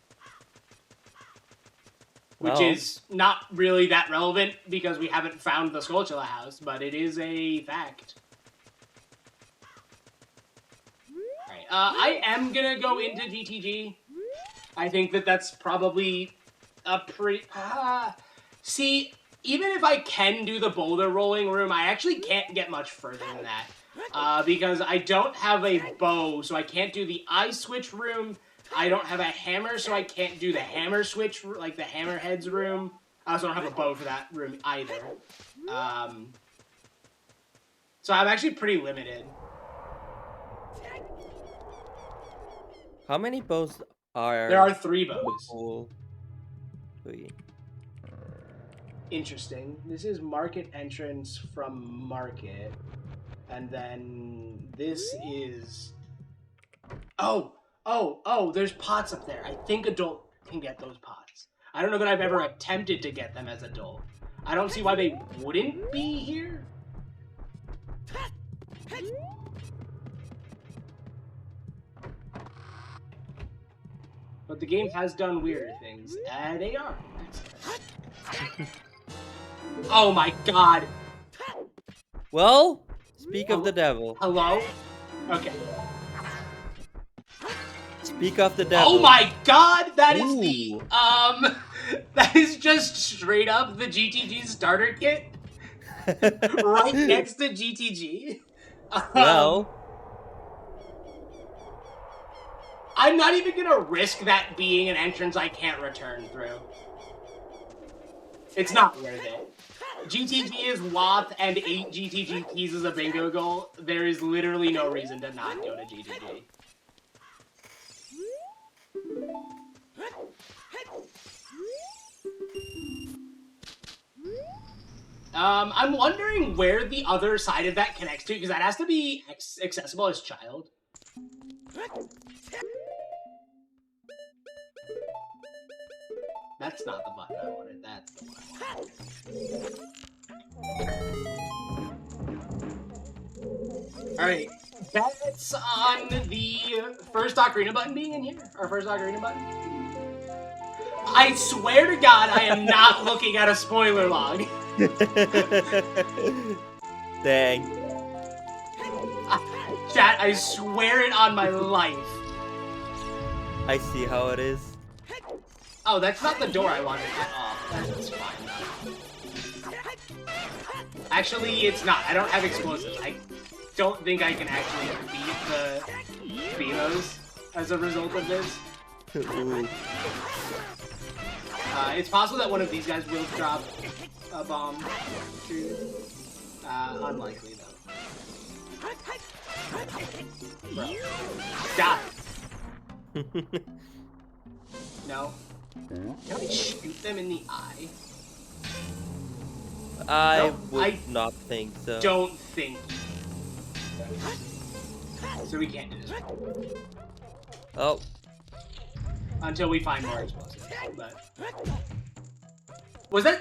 Which is not really that relevant because we haven't found the Skulltula house, but it is a fact. Alright, I am gonna go into GTG. I think that that's probably a pretty... see, even if I can do the boulder rolling room, I actually can't get much further than that. Because I don't have a bow, so I can't do the eye switch room. I don't have a hammer, so I can't do the hammer switch, like the hammerheads room. I also don't have a bow for that room either. So I'm actually pretty limited. How many bows are... There are 3 bows. Cool. 3. Interesting. This is market entrance from market. And then this is... Oh, there's pots up there. I think adult can get those pots. I don't know that I've ever attempted to get them as adult. I don't see why they wouldn't be here. But the game has done weirder things. They are. Oh my god. Well, speak of the devil. Hello? Okay. Speak of the devil. Oh my god! That is Ooh. the, that is just straight up the GTG starter kit. Right next to GTG. Well... I'm not even gonna risk that being an entrance I can't return through. It's not worth it. GTG is WAP and 8 GTG keys is a bingo goal. There is literally no reason to not go to GTG. I'm wondering where the other side of that connects to, because that has to be accessible as child. That's not the button I wanted, that's the one. Alright, bets on the first Ocarina button being in here? Our first Ocarina button? I swear to God I am not looking at a spoiler log. Dang. Chat, I swear it on my life. I see how it is. Oh, that's not the door I wanted at all. That's fine, though. Actually, it's not. I don't have explosives. I don't think I can actually beat the Beamos as a result of this. Ooh. It's possible that one of these guys will drop a bomb, too. Unlikely, though. Bro. Die! No. Can I shoot them in the eye? I No, would not think so. Don't think. So we can't do this. Oh. Until we find more explosives. But...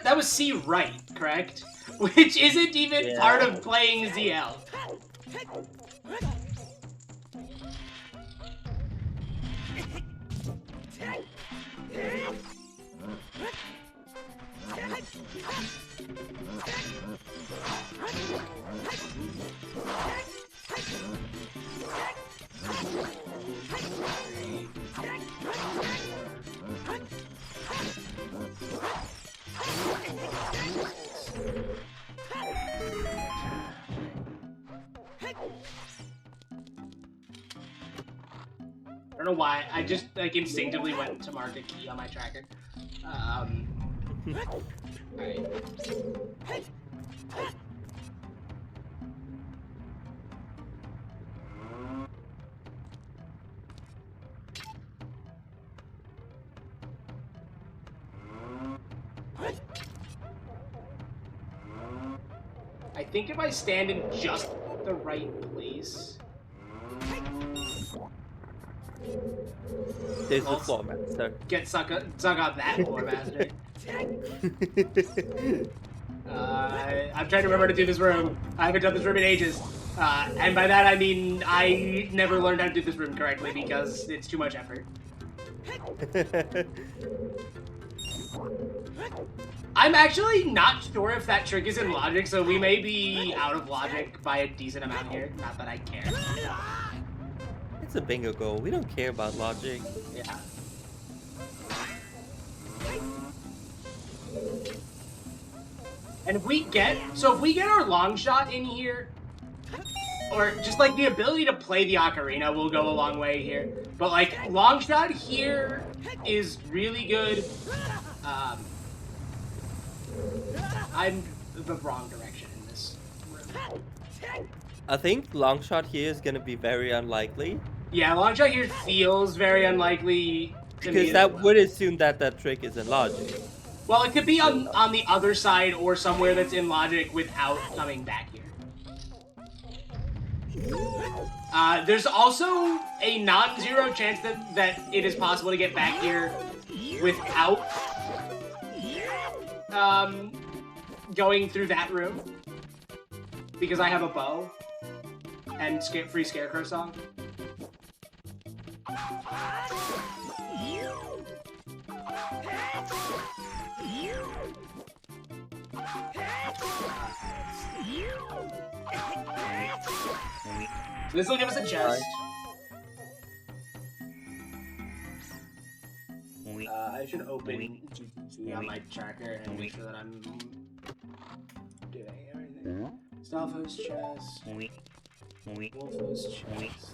that was C right, correct? Which isn't even part of playing ZL. don't know why. I just like instinctively went to mark a key on my tracker. Alright. I think if I stand in just the right place. There's the floor master. Get suck on that floor master. I'm trying to remember to do this room. I haven't done this room in ages. And by that I mean I never learned how to do this room correctly because it's too much effort. I'm actually not sure if that trick is in logic, so we may be out of logic by a decent amount here. Not that I care. It's a bingo goal. We don't care about logic. Yeah. And if we get our long shot in here, or just like the ability to play the ocarina will go a long way here. But like long shot here is really good. I'm the wrong direction in this room. I think long shot here is gonna be very unlikely. Yeah, long shot here feels very unlikely to me. Because that would assume that that trick is in logic. Well, it could be on the other side or somewhere that's in logic without coming back here. There's also a non-zero chance that it is possible to get back here without going through that room. Because I have a bow and free scarecrow song. This will give us a chest. I should open GTT on my tracker and make sure that I'm doing everything. Stalfo's chest. Wolfo's chest.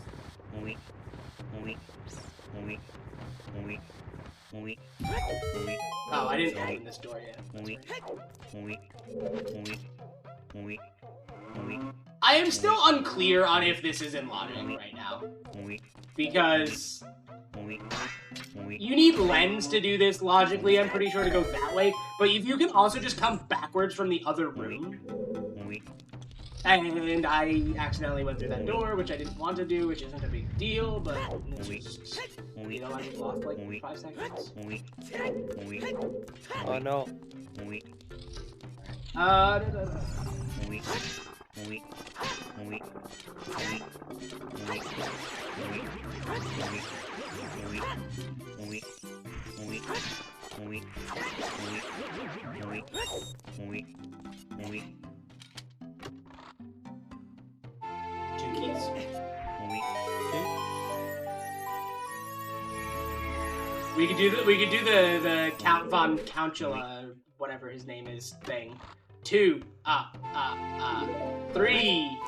Oh, I didn't open this door yet. I am still unclear on if this is in logic right now. Because you need lens to do this logically, I'm pretty sure, to go that way. But if you can also just come backwards from the other room. And I accidentally went through that door, which I didn't want to do, which isn't a big deal, but it's just, you know, I just lost like 5 seconds. Oh no. Two keys. We could do the Count von Countula, whatever his name is, thing. 2, 3,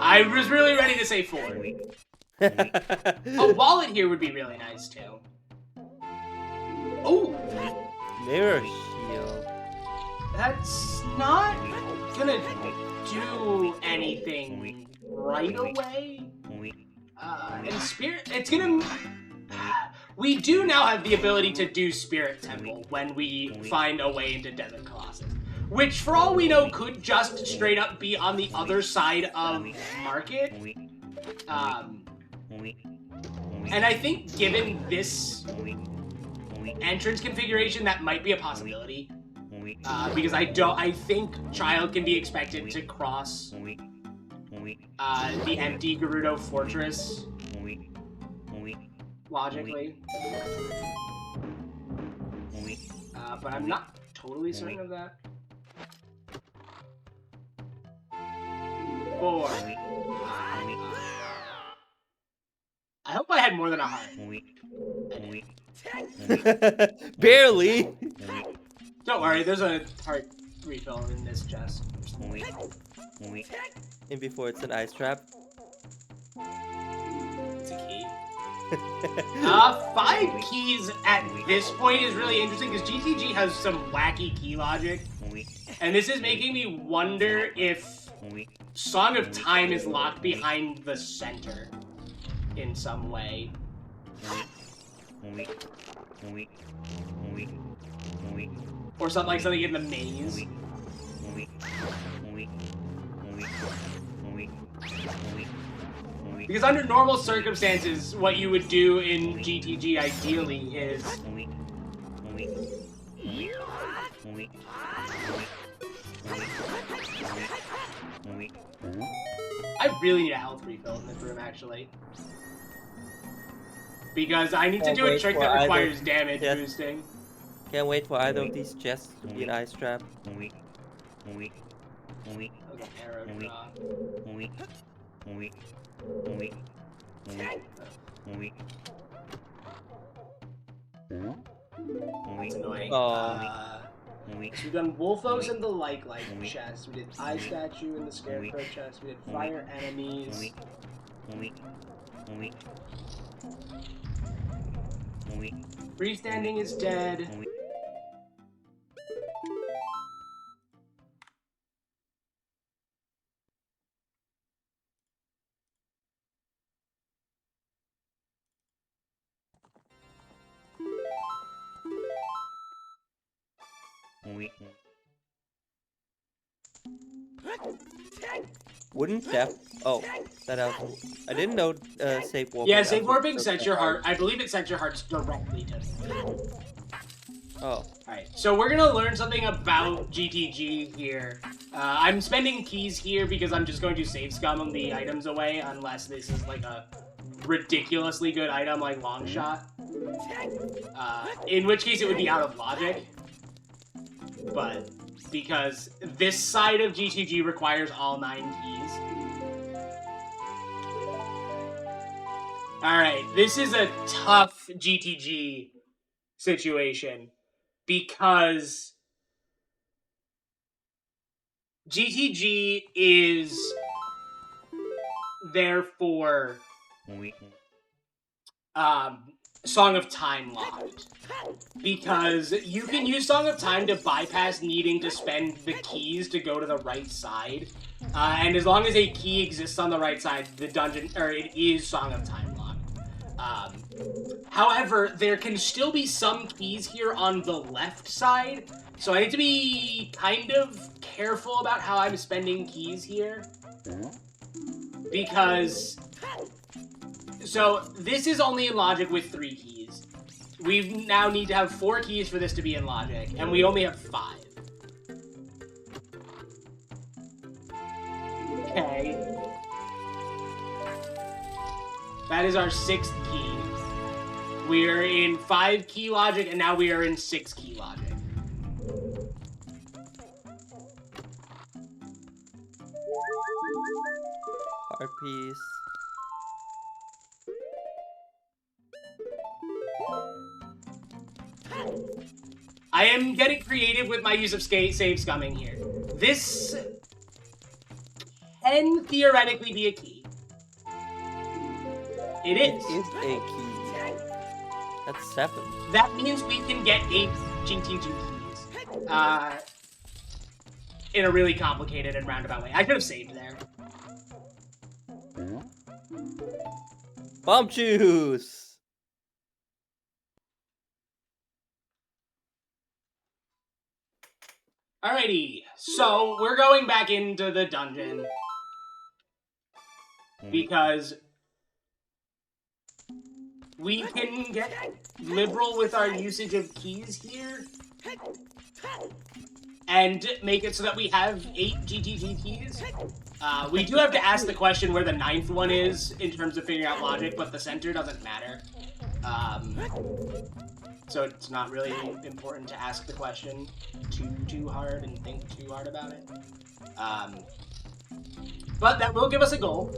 I was really ready to say 4. A wallet here would be really nice too. Oh, Mirror shield. that's not gonna do anything right away. And spirit, it's gonna. We do now have the ability to do Spirit Temple when we find a way into Desert Colossus. Which, for all we know, could just straight up be on the other side of Market. And I think given this entrance configuration, that might be a possibility. Because I think Child can be expected to cross the empty Gerudo Fortress logically. But I'm not totally certain of that. 4. I hope I had more than a heart. Barely. Don't worry, there's a heart refill in this chest. And before it's an ice trap. It's a key. 5 keys at this point is really interesting because GTG has some wacky key logic. And this is making me wonder if Song of Time is locked behind the center in some way. Or something like something in the maze. Because under normal circumstances, what you would do in GTG ideally is... I really need a health refill in this room, actually. Because I need to do a trick that requires damage boosting. Can't wait for either of these chests to be an ice trap. Okay, arrow drop. That's annoying. So we've done Wolfos and the like chest. We did Eye Statue and the Scarecrow chest. We did Fire Enemies. Freestanding is dead. Wouldn't that... Oh, that out. I didn't know safe warping. Yeah, safe warping sent your heart. I believe it sent your hearts directly to me. Oh. Alright, so we're gonna learn something about GTG here. I'm spending keys here because I'm just going to save scum the items away unless this is like a ridiculously good item like Long Shot. In which case it would be out of logic. But because this side of GTG requires all 9 keys. Alright, this is a tough GTG situation because GTG is therefore Song of Time locked. Because you can use Song of Time to bypass needing to spend the keys to go to the right side. And as long as a key exists on the right side, the dungeon, or it is Song of Time locked. However, there can still be some keys here on the left side. So I need to be kind of careful about how I'm spending keys here. Because... So, this is only in logic with 3 keys. We now need to have 4 keys for this to be in logic, and we only have 5. Okay. That is our 6th key. We're in 5 key logic, and now we are in 6 key logic. Heart piece. I am getting creative with my use of save scumming here. This can theoretically be a key. It is. It is a key. That's 7. That means we can get 8 GTG keys. In a really complicated and roundabout way. I could have saved there. Bomb juice! Alrighty, so we're going back into the dungeon. Because we can get liberal with our usage of keys here. And make it so that we have 8 GTG keys. We do have to ask the question where the 9th one is in terms of figuring out logic, but the center doesn't matter. So it's not really important to ask the question too hard and think too hard about it. But that will give us a goal.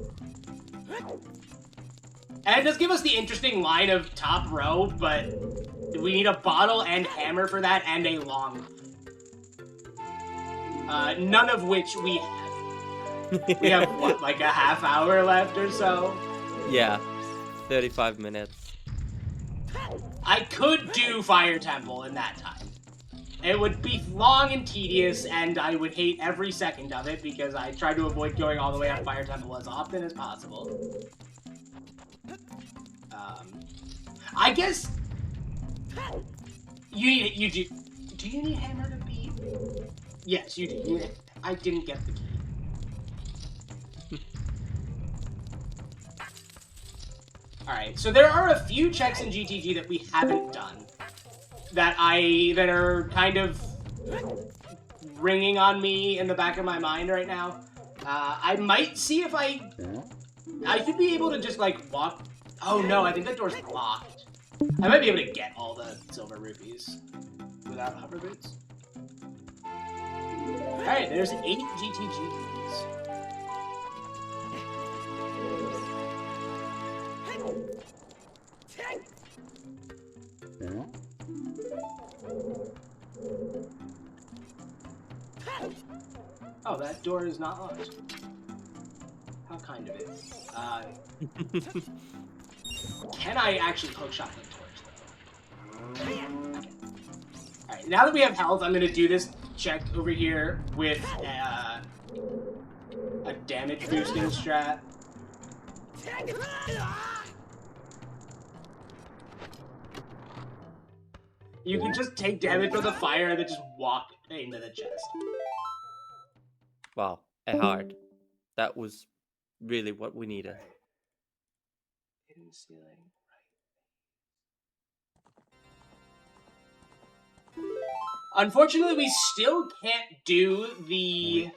And it does give us the interesting line of top row, but we need a bottle and hammer for that and a long. None of which we have. We have, what, like a half hour left or so? Yeah, 35 minutes. I could do Fire Temple in that time. It would be long and tedious, and I would hate every second of it because I try to avoid going all the way up Fire Temple as often as possible. I guess you do. Do you need hammer to beat? Yes, you do. I didn't get the key. All right, so there are a few checks in GTG that we haven't done that are kind of ringing on me in the back of my mind right now. I might see if I should be able to just like walk. Oh no, I think that door's locked. I might be able to get all the silver rupees without hover boots. All right, there's 8 GTGs. Oh, that door is not locked. How kind of it. Can I actually hookshot the torch, though? Okay. Alright, now that we have health, I'm gonna do this check over here with a damage boosting strat. You can just take damage from the fire and then just walk into the chest. Wow, a heart. That was really what we needed. Right. Hidden ceiling. Right. Unfortunately, we still can't do the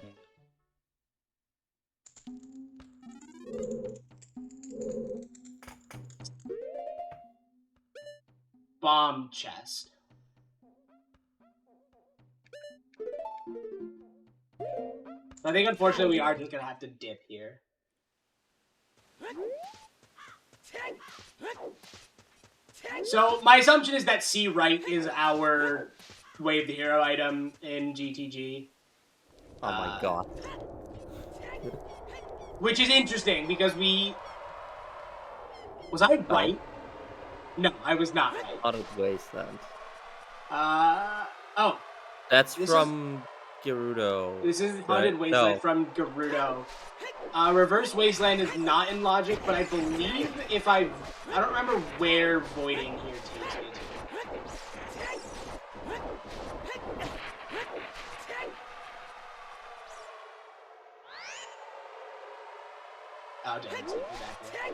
bomb chest. I think, unfortunately, we are just gonna have to dip here. So, my assumption is that C right is our Wave the Hero item in GTG. Oh my god. Which is interesting, because we... Was I right? No, I was not right. Haunted Wasteland. Oh. That's from Gerudo. This is Haunted Wasteland from Gerudo. Reverse Wasteland is not in Logic, but I believe if I don't remember where voiding here takes me to. Oh, damn, it's back there.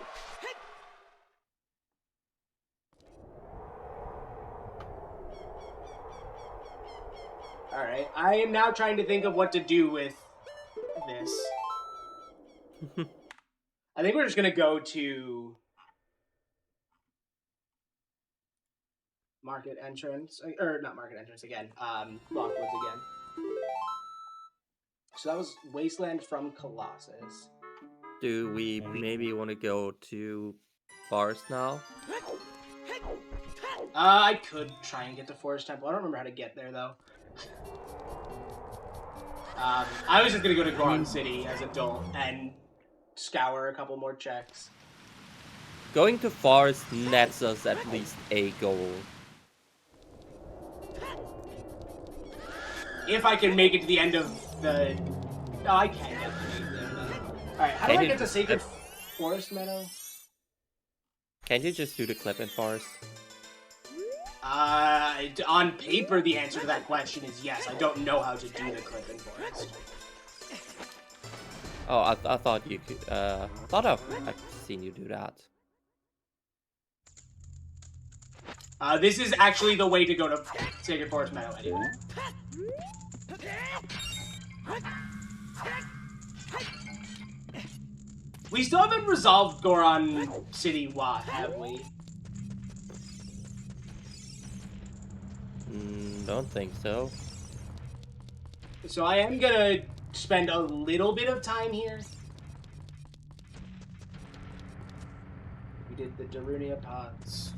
Alright, I am now trying to think of what to do with this. I think we're just gonna go to market entrance, or not market entrance again, Lockwoods again. So that was Wasteland from Colossus. Do we maybe want to go to Forest now? I could try and get to Forest Temple. I don't remember how to get there, though. I was just gonna go to Goron City as adult and scour a couple more checks. Going to Forest nets us at least a goal. If I can make it to the end of the... Oh, I can't get to the end of the... Alright, how do I get to Sacred Forest Meadow? Can't you just do the clip in Forest? On paper, the answer to that question is yes. I don't know how to do the clip in Forest. Oh, I thought you could, thought I've seen you do that. This is actually the way to go to Sacred Forest Meadow anyway. We still haven't resolved Goron City Wat, have we? Don't think so. So I am gonna spend a little bit of time here. We did the Darunia pots.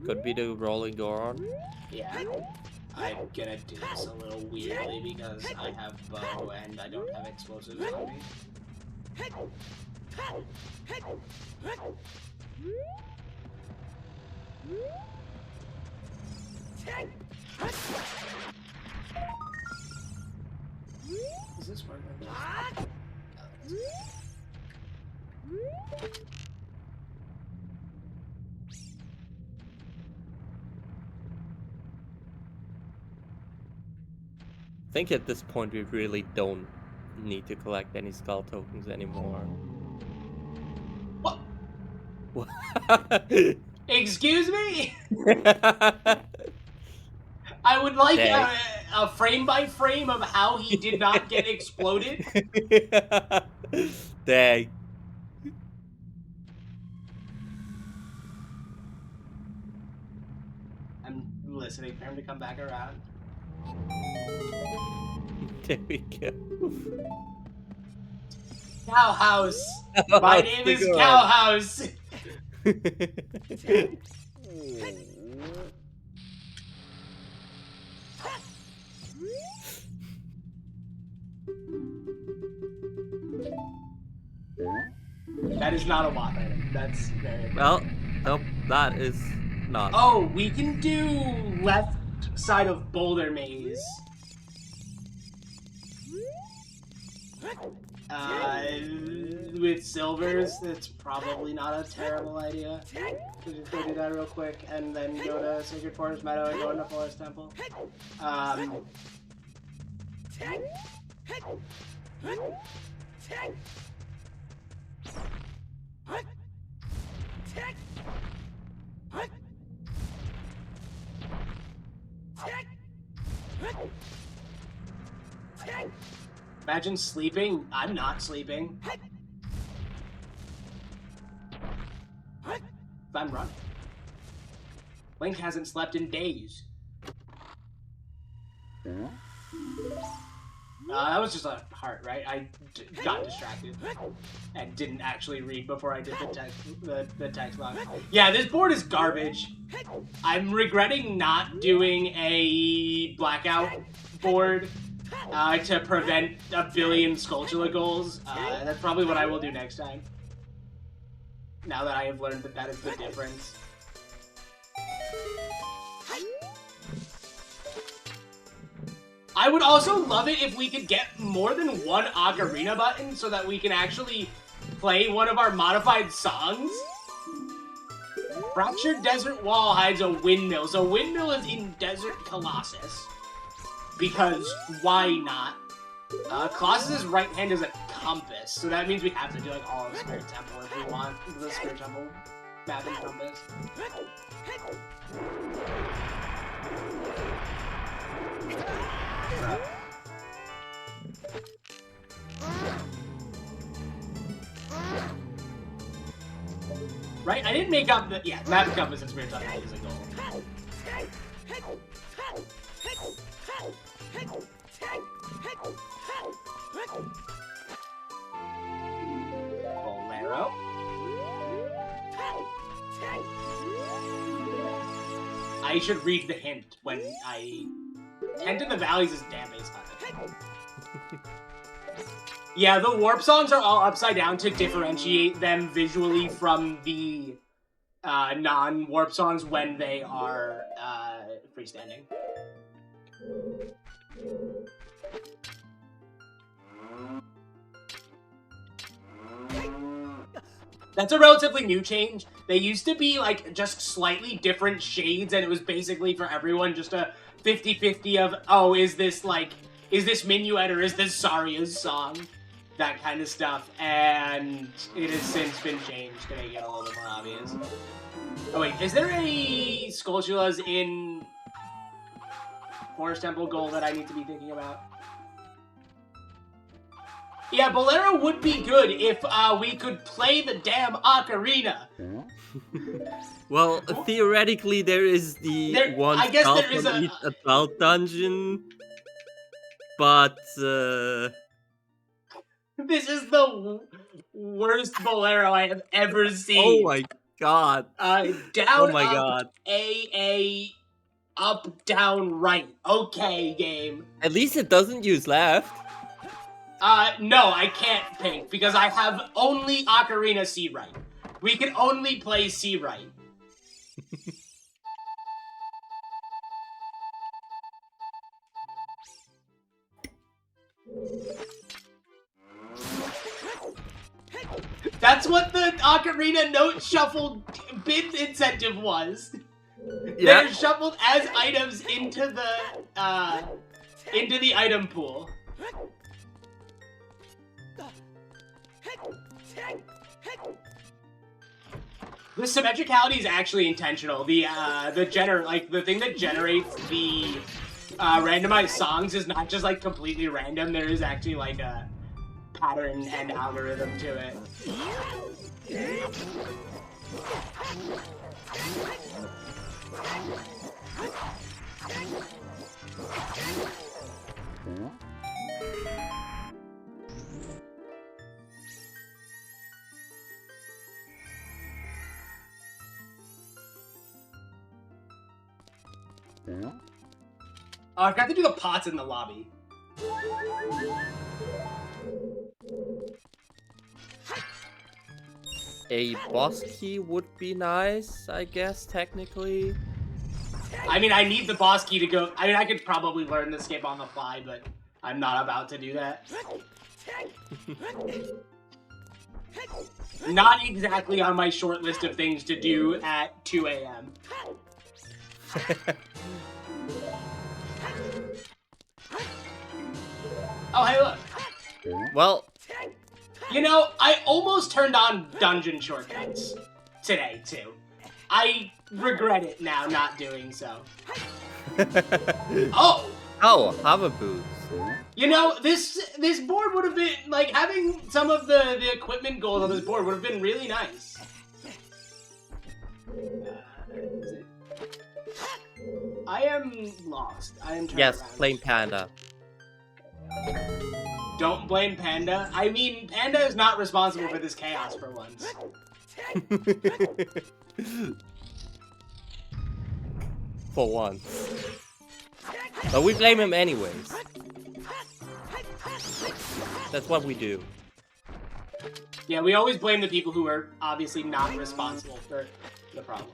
Could be the rolling Goron. Yeah. I'm gonna do this a little weirdly because I have bow and I don't have explosives on me. Is this working? I think at this point we really don't need to collect any skull tokens anymore. What? What? Excuse me? I would like a frame by frame of how he did not get exploded. Dang. I'm listening for him to come back around. There we go. Cow House. My name is Cow House. That is not a WAP item. That's very... Well, nope, that is not. Oh, we can do left side of Boulder Maze. With silvers, that's probably not a terrible idea. So just go do that real quick, and then go to Sacred Forest Meadow and go into Forest Temple. Imagine sleeping. I'm not sleeping. I'm running. Link hasn't slept in days. That was just a heart, right? I got distracted and didn't actually read before I did the text box. Yeah, this board is garbage. I'm regretting not doing a blackout board to prevent a billion Skulltula goals. That's probably what I will do next time. Now that I have learned that that is the difference. I would also love it if we could get more than one Ocarina button so that we can actually play one of our modified songs. Fractured Desert Wall hides a windmill. So windmill is in Desert Colossus. Because why not? Colossus' right hand is a compass. So that means we have to do like all of Spirit Temple if we want the Spirit Temple map and compass. Right? I didn't make up the... Yeah, map and compass and Spirit Temple is a goal. Bolero. I should read the hint when I... Hint in the Valleys is damn bass hunter. Yeah, the warp songs are all upside down to differentiate them visually from the non-warp songs when they are freestanding. That's a relatively new change. They used to be like just slightly different shades, and it was basically for everyone just a 50-50 of, oh, is this Minuet or is this Saria's song? That kind of stuff, and it has since been changed to make it a little bit more obvious. Oh wait, is there any Skulltulas in Forest Temple Gold that I need to be thinking about? Yeah, Bolero would be good if we could play the damn Ocarina. Well, theoretically, there is the one I guess there is each adult dungeon, but this is the worst Bolero I have ever seen. Oh my god. Down, Oh my up, god. A, up, down, right. Okay, game. At least it doesn't use left. No, I can't pink because I have only Ocarina C right. We can only play C right. That's what the Ocarina Note Shuffle bin incentive was. Yeah. They're shuffled as items into the item pool. The symmetricality is actually intentional. The thing that generates the randomized songs is not just like completely random. There is actually like a pattern and algorithm to it. Oh, I forgot to do the pots in the lobby. A boss key would be nice, I guess, technically. I mean, I need the boss key to go. I mean, I could probably learn the skip on the fly, but I'm not about to do that. Not exactly on my short list of things to do at 2 a.m. Oh, hey, look. Well, You know, I almost turned on dungeon shortcuts today, too. I regret it now not doing so. Oh! oh, hover boots. You know, this board would have been, like, having some of the equipment goals on this board would have been really nice. I am lost. I am trying Yes, around. plain panda. Don't blame Panda. I mean, Panda is not responsible for this chaos for once. For once. But we blame him anyways. That's what we do. Yeah, we always blame the people who are obviously not responsible for the problem.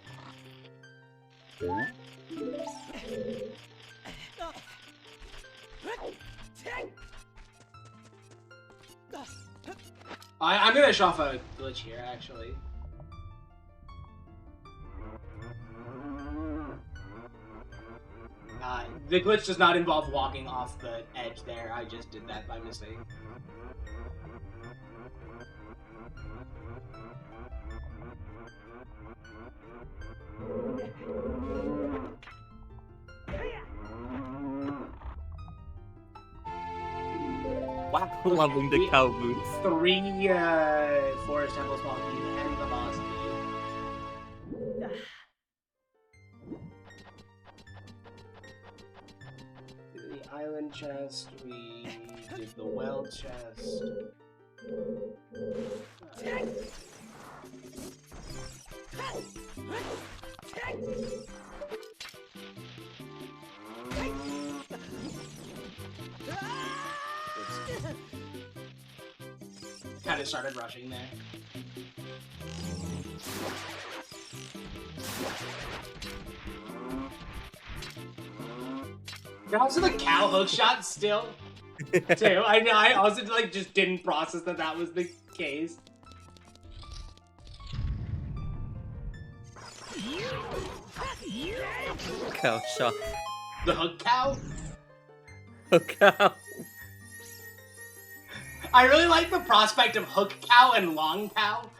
I'm gonna show off a glitch here, actually. The glitch does not involve walking off the edge there. I just did that by mistake. Wow, Loving the cow boots. 3 Forest Temple small keys and the boss key. Did the island chest, we did the well chest. Kind of started rushing there. You're also the cow hook shot still, too. I know. I also like just didn't process that was the case. Cow shot. The hook cow. Oh, cow. I really like the prospect of hook cow and long cow.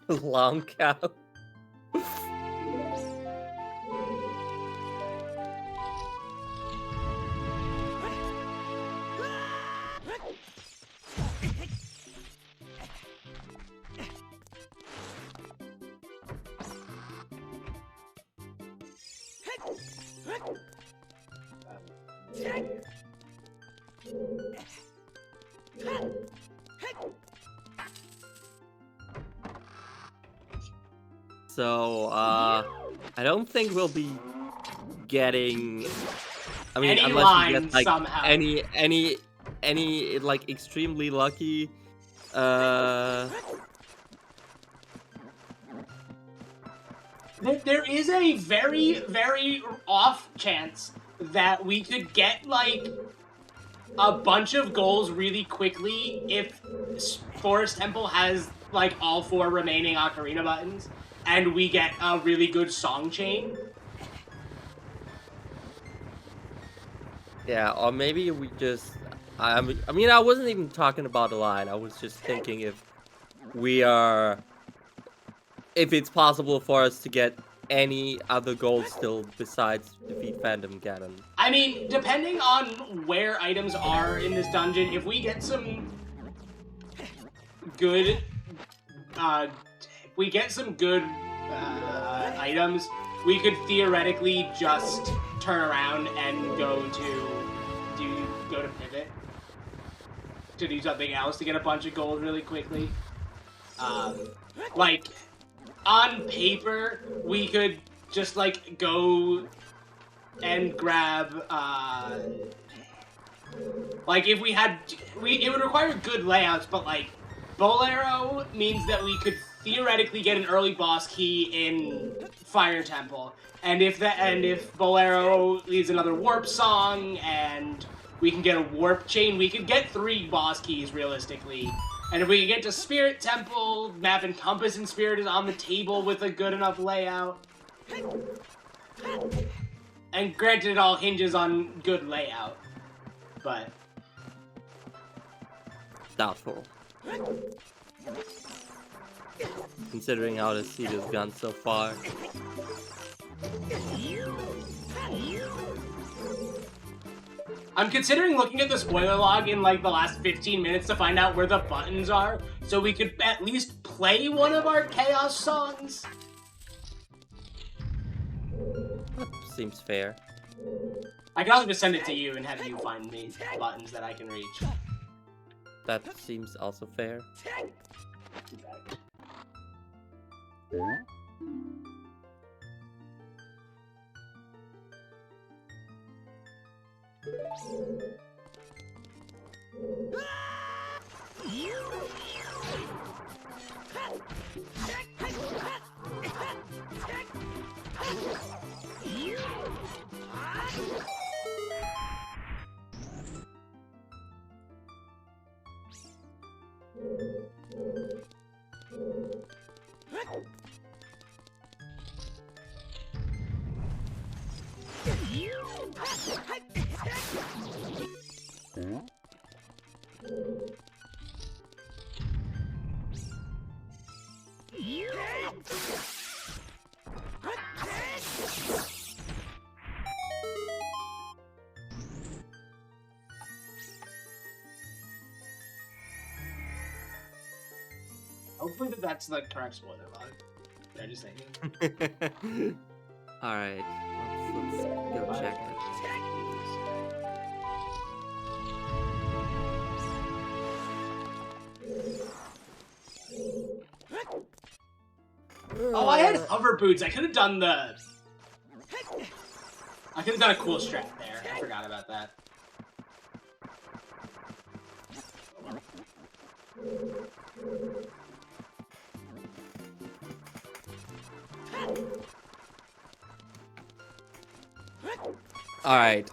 Long cow. So, I don't think we'll be getting... I mean, Any unless we line get, like, somehow. any, like, extremely lucky, There is a very, very off chance that we could get, like, a bunch of goals really quickly if Forest Temple has, like, all 4 remaining Ocarina buttons, and we get a really good song chain. Yeah, or maybe we just... I mean, I wasn't even talking about a line. I was just thinking if it's possible for us to get any other goals still besides defeat Phantom Ganon. I mean, depending on where items are in this dungeon, if we get some good, items, we could theoretically just turn around and go to Pivot to do something else to get a bunch of gold really quickly. Like, on paper, we could just, like, go and grab, like, if we had... it would require good layouts, but, like, Bolero means that we could theoretically get an early boss key in Fire Temple. And if Bolero leaves another warp song, and we can get a warp chain, we could get 3 boss keys, realistically. And if we can get to Spirit Temple, Map and Compass and Spirit is on the table with a good enough layout. And granted, it all hinges on good layout. But... Doubtful. Considering how the seed has gone so far. I'm considering looking at the spoiler log in, like, the last 15 minutes to find out where the buttons are, so we could at least play one of our Chaos songs. That seems fair. I can also just send it to you and have you find me buttons that I can reach. That seems also fair. Hopefully that's the correct spoiler log. They're just saying. Alright, let's go check it. Oh, I had hover boots. I could have done a cool strat there. I forgot about that. Alright,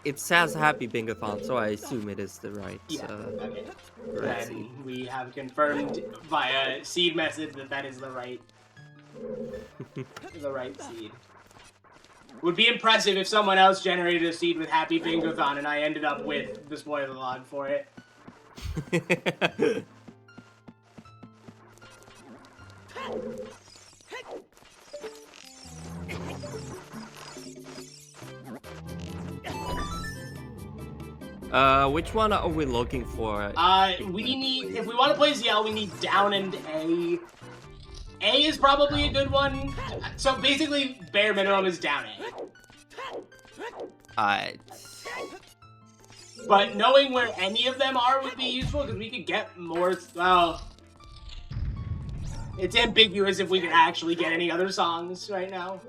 it says Happy Bingothon, so I assume it is the right, Yeah, okay. right Then seed. we have confirmed via seed message that that is the right seed. Would be impressive if someone else generated a seed with Happy Bingothon and I ended up with the spoiler log for it. Which one are we looking for? We need, if we want to play ZL, we need down and A. A is probably a good one. So basically, bare minimum is down A. Alright. But knowing where any of them are would be useful, because we could get more, well... It's ambiguous if we can actually get any other songs right now.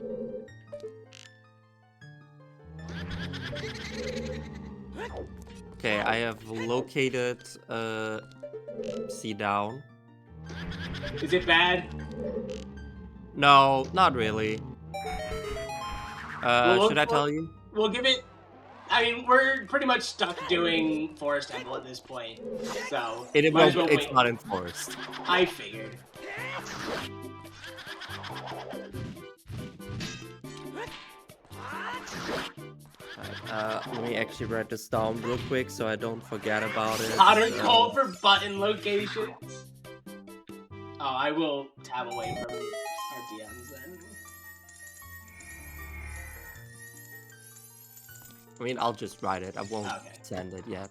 Okay, I have located C down. Is it bad? No, not really. Should I tell you? We'll give it... I mean, we're pretty much stuck doing Forest Temple at this point, so... It's not enforced. I figured. Let me actually write this down real quick so I don't forget about it. Hot or cold for button locations? Oh, I will tab away from our DMs then. I mean, I'll just write it. I won't send it yet.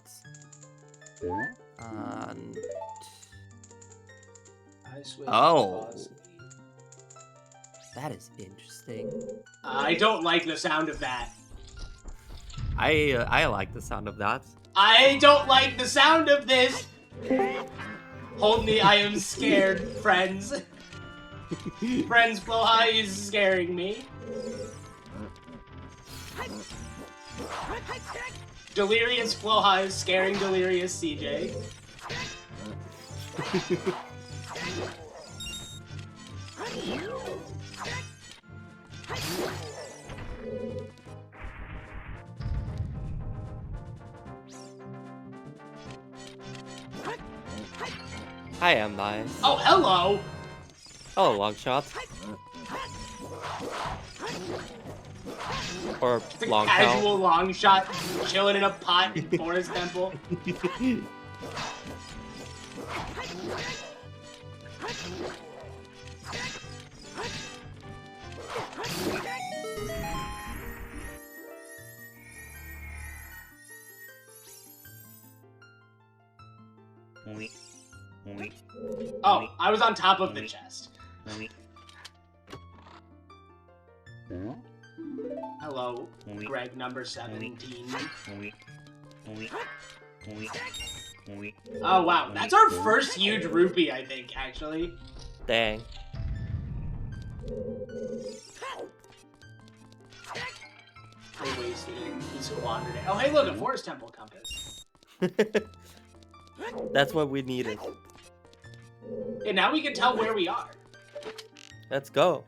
And... Oh! That is interesting. I don't like the sound of that. I like the sound of that. I don't like the sound of this! Hold me, I am scared, friends. Friends, Flow High is scaring me. Delirious Flow High is scaring Delirious CJ. I am nice. Oh, hello! Oh, long shot. Or It's a long casual long shot, chilling in a pot in Forest Temple. Oh, I was on top of the chest. Hello, Greg number 17. Oh wow, that's our first huge rupee, I think, actually. Dang. I wasted it. He squandered it. Oh hey look, a Forest Temple compass. That's what we needed. And now we can tell where we are. Let's go.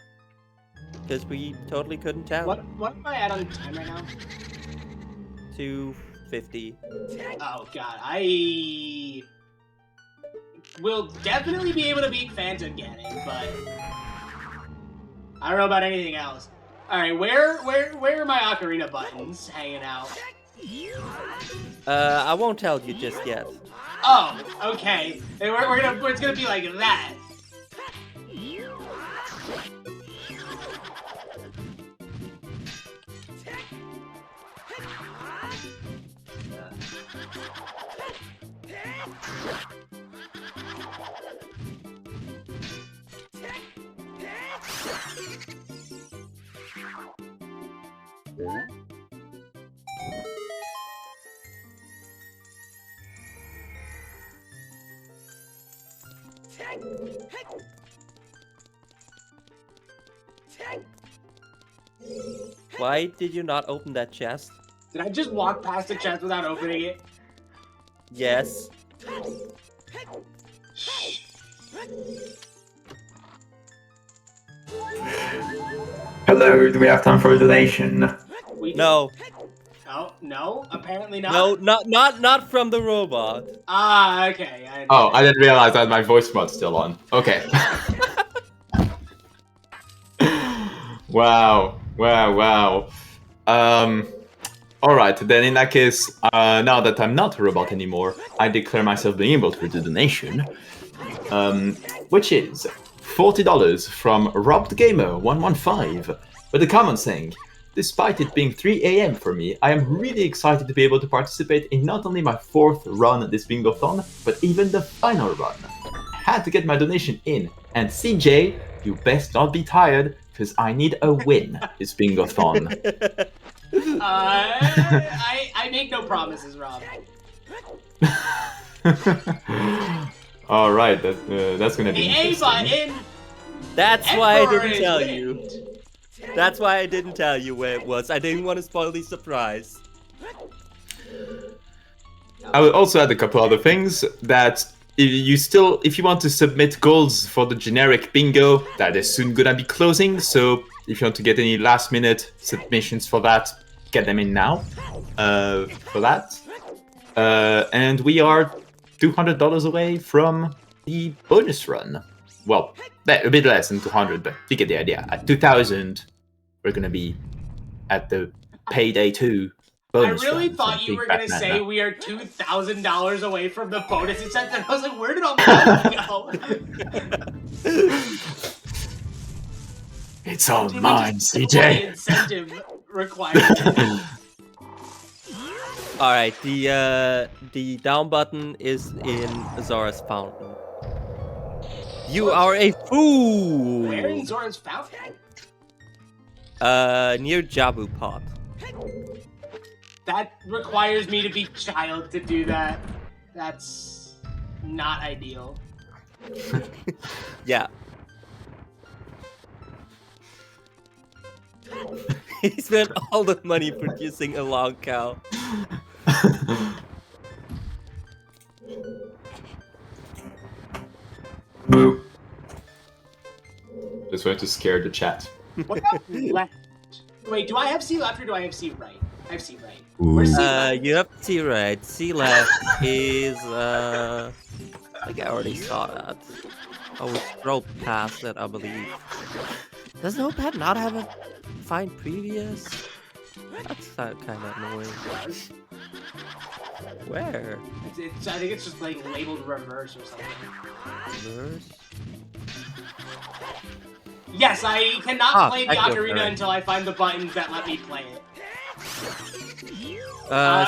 Because we totally couldn't tell. What am I at on time right now? 250. Oh god, I will definitely be able to beat Phantom Ganon, but I don't know about anything else. Alright, where are my Ocarina buttons hanging out? I won't tell you just yet. Oh, okay. It's gonna be like that. Why did you not open that chest? Did I just walk past the chest without opening it? Yes. Hello, do we have time for a donation? No. Oh, no? Apparently not? No, not from the robot. Ah, okay. I didn't realize that my voice mod's still on. Okay. Wow. Alright, then in that case, now that I'm not a robot anymore, I declare myself being able to do the donation. Which is $40 from RobbedGamer115, with a comment saying, despite it being 3 AM for me, I am really excited to be able to participate in not only my 4th run this Bingothon, but even the final run. Had to get my donation in, and CJ, you best not be tired, because I need a win this Bingothon. I make no promises, Rob. Alright, that's gonna be The A interesting. button! That's why I Emperor didn't is tell wind. you. That's why I didn't tell you where it was. I didn't want to spoil the surprise. I will also add a couple other things that if you want to submit goals for the generic bingo, that is soon gonna be closing. So if you want to get any last minute submissions for that, get them in now. For that, and we are $200 away from the bonus run. Well, a bit less than 200, but you get the idea. At 2,000, we're gonna be at the payday 2. I Bonus really run thought from you Big were gonna Batman. say we are $2,000 away from the bonus incentive. I was like, where did all the money go? It's all Did we mine, just double the CJ. incentive requirement. All right, the down button is in Zora's Fountain. You are a fool. Where in Zora's Fountain? Near Jabu Pot. That requires me to be child to do that. That's not ideal. Yeah. He spent all the money producing a long cow. Boo. Just wanted to scare the chat. What about left? Wait, do I have C left or do I have C right? I have C right. Where's C left? You have C right. C left is I think I already saw that. I was scrolled past it, I believe. Does Notepad not have a find previous? That's kind of annoying. Where? I think it's just like labeled reverse or something. Reverse? Yes, I cannot play the I go Ocarina for it. until I find the buttons that let me play it.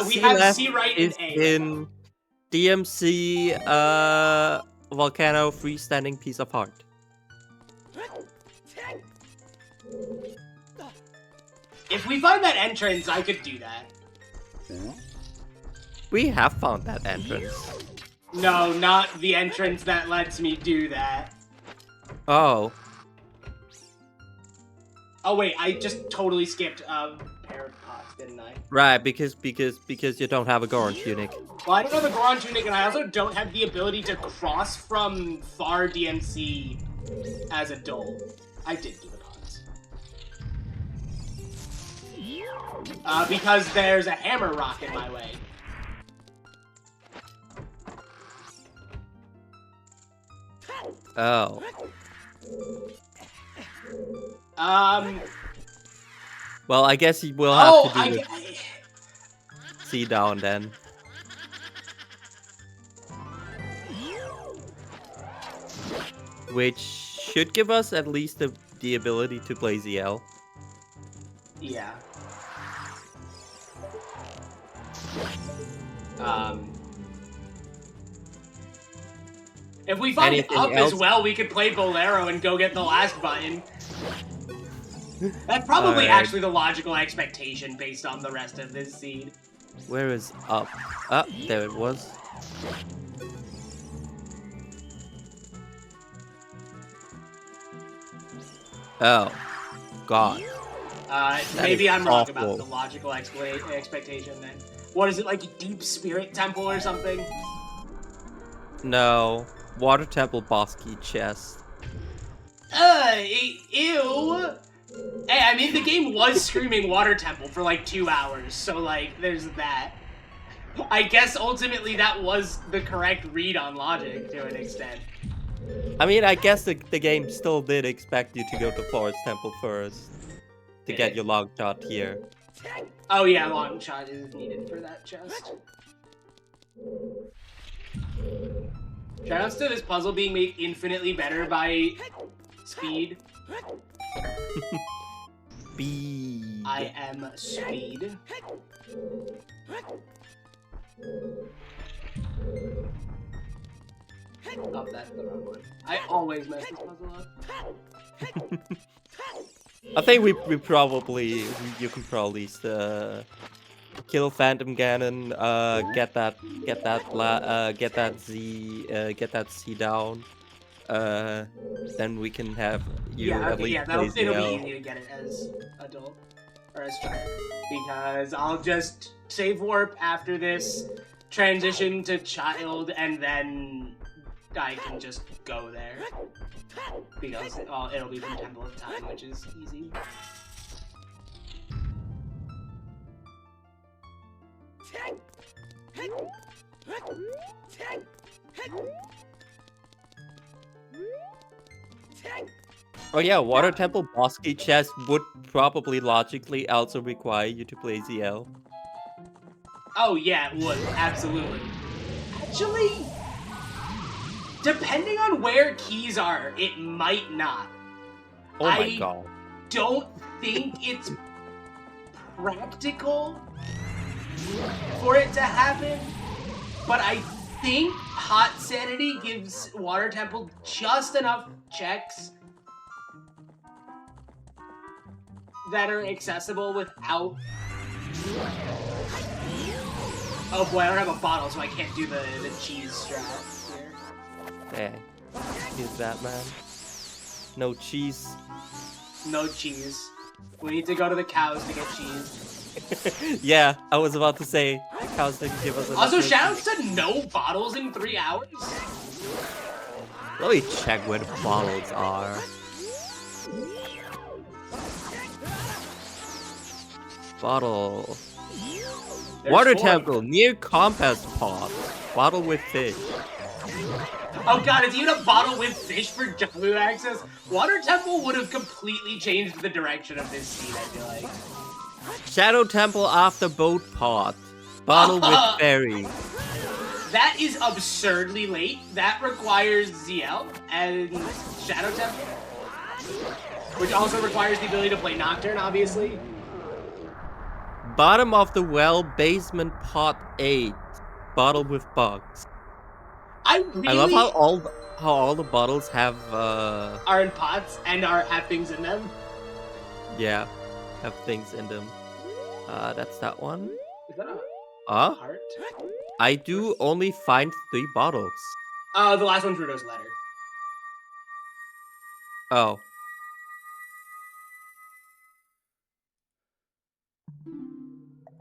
We C have left C right is and A. in DMC volcano freestanding piece of art. If we find that entrance, I could do that. We have found that entrance. No, not the entrance that lets me do that. Oh. Oh wait, I just totally skipped a pair of pots, didn't I? Right, because you don't have a Goron tunic. Well, I don't have a Goron tunic, and I also don't have the ability to cross from far DMC as a dole. I did do the pots. Because there's a hammer rock in my way. Oh. Well, I guess you will have to do it. C down then. Which should give us at least the ability to play ZL. Yeah. If we find Anything up else? as well, we could play Bolero and go get the last button. That's probably Alright. actually the logical expectation based on the rest of this seed. Where is up? Up, there it was. Oh. God. Maybe is I'm wrong awful. about the logical expectation then. What is it, like a deep spirit temple or something? No. Water Temple boss key chest. Ew! Hey, I mean, the game was screaming Water Temple for like 2 hours, so like, there's that. I guess ultimately that was the correct read on logic to an extent. I mean, I guess the game still did expect you to go to Forest Temple first. To get your long shot here. Oh yeah, long shot is needed for that chest. Shoutouts to this puzzle being made infinitely better by Speed. Speed. I am Speed. Oh, that's the wrong one. I always mess this puzzle up. I think you can probably kill Phantom Ganon, get that C down, then we can have you Yeah, at okay, least yeah, play it'll be ZL. easy to get it as adult or as child because I'll just save warp after this, transition to child, and then I can just go there because it'll be from Temple of Time, which is easy. Oh yeah, Water Temple boss key chest would probably logically also require you to play ZL. Oh yeah, it would, absolutely. Actually, depending on where keys are, it might not. Oh my I god. don't think it's practical for it to happen, but I think Hot Sanity gives Water Temple just enough checks that are accessible without... Oh boy, I don't have a bottle, so I can't do the cheese strat here. Dang. Is that, man? No cheese. No cheese. We need to go to the cows to get cheese. Yeah, I was about to say, cows didn't give us enough. Also, milk. shoutouts to no bottles in 3 hours. Let me check where the bottles are. Bottle. There's Water 4. Temple, near Compass Pod. Bottle with fish. Oh god, it's even a bottle with fish for Jamu access. Water Temple would have completely changed the direction of this scene, I feel like. Shadow Temple after Boat Pod. Bottle with ferry. That is absurdly late. That requires ZL and Shadow Temple. Which also requires the ability to play Nocturne, obviously. Bottom of the well, basement pot 8. Bottle with bugs. I really I love how all the bottles have are in pots and have things in them. yeah, have things in them. That's that one. Is that a Huh? heart? I do only find 3 bottles. The last one's Rudo's letter. Oh.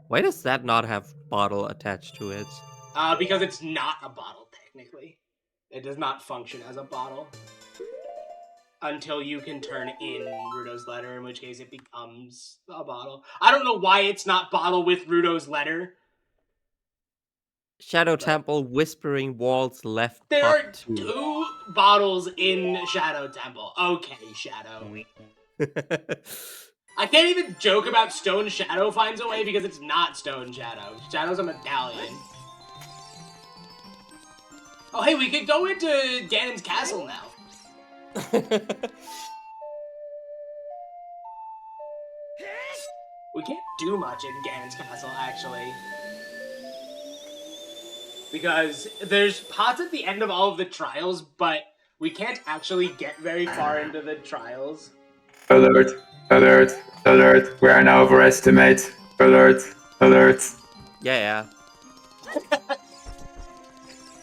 Why does that not have bottle attached to it? Because it's not a bottle, technically. It does not function as a bottle. Until you can turn in Rudo's letter, in which case it becomes a bottle. I don't know why it's not bottle with Rudo's letter. Shadow Temple, Whispering Walls left. There pot are 2. 2 bottles in Shadow Temple. Okay, Shadow. I can't even joke about Stone Shadow finds a way because it's not Stone Shadow. Shadow's a medallion. Oh, hey, we could go into Ganon's castle now. We can't do much in Ganon's castle, actually. Because there's pots at the end of all of the trials, but we can't actually get very far into the trials. Alert, alert, alert, we are now overestimate. Alert, alert. Yeah.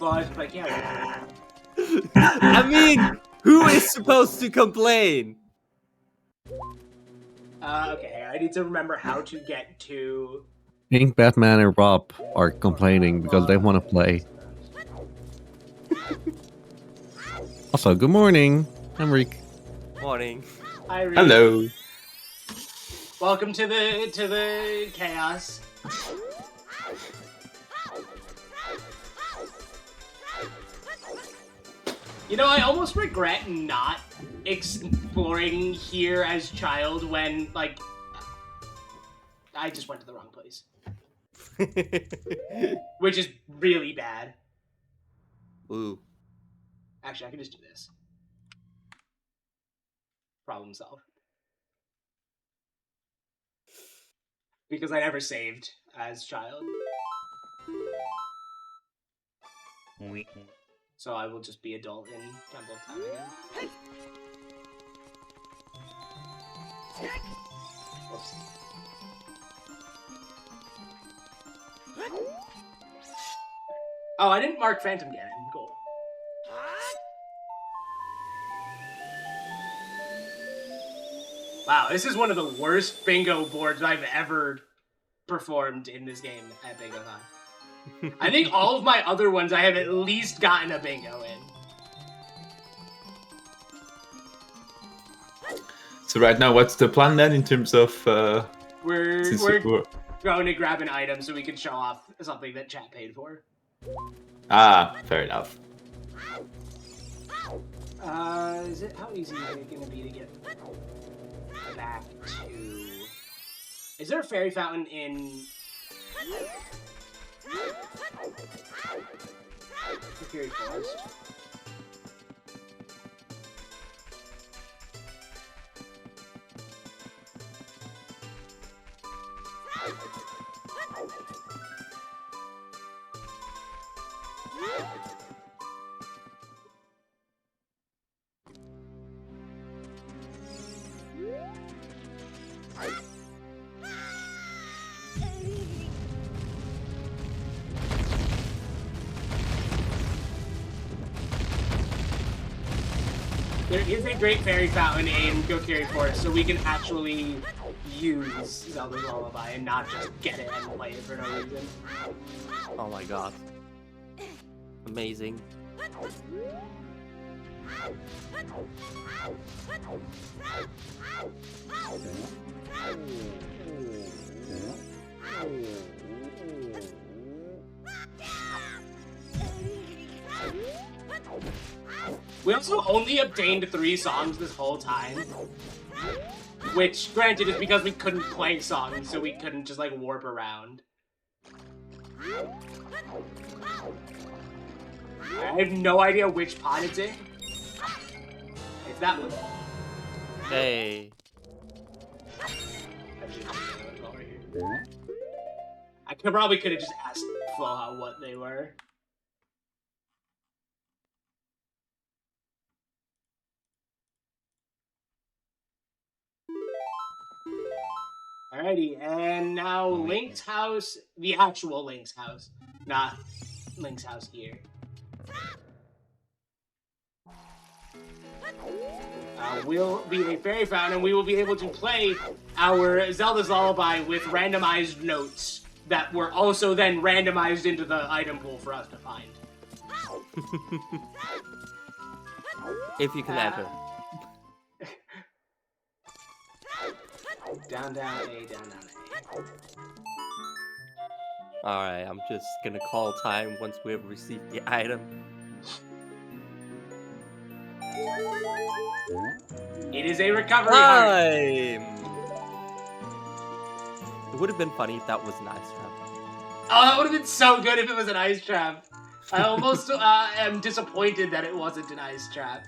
But yeah. I mean, who is supposed to complain? Okay, I need to remember how to get to... I think Batman and Rob are complaining because they want to play. Also, good morning. I'm Reek. Morning. Hi, Reed. Hello. Welcome to the chaos. You know, I almost regret not exploring here as child when, like, I just went to the wrong place. Which is really bad. Ooh. Actually, I can just do this. Problem solved. Because I never saved as child. So I will just be adult in Temple of Time again. Whoops. Oh, I didn't mark Phantom Ganon. Cool. Wow, this is one of the worst bingo boards I've ever performed in this game at Bingothon. I think all of my other ones I have at least gotten a bingo in. So right now, what's the plan then in terms of? We're going to grab an item so we can show off something that chat paid for. Ah, fair enough. How easy is it going to be to get back to? Is there a fairy fountain in? The Fairy Forest. There is a great fairy fountain in Gokiri Forest, so we can actually use Zelda's Lullaby and not just get it and play it for no reason. Oh my god. Amazing. We also only obtained 3 songs this whole time. Which, granted, is because we couldn't play songs, so we couldn't just, like, warp around. I have no idea which pod it's in. It's that one. Hey. I probably could have just asked Floha what they were. Alrighty, and now Link's house, the actual Link's house, not Link's house here. Will be a fairy fountain, and we will be able to play our Zelda's Lullaby with randomized notes that were also then randomized into the item pool for us to find. If you can enter. Down, down, A, down, down, A. Alright, I'm just gonna call time once we have received the item. It is a recovery heart. Time! It would have been funny if that was an ice trap. Oh, that would have been so good if it was an ice trap. I almost am disappointed that it wasn't an ice trap.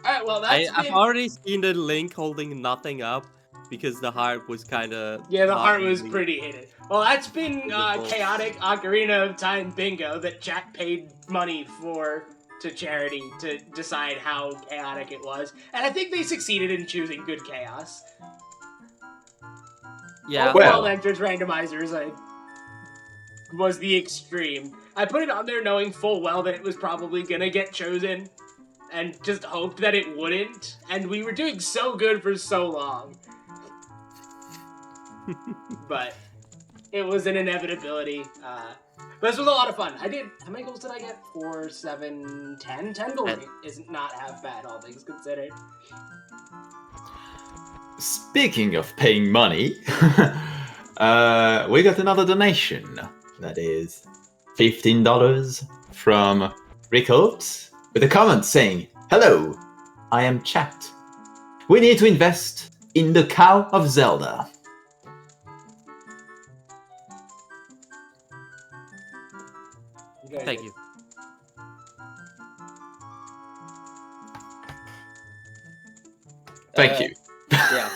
Alright, well, I've already seen the Link holding nothing up because the heart was kind of... Yeah, the heart was pretty hidden. Well, that's been chaotic Ocarina of Time bingo that chat paid money for to charity to decide how chaotic it was. And I think they succeeded in choosing good chaos. Yeah. Well, entrance randomizers was the extreme. I put it on there knowing full well that it was probably gonna get chosen. And just hoped that it wouldn't. And we were doing so good for so long. But it was an inevitability. But this was a lot of fun. I did, how many goals did I get? 4, 7, 10? 10 goals is not half bad, all things considered. Speaking of paying money, we got another donation. That is $15 from Rick Hopes, with a comment saying, "Hello, I am chat. We need to invest in the cow of Zelda." Okay. Thank you. Thank you. Yeah.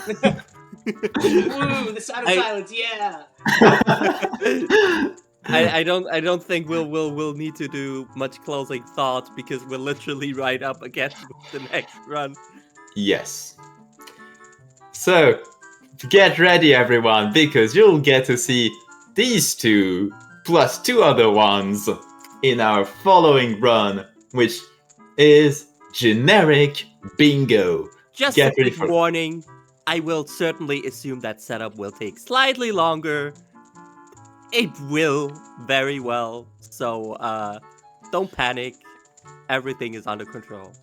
Woo, the sound of silence, yeah! I don't think we'll need to do much closing thought because we're literally right up against the next run. Yes. So, get ready everyone, because you'll get to see these two, plus 2 other ones, in our following run, which is generic bingo. Just Get a ready quick for- warning. I will certainly assume that setup will take slightly longer. It will very well. So don't panic. Everything is under control.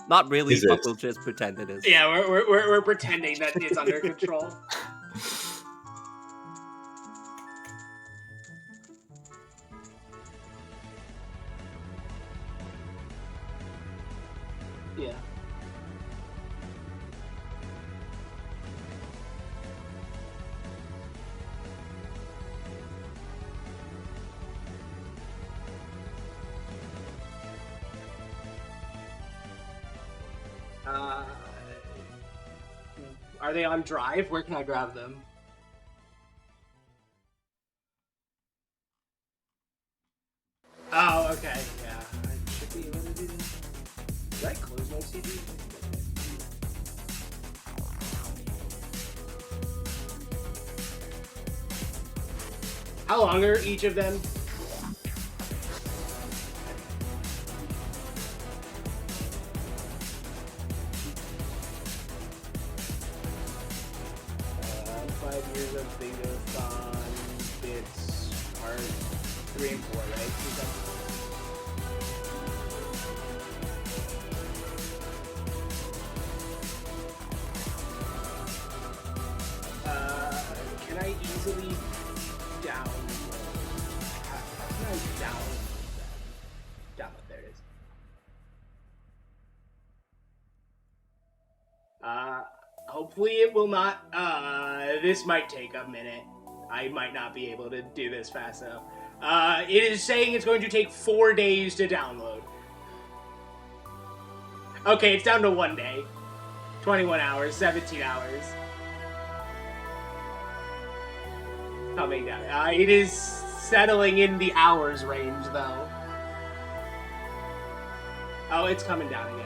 Not really, Is but it? we'll just pretend it is. Yeah, we're pretending that it's under control. Yeah. Are they on Drive? Where can I grab them? Oh, okay, yeah. I should be able to do this. Did I close my CD? How long are each of them? Years of Bingothon bits are 3 and 4, right? Can I easily download? How can I download that? Download, there it is. Hopefully it will not, this might take a minute. I might not be able to do this fast enough. It is saying it's going to take 4 days to download. Okay, it's down to 1 day. 21 hours, 17 hours. Coming down. It is settling in the hours range, though. Oh, it's coming down again.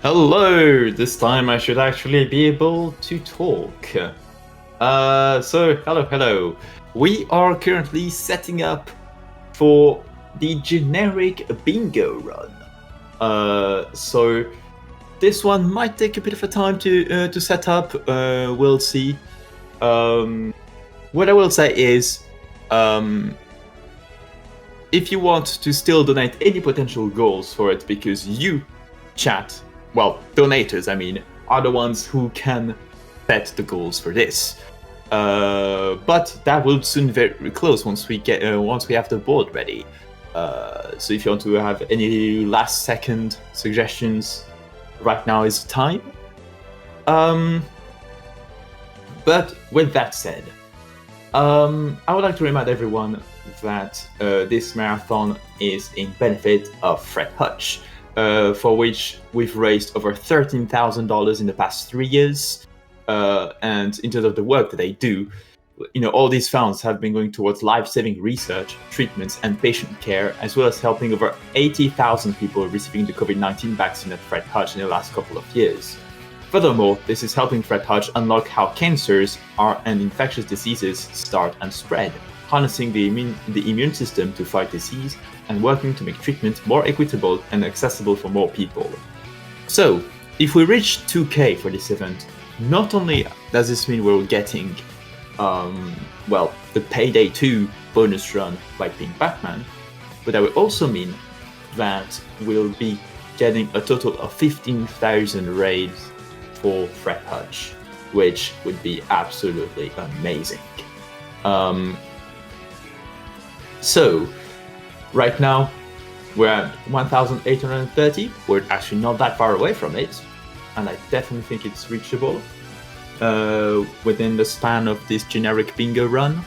Hello! This time I should actually be able to talk. So, hello. We are currently setting up for the generic bingo run. So this one might take a bit of a time to set up. We'll see. What I will say is, if you want to still donate any potential goals for it, because you, chat, well, donators, I mean, are the ones who can set the goals for this. But that will soon very close once we have the board ready. So if you want to have any last second suggestions, right now is the time. But with that said, I would like to remind everyone that this marathon is in benefit of Fred Hutch, for which we've raised over $13,000 in the past 3 years. And in terms of the work that they do, all these funds have been going towards life-saving research, treatments, and patient care, as well as helping over 80,000 people receiving the COVID-19 vaccine at Fred Hutch in the last couple of years. Furthermore, this is helping Fred Hutch unlock how cancers and infectious diseases start and spread, harnessing the immune system to fight disease, and working to make treatment more equitable and accessible for more people. So, if we reach 2K for this event, not only does this mean we're getting the Payday 2 bonus run by Pink Batman, but that will also mean that we'll be getting a total of 15,000 raids for Fred Hutch, which would be absolutely amazing. So, right now, we're at 1,830. We're actually not that far away from it, and I definitely think it's reachable within the span of this generic bingo run.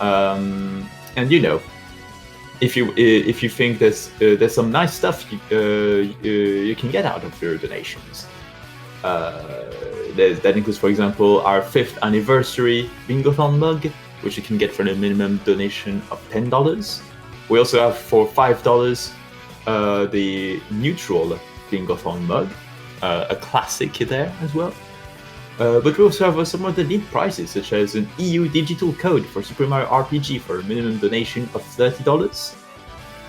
And if you think there's some nice stuff you can get out of your donations, that includes, for example, our 5th anniversary Bingothon mug, which you can get for a minimum donation of $10. We also have for $5 the neutral Bingothon mug, a classic there as well. But we also have some of the neat prizes, such as an EU digital code for Super Mario RPG for a minimum donation of $30.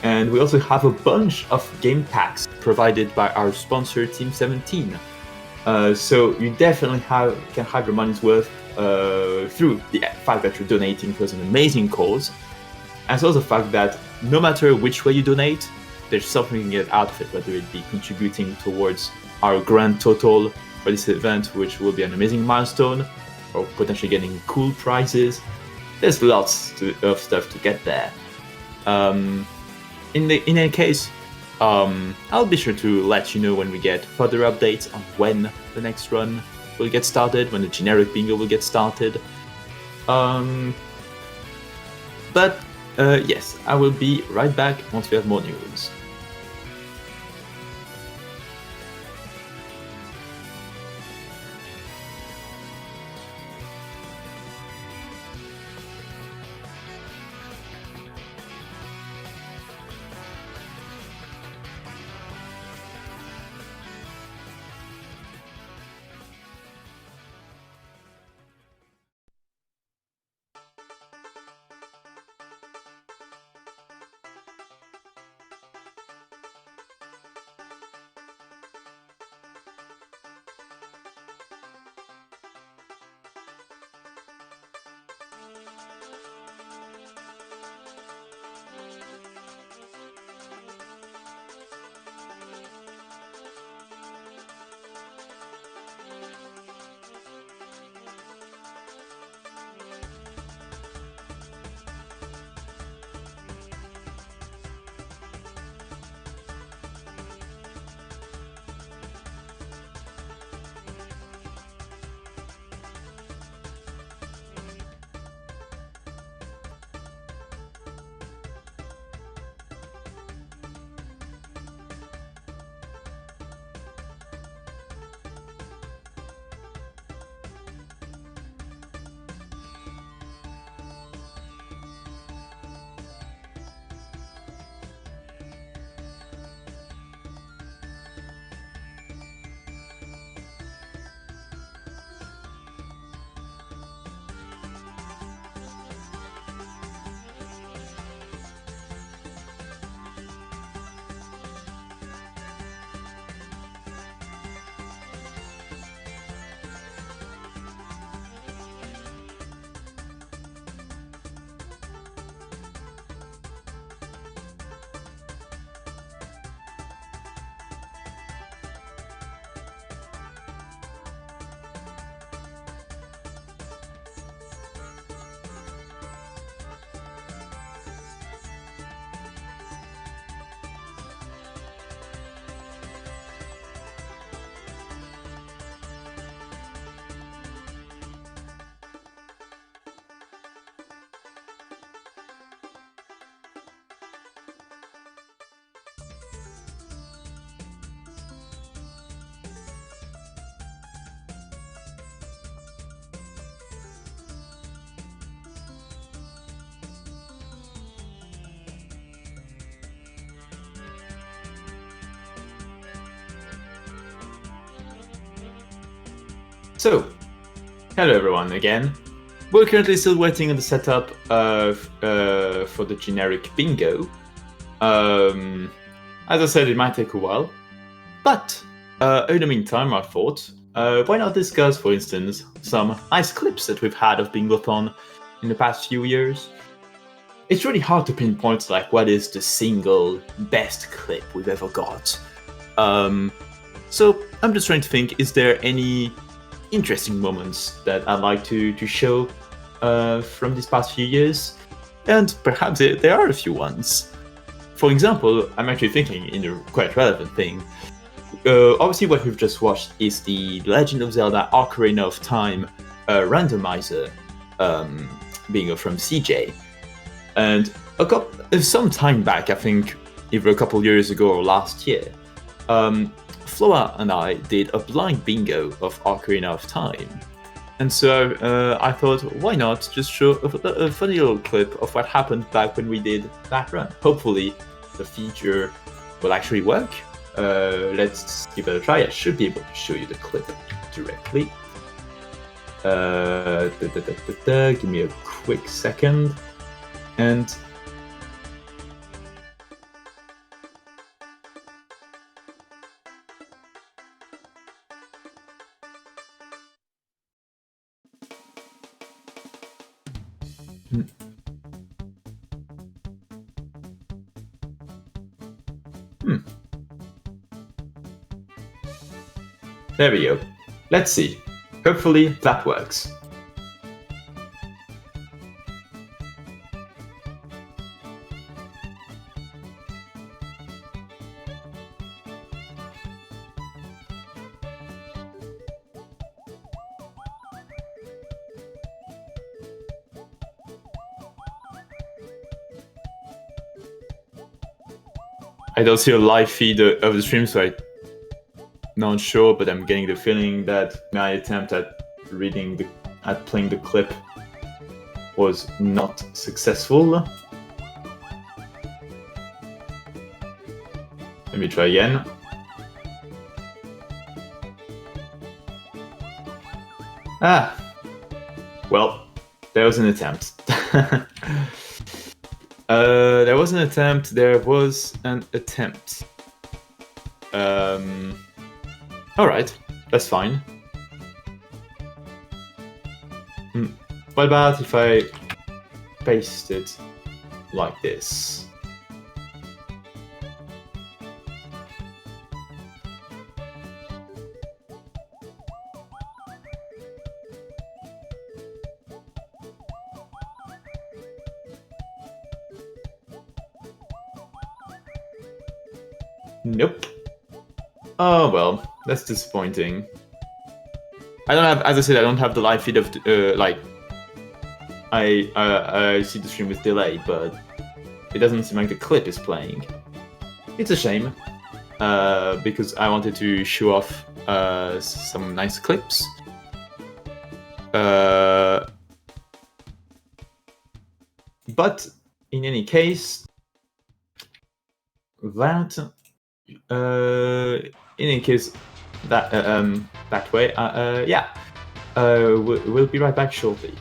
And we also have a bunch of game packs provided by our sponsor Team 17. So you definitely can have your money's worth through the fact that you're donating towards an amazing cause, as well as the fact that no matter which way you donate, there's something you can get out of it, whether it be contributing towards our grand total for this event, which will be an amazing milestone, or potentially getting cool prizes. There's lots of stuff to get there. In any case, I'll be sure to let you know when we get further updates on when the next run will get started, when the generic bingo will get started. But yes, I will be right back once we have more news. So, hello everyone again. We're currently still waiting on the setup for the generic bingo. As I said, it might take a while. But, in the meantime, I thought, why not discuss, for instance, some nice clips that we've had of Bingothon in the past few years? It's really hard to pinpoint, like, what is the single best clip we've ever got. So, I'm just trying to think, is there any interesting moments that I'd like to show from these past few years? And perhaps there are a few ones. For example, I'm actually thinking in a quite relevant thing. Obviously what we've just watched is the Legend of Zelda Ocarina of Time randomizer bingo from CJ. And some time back, I think either a couple years ago or last year, Floa and I did a blind bingo of Ocarina of Time. And so I thought, why not just show a funny little clip of what happened back when we did that run. Hopefully the feature will actually work. Let's give it a try. I should be able to show you the clip directly. Give me a quick second. And there we go. Let's see. Hopefully that works. I don't see a live feed of the stream, so I'm not sure, but I'm getting the feeling that my attempt at playing the clip was not successful. Let me try again. Well, there was an attempt. There was an attempt. Alright, that's fine. What about if I paste it like this? Nope. Oh well, that's disappointing. I don't have, as I said, I don't have the live feed of I see the stream with delay, but it doesn't seem like the clip is playing. It's a shame, because I wanted to show off some nice clips. But in any case, that that way, yeah, we'll be right back shortly.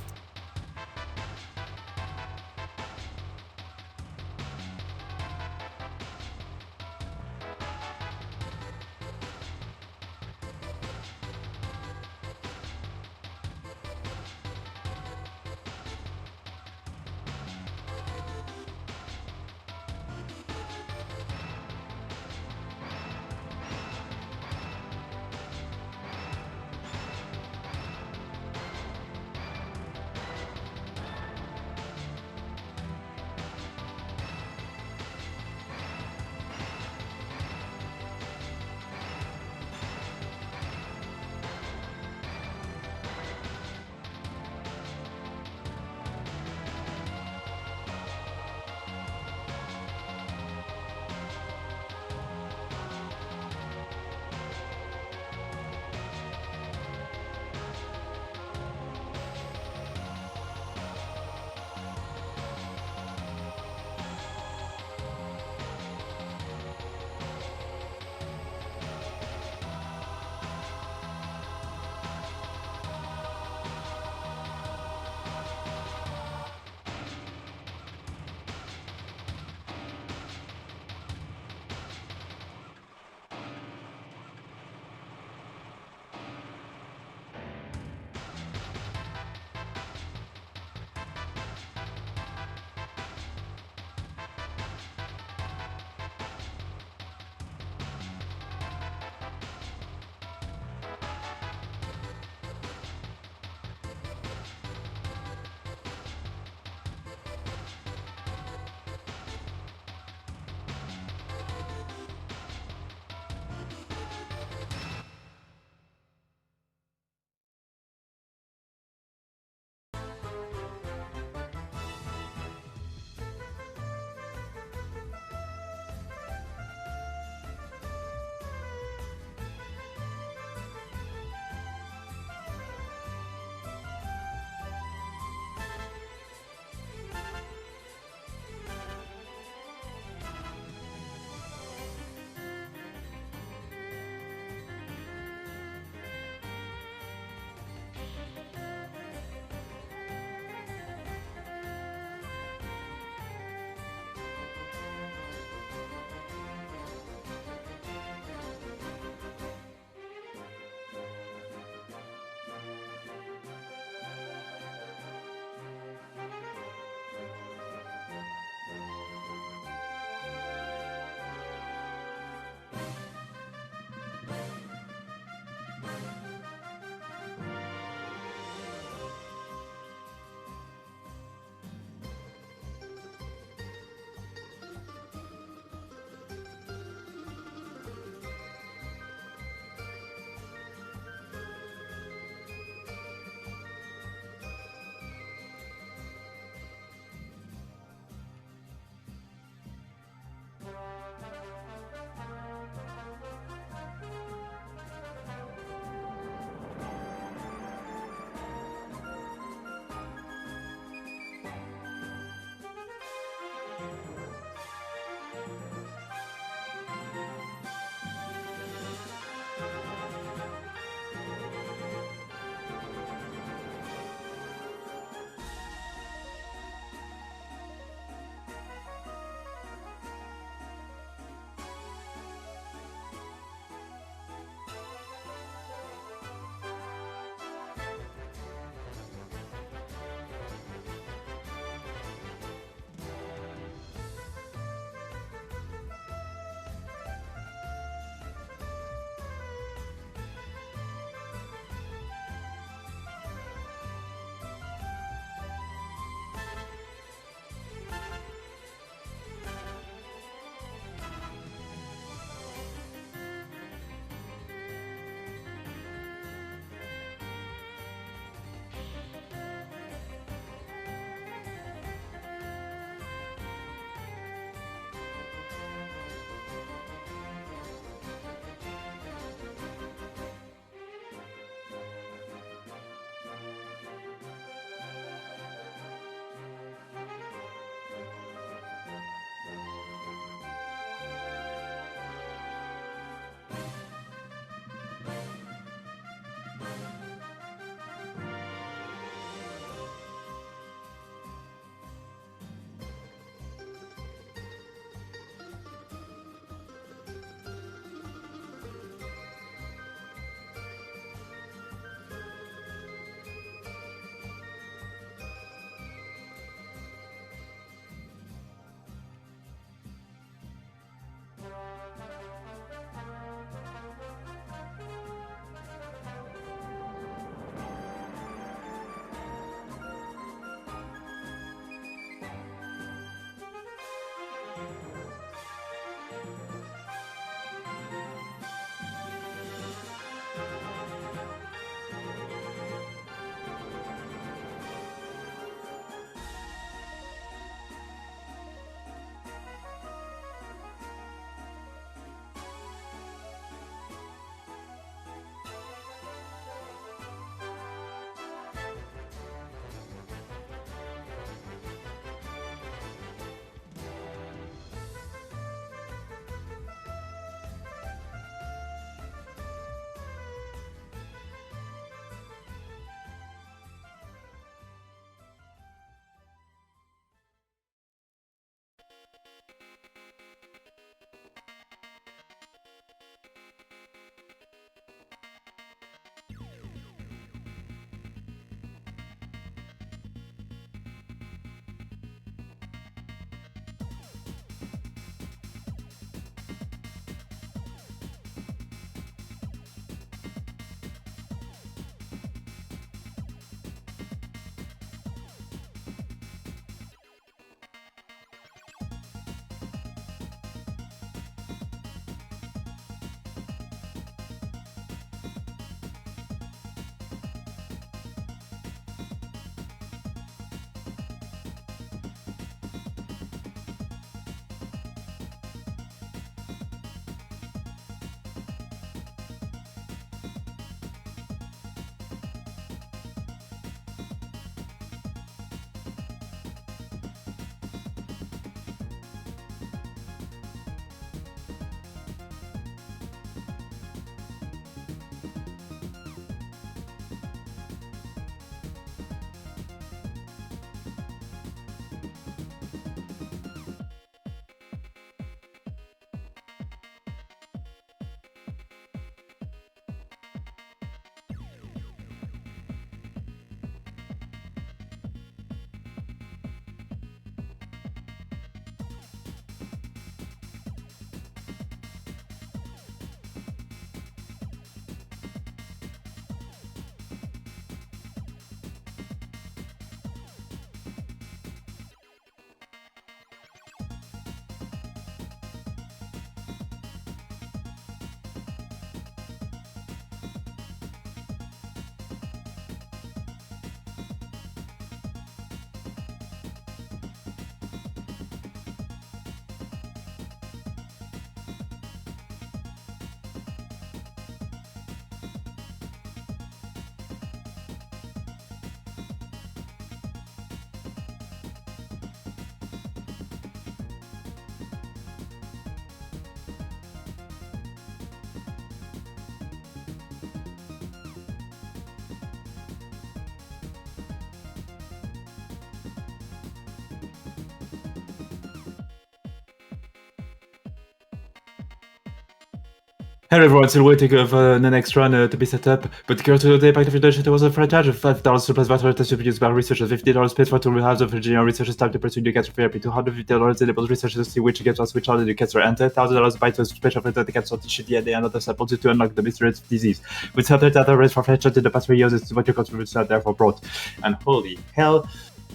Hello everyone, still waiting for the next run to be set up, but currently the impact of introduction was a Fred Hutch of $5 plus VAT test used by researchers, $50 paid for 2 hours of Virginia researchers time to pursue new cancer therapy, $250 enables researchers to see which cancer switch out of the cancer, and $10,000 buy to special for the cancer tissue DNA and other samples to unlock the mysterious disease. With something that the rest for Fred Hutch in the past 3 years, this is what your contribution therefore brought. And holy hell,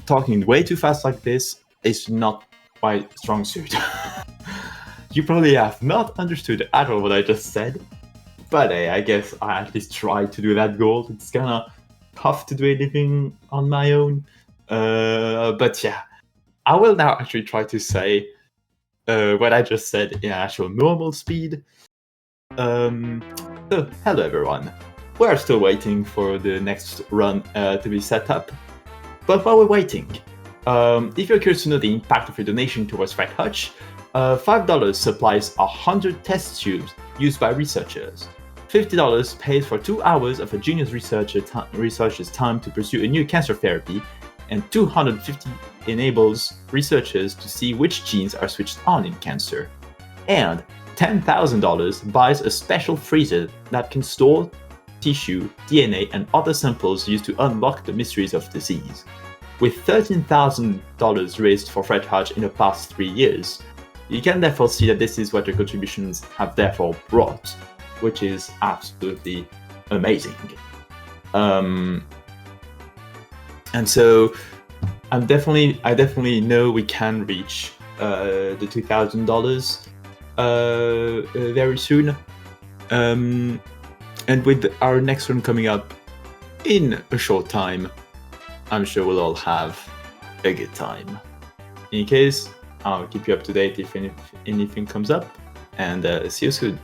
talking way too fast like this is not my strong suit. You probably have not understood at all what I just said, but hey, I guess I at least tried to do that goal. It's kind of tough to do anything on my own, but yeah, I will now actually try to say what I just said in actual normal speed. So, hello everyone. We're still waiting for the next run to be set up, but while we're waiting, if you're curious to know the impact of your donation towards Fred Hutch, $5 supplies 100 test tubes used by researchers. $50 pays for 2 hours of a junior researcher's time to pursue a new cancer therapy, and $250 enables researchers to see which genes are switched on in cancer. And $10,000 buys a special freezer that can store tissue, DNA, and other samples used to unlock the mysteries of disease. With $13,000 raised for Fred Hutch in the past 3 years, you can therefore see that this is what your contributions have therefore brought, which is absolutely amazing. And so I definitely know we can reach the $2,000 very soon. And with our next one coming up in a short time, I'm sure we'll all have a good time. In any case, I'll keep you up to date if anything comes up, and see you soon.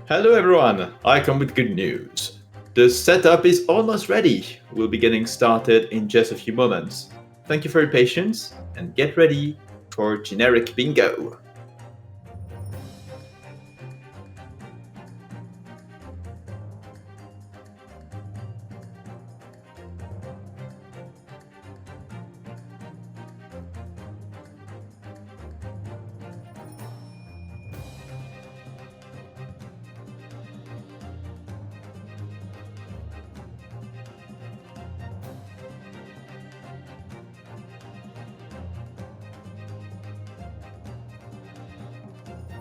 Hello everyone, I come with good news. The setup is almost ready. We'll be getting started in just a few moments. Thank you for your patience, and get ready for generic bingo.